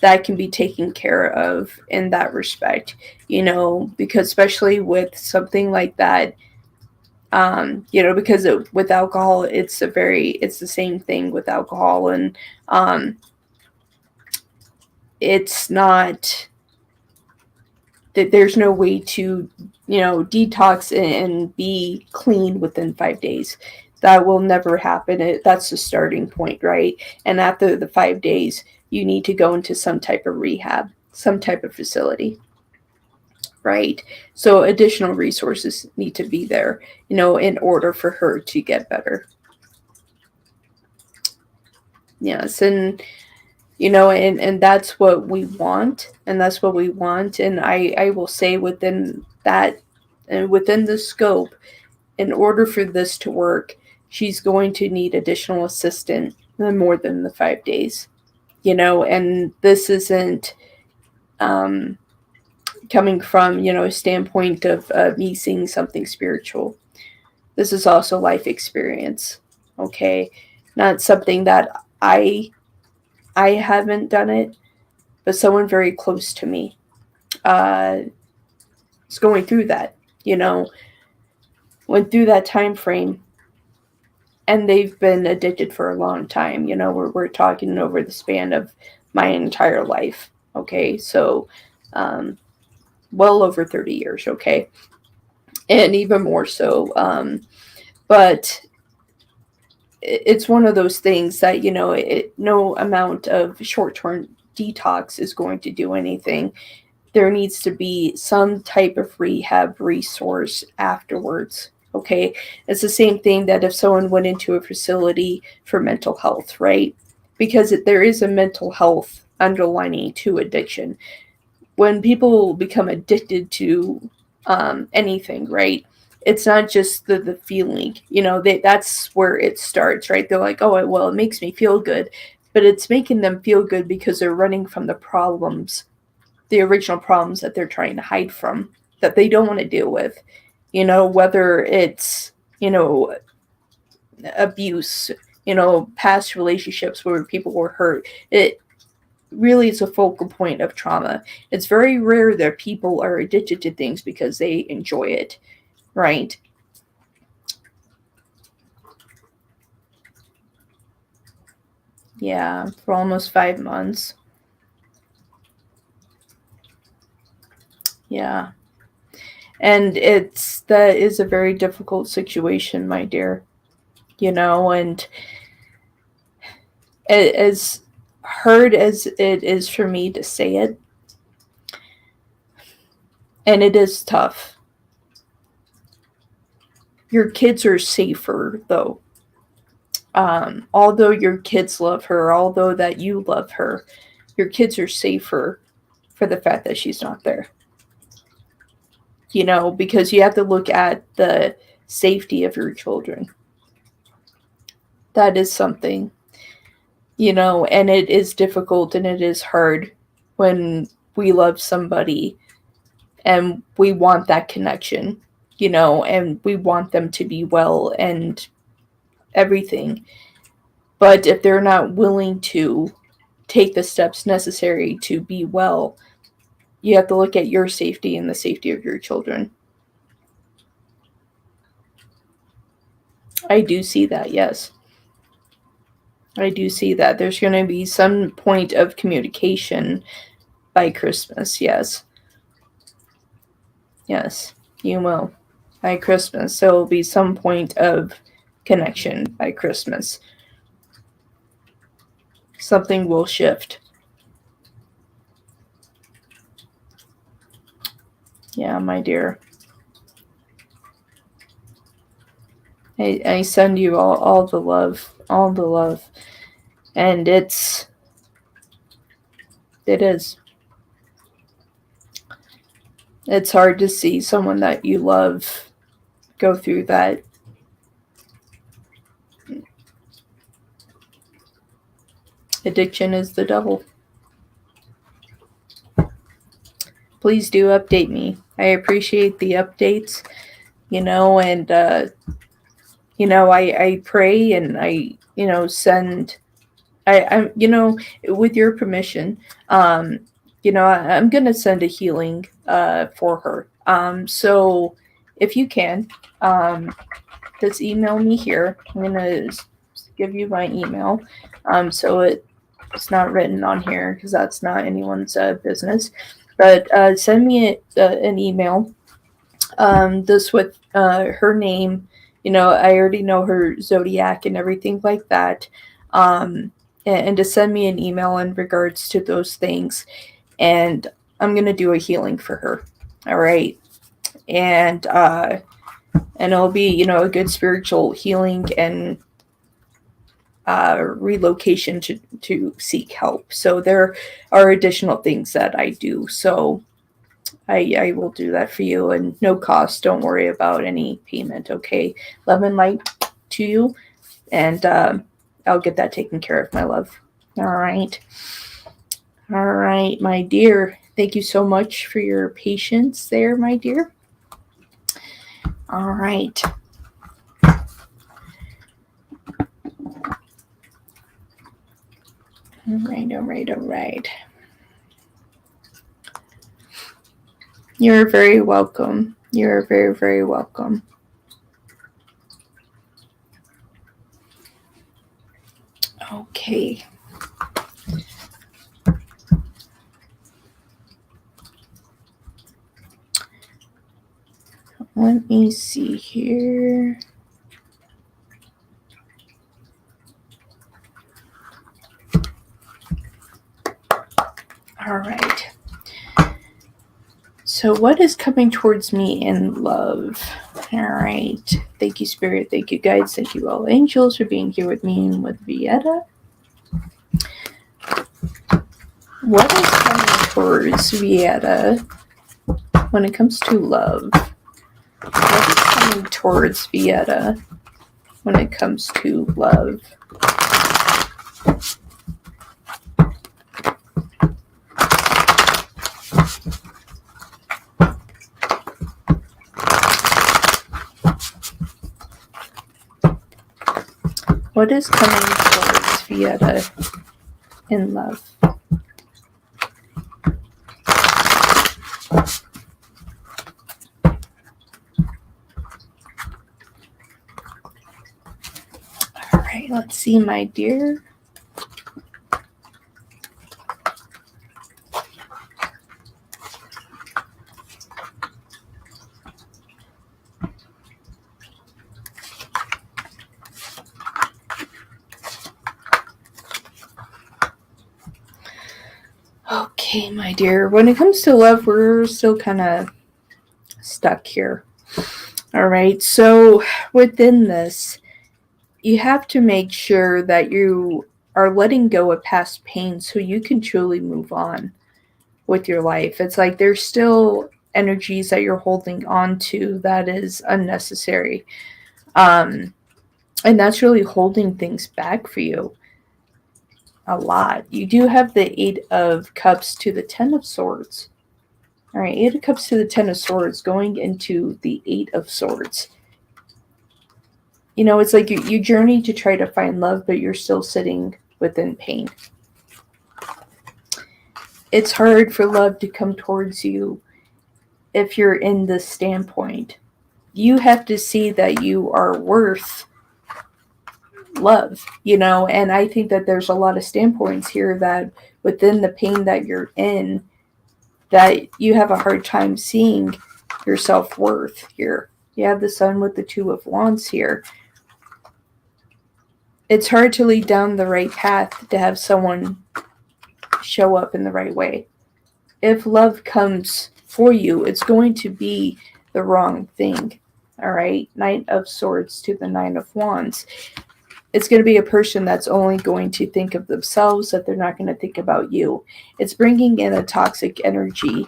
that can be taken care of in that respect. Because especially with something like that, because with alcohol, it's the same thing with alcohol, and it's not that there's no way to, detox and be clean within 5 days. That will never happen. That's the starting point, right? And after the 5 days, you need to go into some type of rehab, some type of facility, right? So additional resources need to be there, in order for her to get better. Yes, and that's what we want, and I will say, within that, and within the scope, in order for this to work, she's going to need additional assistance more than the 5 days. And this isn't um, coming from, a standpoint of me seeing something spiritual. This is also life experience. Okay, not something that I haven't done it, but someone very close to me uh, is going through that. You know, went through that time frame, and they've been addicted for a long time. We're talking over the span of my entire life. Okay, so um, well over 30 years. Okay, and even more so. But it's one of those things that, no amount of short-term detox is going to do anything. There needs to be some type of rehab resource afterwards. Okay, it's the same thing that if someone went into a facility for mental health, right? Because there is a mental health underlining to addiction. When people become addicted to anything, right? it's not just the feeling, that's where it starts, right? They're like, oh, well, it makes me feel good, but it's making them feel good because they're running from the problems, the original problems that they're trying to hide from, that they don't want to deal with, whether it's, abuse, past relationships where people were hurt. It really is a focal point of trauma. It's very rare that people are addicted to things because they enjoy it, right? Yeah, for almost 5 months. Yeah. And that is a very difficult situation, my dear. And as hard as it is for me to say it, and it is tough, your kids are safer, though. Although your kids love her, although that you love her, your kids are safer for the fact that she's not there. Because you have to look at the safety of your children. That is something, and it is difficult and it is hard when we love somebody and we want that connection, and we want them to be well and everything. But if they're not willing to take the steps necessary to be well, you have to look at your safety and the safety of your children. I do see that, yes. I do see that. There's going to be some point of communication by Christmas, yes. Yes, you will. By Christmas, there will be some point of connection by Christmas. Something will shift. Yeah, my dear. I send you all the love, and it is. It's hard to see someone that you love go through that. Addiction is the devil. Please do update me. I appreciate the updates, and I pray and I send. I'm with your permission, I'm gonna send a healing for her. So if you can, just email me here. I'm gonna give you my email. So it's not written on here because that's not anyone's business. But send me an email. This with her name. I already know her zodiac and everything like that. And to send me an email in regards to those things. And I'm going to do a healing for her. All right. And it'll be, a good spiritual healing and relocation to seek help. So there are additional things that I do. So I will do that for you, and no cost. Don't worry about any payment, okay? Love and light to you, and I'll get that taken care of, my love. All right. All right, my dear. Thank you so much for your patience there, my dear. All right. All right. You're very welcome. You're very, very welcome. Okay. Let me see here. All right. So what is coming towards me in love? All right. Thank you, Spirit. Thank you, guides. Thank you, all angels, for being here with me and with Vieta. What is coming towards Vieta when it comes to love? What is coming towards Vieta when it comes to love? What is coming towards Vieta in love? All right, let's see, my dear. Okay, my dear. When it comes to love, we're still kind of stuck here. All right, so within this, you have to make sure that you are letting go of past pain so you can truly move on with your life. It's like there's still energies that you're holding on to that is unnecessary. And that's really holding things back for you a lot. You do have the Eight of Cups to the Ten of Swords. All right, Eight of Cups to the Ten of Swords going into the Eight of Swords. You know, it's like you journey to try to find love, but you're still sitting within pain. It's hard for love to come towards you if you're in this standpoint. You have to see that you are worth love, you know, and I think that there's a lot of standpoints here that within the pain that you're in, that you have a hard time seeing your self-worth here. You have the Sun with the Two of Wands here. It's hard to lead down the right path to have someone show up in the right way. If love comes for you, it's going to be the wrong thing. All right, Knight of Swords to the Nine of Wands. It's going to be a person that's only going to think of themselves, that they're not going to think about you. It's bringing in a toxic energy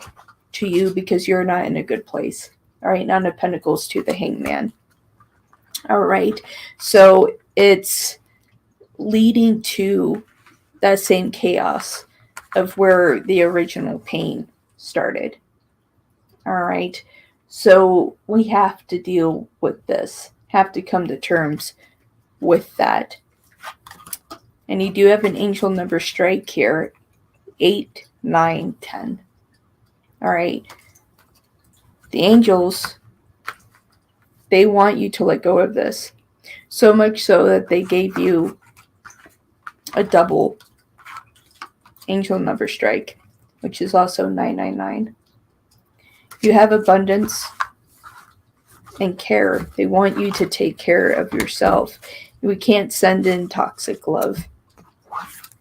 to you because you're not in a good place. All right, Nine of Pentacles to the Hangman. All right, so it's leading to that same chaos of where the original pain started. All right, so we have to deal with this, have to come to terms with that. And you do have an angel number strike here, 8, 9, 10. All right, the angels, they want you to let go of this, so much so that they gave you a double angel number strike, which is also 999. You have abundance and care. They want you to take care of yourself. We can't send in toxic love.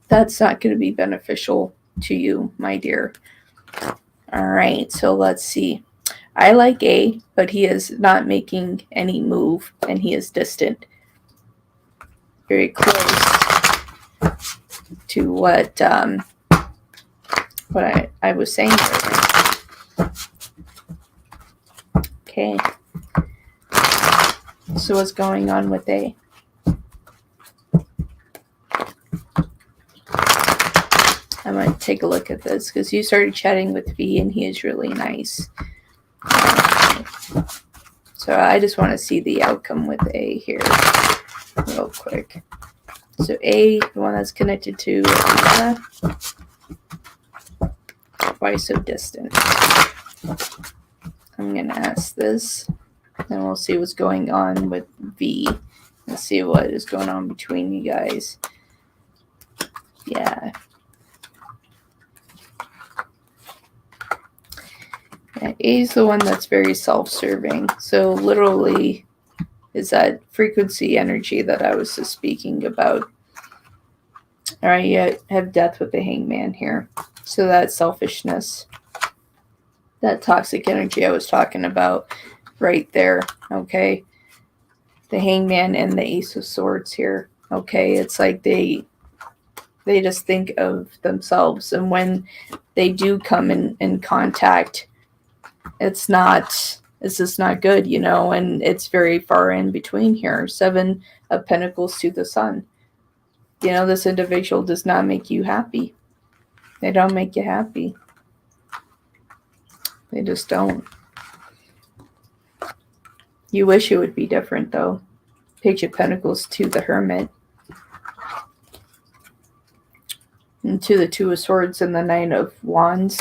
That's not going to be beneficial to you, my dear. All right, so let's see. I like A, but he is not making any move, and he is distant. Very close to what I was saying earlier. Okay. So what's going on with A? I'm going to take a look at this because you started chatting with V and he is really nice. So I just want to see the outcome with A here real quick. So A, the one that's connected to Lisa. Why so distant? I'm going to ask this, and we'll see what's going on with V. Let's see what is going on between you guys. Yeah. Yeah, A is the one that's very self-serving. So literally is that frequency energy that I was just speaking about. All right, you have Death with the Hangman here. So that selfishness, that toxic energy I was talking about right there, okay? The Hangman and the Ace of Swords here, okay? It's like they just think of themselves, and when they do come in contact, it's not Is this not good, and it's very far in between here. 7 of Pentacles to the Sun. This individual does not make you happy. They don't make you happy. They just don't. You wish it would be different, though. Page of Pentacles to the Hermit. And to the Two of Swords and the Nine of Wands.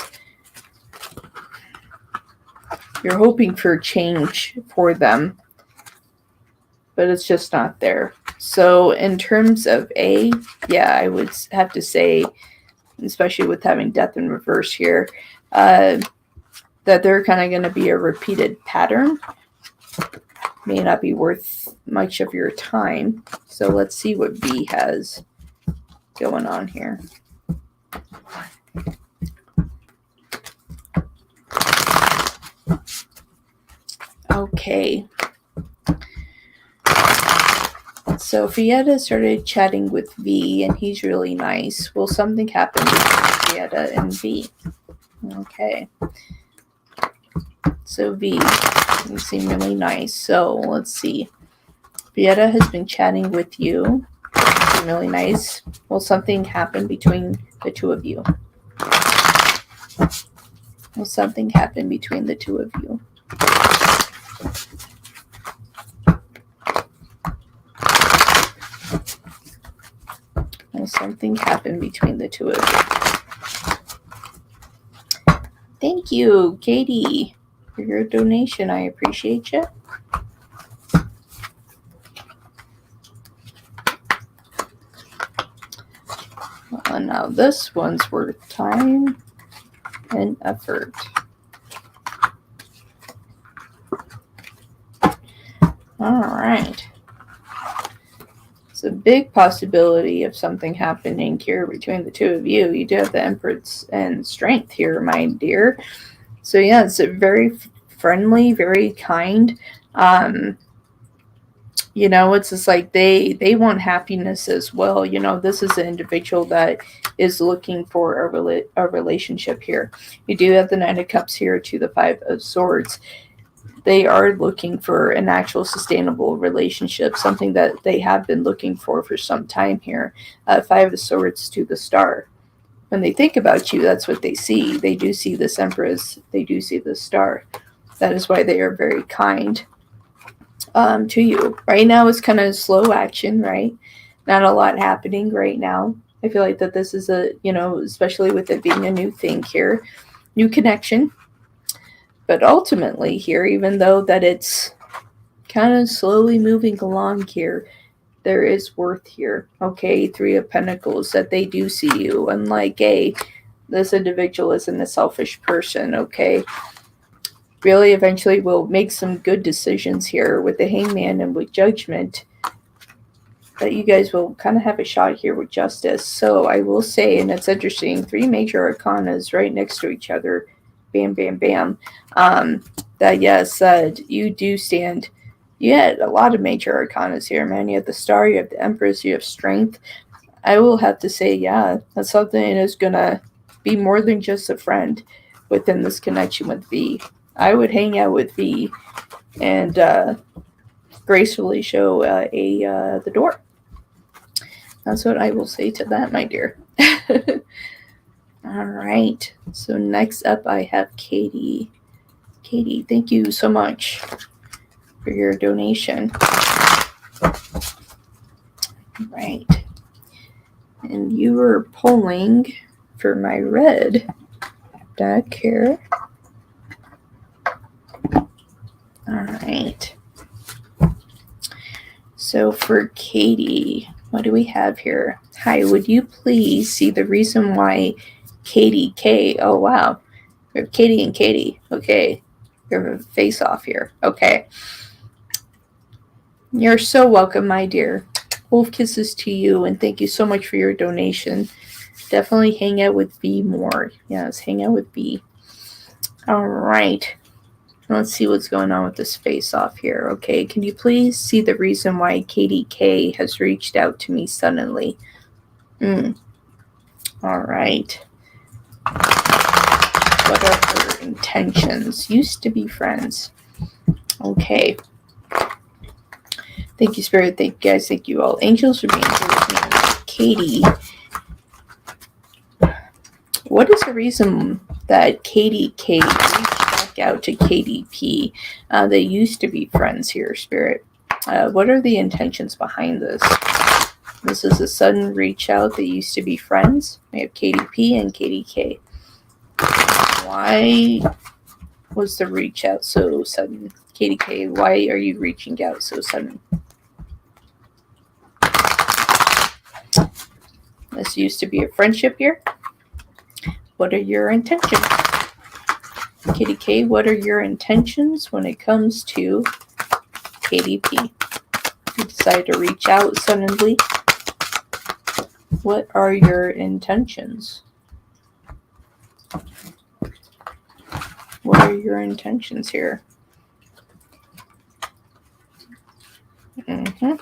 You're hoping for change for them, but it's just not there. So in terms of I would have to say, especially with having Death in reverse here, that they're kind of going to be a repeated pattern. May not be worth much of your time. So let's see what V has going on here. Okay. So Vieta started chatting with V, and he's really nice. Will something happen between Vieta and V? Okay. So V, you seem really nice. So let's see. Vieta has been chatting with you. Seem really nice. Will something happen between the two of you? Will something happen between the two of you? Will something happen between the two of you? Thank you, Katie, for your donation. I appreciate you. Well, now this one's worth time and effort. All right. It's a big possibility of something happening here between the two of you. You do have the Empress and Strength here, my dear. So yeah, it's a very friendly, very kind. It's just like they want happiness as well. This is an individual that is looking for a relationship here. You do have the Nine of Cups here to the Five of Swords. They are looking for an actual sustainable relationship, something that they have been looking for some time here. Five of Swords to the Star. When they think about you, that's what they see. They do see this Empress. They do see the Star. That is why they are very kind to you. Right now it's kind of slow action, right? Not a lot happening right now. I feel like that this is especially with it being a new thing here, new connection. But ultimately here, even though that it's kind of slowly moving along here, there is worth here. Okay, Three of Pentacles, that they do see you. Unlike this individual isn't a selfish person, okay? Really eventually will make some good decisions here with the Hangman and with Judgment. That you guys will kind of have a shot here with Justice. So I will say, and it's interesting, 3 major arcanas right next to each other. Bam, bam, bam. That yes, you do stand. You had a lot of major arcanas here, man. You have the Star, you have the Empress, you have Strength. I will have to say, yeah, that's something that is gonna be more than just a friend within this connection with V. I would hang out with V and gracefully show the door. That's what I will say to that, my dear. All right. So next up, I have Katie. Katie, thank you so much for your donation. Right. And you were pulling for my red deck here. All right. So for Katie, what do we have here? Hi, would you please see the reason why Katie K? Oh, wow. We have Katie and Katie. Okay. You're a face off here. Okay. You're so welcome, my dear. Wolf kisses to you, and thank you so much for your donation. Definitely hang out with V more. Yes, hang out with V. All right. Let's see what's going on with this face off here. Okay, can you please see the reason why Katie K has reached out to me suddenly? All right. What are her intentions? Used to be friends. Okay. Thank you, Spirit. Thank you, guys. Thank you, all angels, for being here with me. Katie. What is the reason that Katie K reached back out to KDP? They used to be friends here, Spirit. What are the intentions behind this? This is a sudden reach out. They used to be friends. We have KDP and KDK. Why was the reach out so sudden? KDK, why are you reaching out so sudden? This used to be a friendship here. What are your intentions? KDK, what are your intentions when it comes to KDP? You decide to reach out suddenly. What are your intentions? What are your intentions here? Mm-hmm.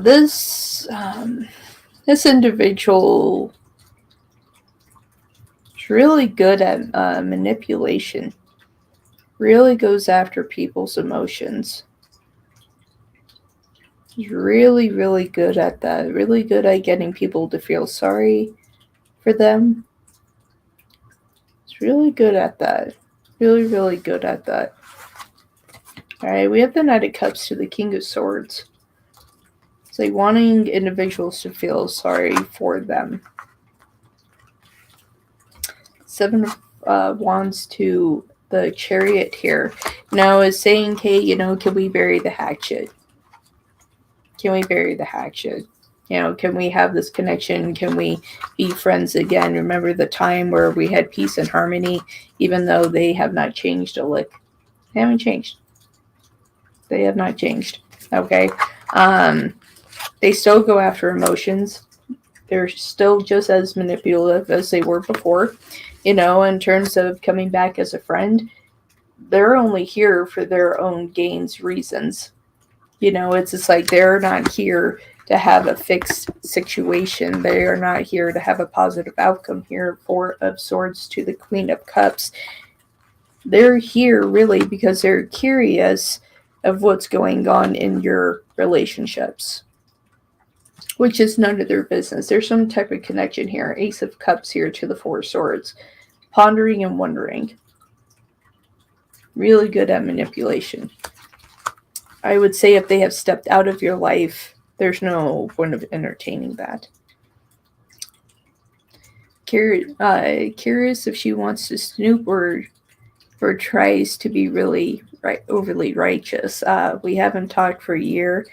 This individual is really good at manipulation. Really goes after people's emotions. He's really, really good at that. Really good at getting people to feel sorry for them. He's really good at that. Really, really good at that. Alright, we have the Knight of Cups to the King of Swords. It's like wanting individuals to feel sorry for them. Seven of Wands to the Chariot here. Now is saying, hey, can we bury the hatchet? Can we bury the hatchet? Can we have this connection? Can we be friends again? Remember the time where we had peace and harmony, even though they have not changed a lick. They haven't changed. They have not changed. Okay. They still go after emotions. They're still just as manipulative as they were before. In terms of coming back as a friend, they're only here for their own gains reasons. It's just like they're not here to have a fixed situation. They are not here to have a positive outcome here. Four of Swords to the Queen of Cups. They're here really because they're curious of what's going on in your relationships, which is none of their business. There's some type of connection here. Ace of Cups here to the Four Swords. Pondering and wondering. Really good at manipulation. I would say if they have stepped out of your life, there's no point of entertaining that. Curious if she wants to snoop or tries to be really overly righteous. We haven't talked for a year.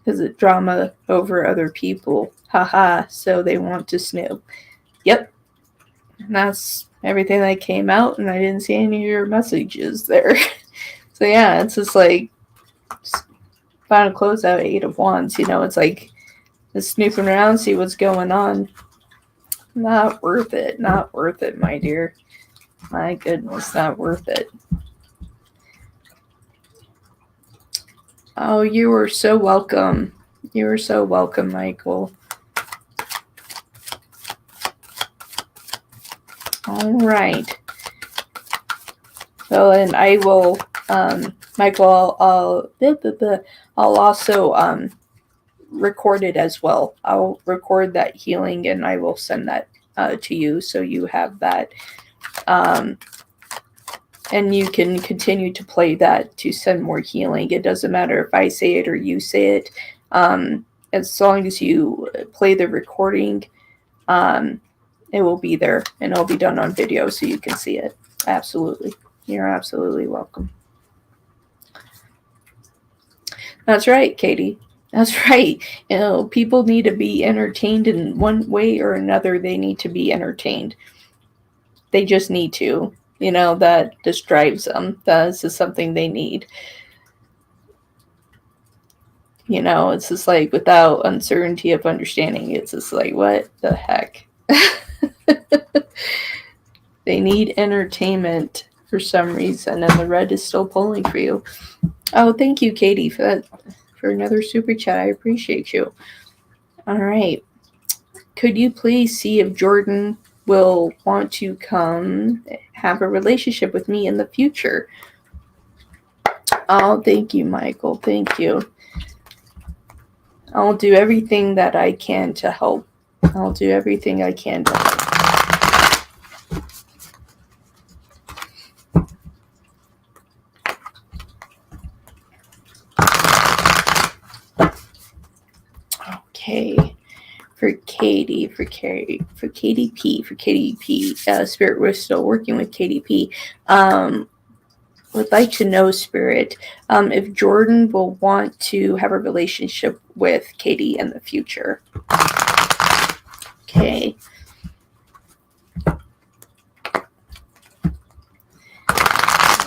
Is it drama over other people? Haha, so they want to snoop. Yep. And that's everything that came out, and I didn't see any of your messages there. So yeah, it's just like final closeout, Eight of Wands. It's like just snooping around, see what's going on. Not worth it. Not worth it, my dear. My goodness, not worth it. Oh, you are so welcome. You are so welcome, Michael. All right. So, and I will, Michael, I'll also record it as well. I'll record that healing and I will send that to you so you have that. And you can continue to play that to send more healing. It doesn't matter if I say it or you say it. As long as you play the recording, it will be there and it'll be done on video so you can see it. Absolutely. You're absolutely welcome. That's right, Katie. That's right. People need to be entertained in one way or another. They need to be entertained. They just need to. that just drives them. This is something they need. It's just like without uncertainty of understanding, it's just like, what the heck? They need entertainment for some reason, and the red is still pulling for you. Oh, thank you, Katie, for that, for another super chat. I appreciate you. All right. Could you please see if Jordan will want to come have a relationship with me in the future? Oh, thank you, Michael. Thank you. I'll do everything that I can to help. I'll do everything I can to help. Okay. For KDP, Spirit, we're still working with KDP. Would like to know, Spirit, if Jordan will want to have a relationship with Katie in the future. Okay.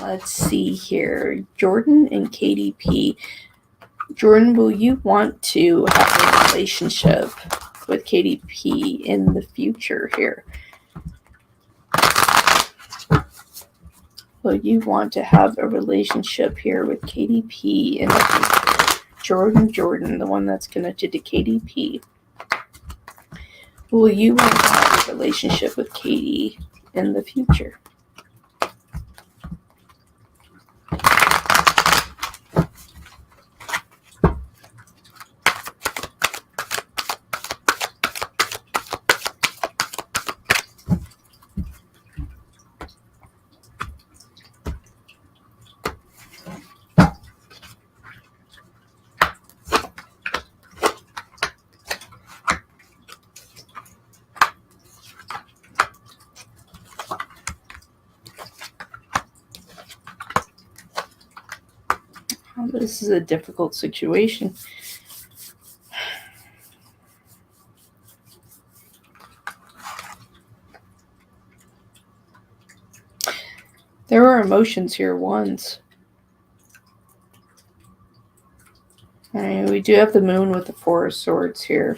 Let's see here. Jordan and KDP. Jordan, will you want to have a relationship with KDP in the future here? Will you want to have a relationship here with KDP in the future? Jordan, the one that's connected to KDP. Will you want to have a relationship with Katie in the future? This is a difficult situation. There are emotions here, ones. Alright, we do have the moon with the Four of Swords here.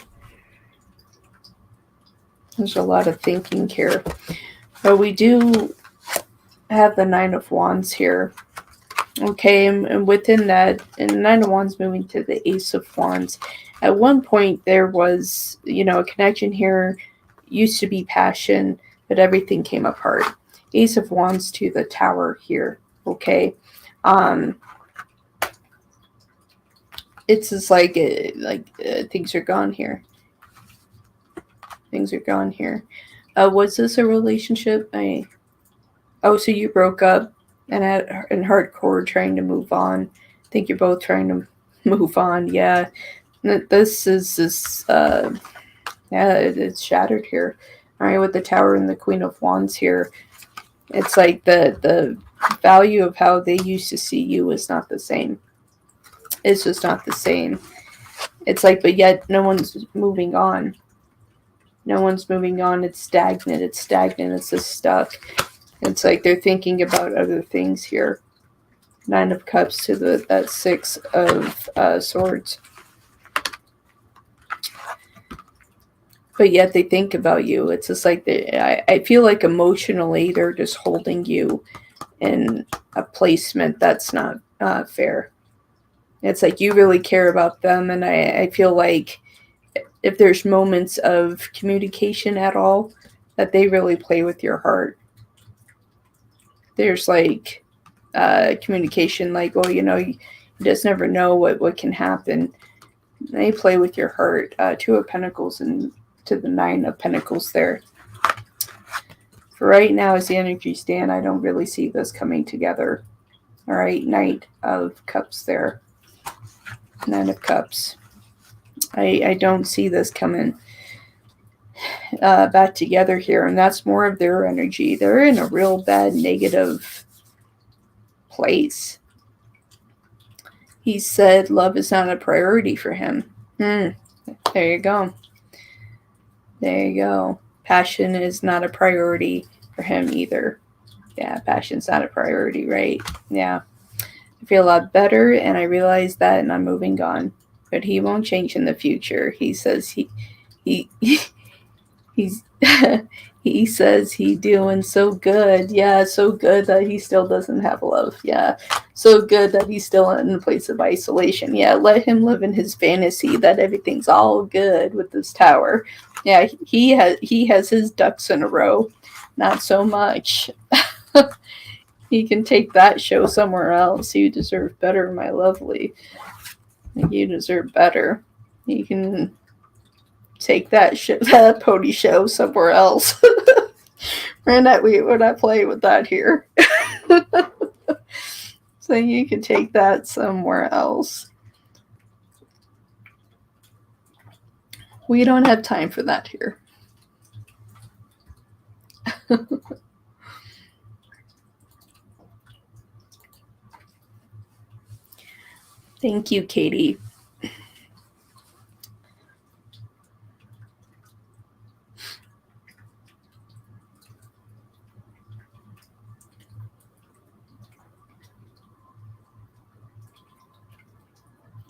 There's a lot of thinking here. But we do have the Nine of Wands here. Okay, and within that, and the Nine of Wands moving to the Ace of Wands. At one point, there was, a connection here. Used to be passion, but everything came apart. Ace of Wands to the Tower here. Okay, it's just like things are gone here. Things are gone here. Was this a relationship? So you broke up and in hardcore trying to move on. I think you're both trying to move on. Yeah, this is it's shattered here. All right, with the Tower and the Queen of Wands here, it's like the value of how they used to see you is not the same. It's just not the same. It's like, but yet no one's moving on. No one's moving on. It's stagnant. It's just stuck. It's like they're thinking about other things here. Nine of Cups to that Six of Swords. But yet they think about you. It's just like I feel like emotionally they're just holding you in a placement that's not fair. It's like you really care about them, and I feel like if there's moments of communication at all, that they really play with your heart. There's like communication, like, well, you just never know what can happen. They play with your heart. Two of Pentacles and to the Nine of Pentacles there. For right now, as the energy stand, I don't really see this coming together. All right, Knight of Cups there. Nine of Cups. I don't see this coming back together here, and that's more of their energy. They're in a real bad negative place. He said love is not a priority for him. There you go. There you go. Passion is not a priority for him either. Yeah, passion's not a priority, right? Yeah. I feel a lot better, and I realize that, and I'm moving on. But he won't change in the future. He says he he's he says he doing so good. Yeah, so good that he still doesn't have love. Yeah, so good that he's still in a place of isolation. Yeah, let him live in his fantasy that everything's all good with this tower. Yeah, he has his ducks in a row. Not so much. He can take that show somewhere else. You deserve better, my lovely. You deserve better. You can take that pony show somewhere else. We're not playing with that here. So you can take that somewhere else. We don't have time for that here. Thank you, Katie.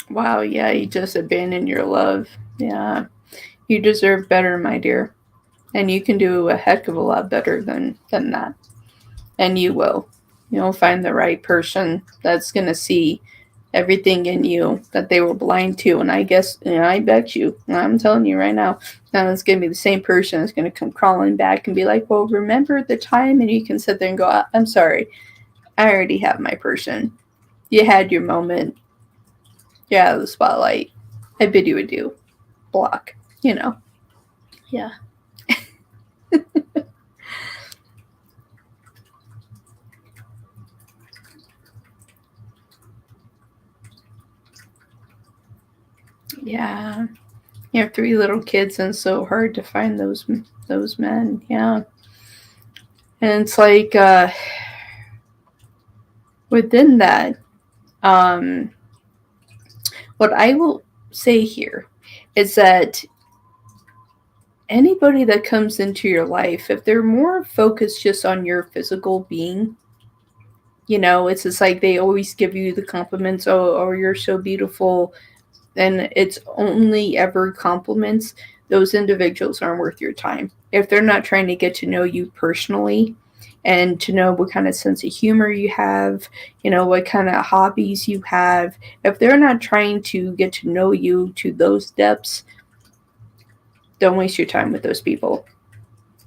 Wow, yeah, you just abandoned your love. Yeah, you deserve better, my dear. And you can do a heck of a lot better than that. And you will. You'll find the right person that's going to see everything in you that they were blind to. And I guess, I bet you, I'm telling you right now, now it's going to be the same person that's going to come crawling back and be like, well, remember the time? And you can sit there and go, I'm sorry, I already have my person. You had your moment. You're out of the spotlight. I bid you adieu. Block. Yeah. Yeah. You have 3 little kids, and it's so hard to find those men. Yeah. And it's like within that, um, what I will say here is that anybody that comes into your life, if they're more focused just on your physical being, it's just like they always give you the compliments, oh, you're so beautiful, and it's only ever compliments, those individuals aren't worth your time. If they're not trying to get to know you personally and to know what kind of sense of humor you have, what kind of hobbies you have, if they're not trying to get to know you to those depths, don't waste your time with those people.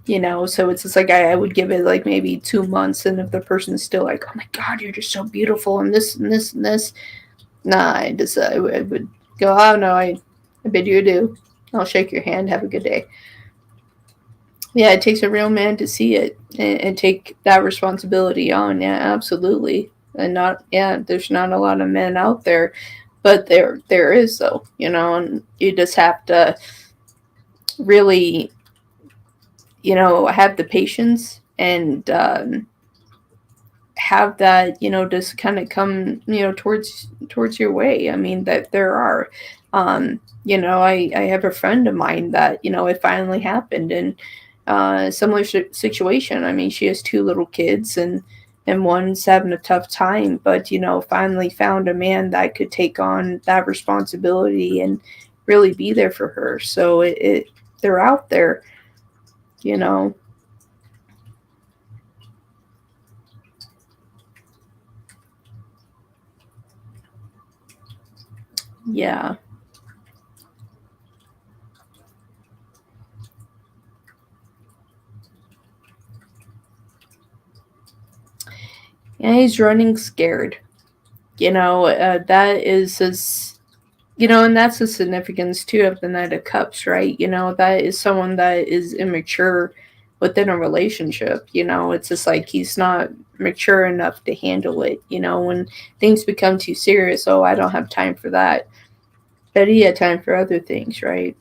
So it's just like I would give it like maybe 2 months, and if the person is still like, oh my god, you're just so beautiful and this and this and this, nah, I would go, oh no, I bid you adieu. I'll shake your hand. Have a good day. Yeah, it takes a real man to see it and take that responsibility on. Yeah, absolutely. And there's not a lot of men out there, but there is though, and you just have to really, have the patience and have that, just kind of come, towards your way. I mean, that there are, I have a friend of mine that, it finally happened, and similar situation. I mean, she has 2 little kids, and one's having a tough time, but, finally found a man that could take on that responsibility and really be there for her. So they're out there, you know. Yeah. Yeah, he's running scared. That is his, and that's the significance too of the Knight of Cups, right? That is someone that is immature within a relationship. It's just like he's not mature enough to handle it. When things become too serious, oh, I don't have time for that. But he had time for other things, right?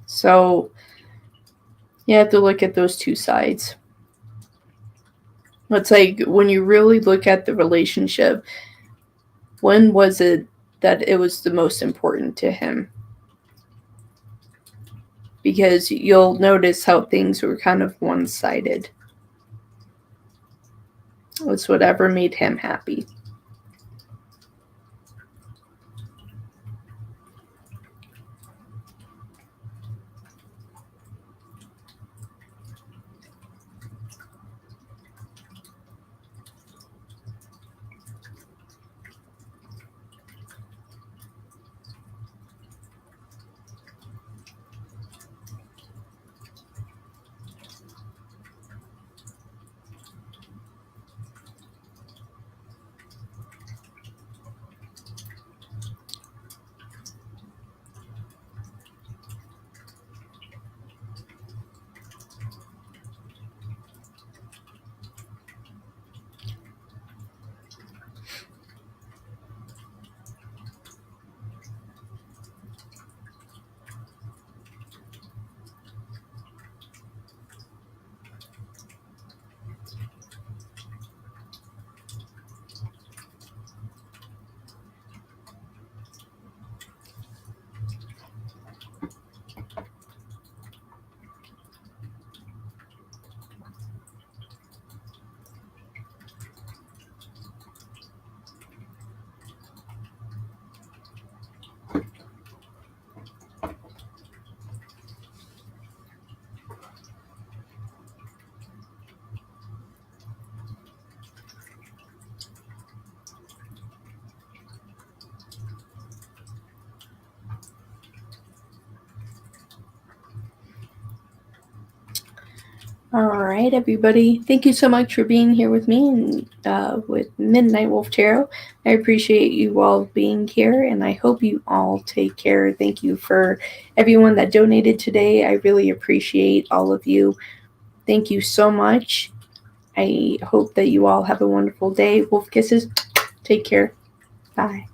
So you have to look at those two sides. It's like when you really look at the relationship, when was it that it was the most important to him? Because you'll notice how things were kind of one-sided. It's whatever made him happy. All right, everybody. Thank you so much for being here with me and with Midnight Wolf Tarot. I appreciate you all being here, and I hope you all take care. Thank you for everyone that donated today. I really appreciate all of you. Thank you so much. I hope that you all have a wonderful day. Wolf kisses. Take care. Bye.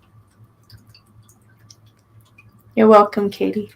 You're welcome, Katie.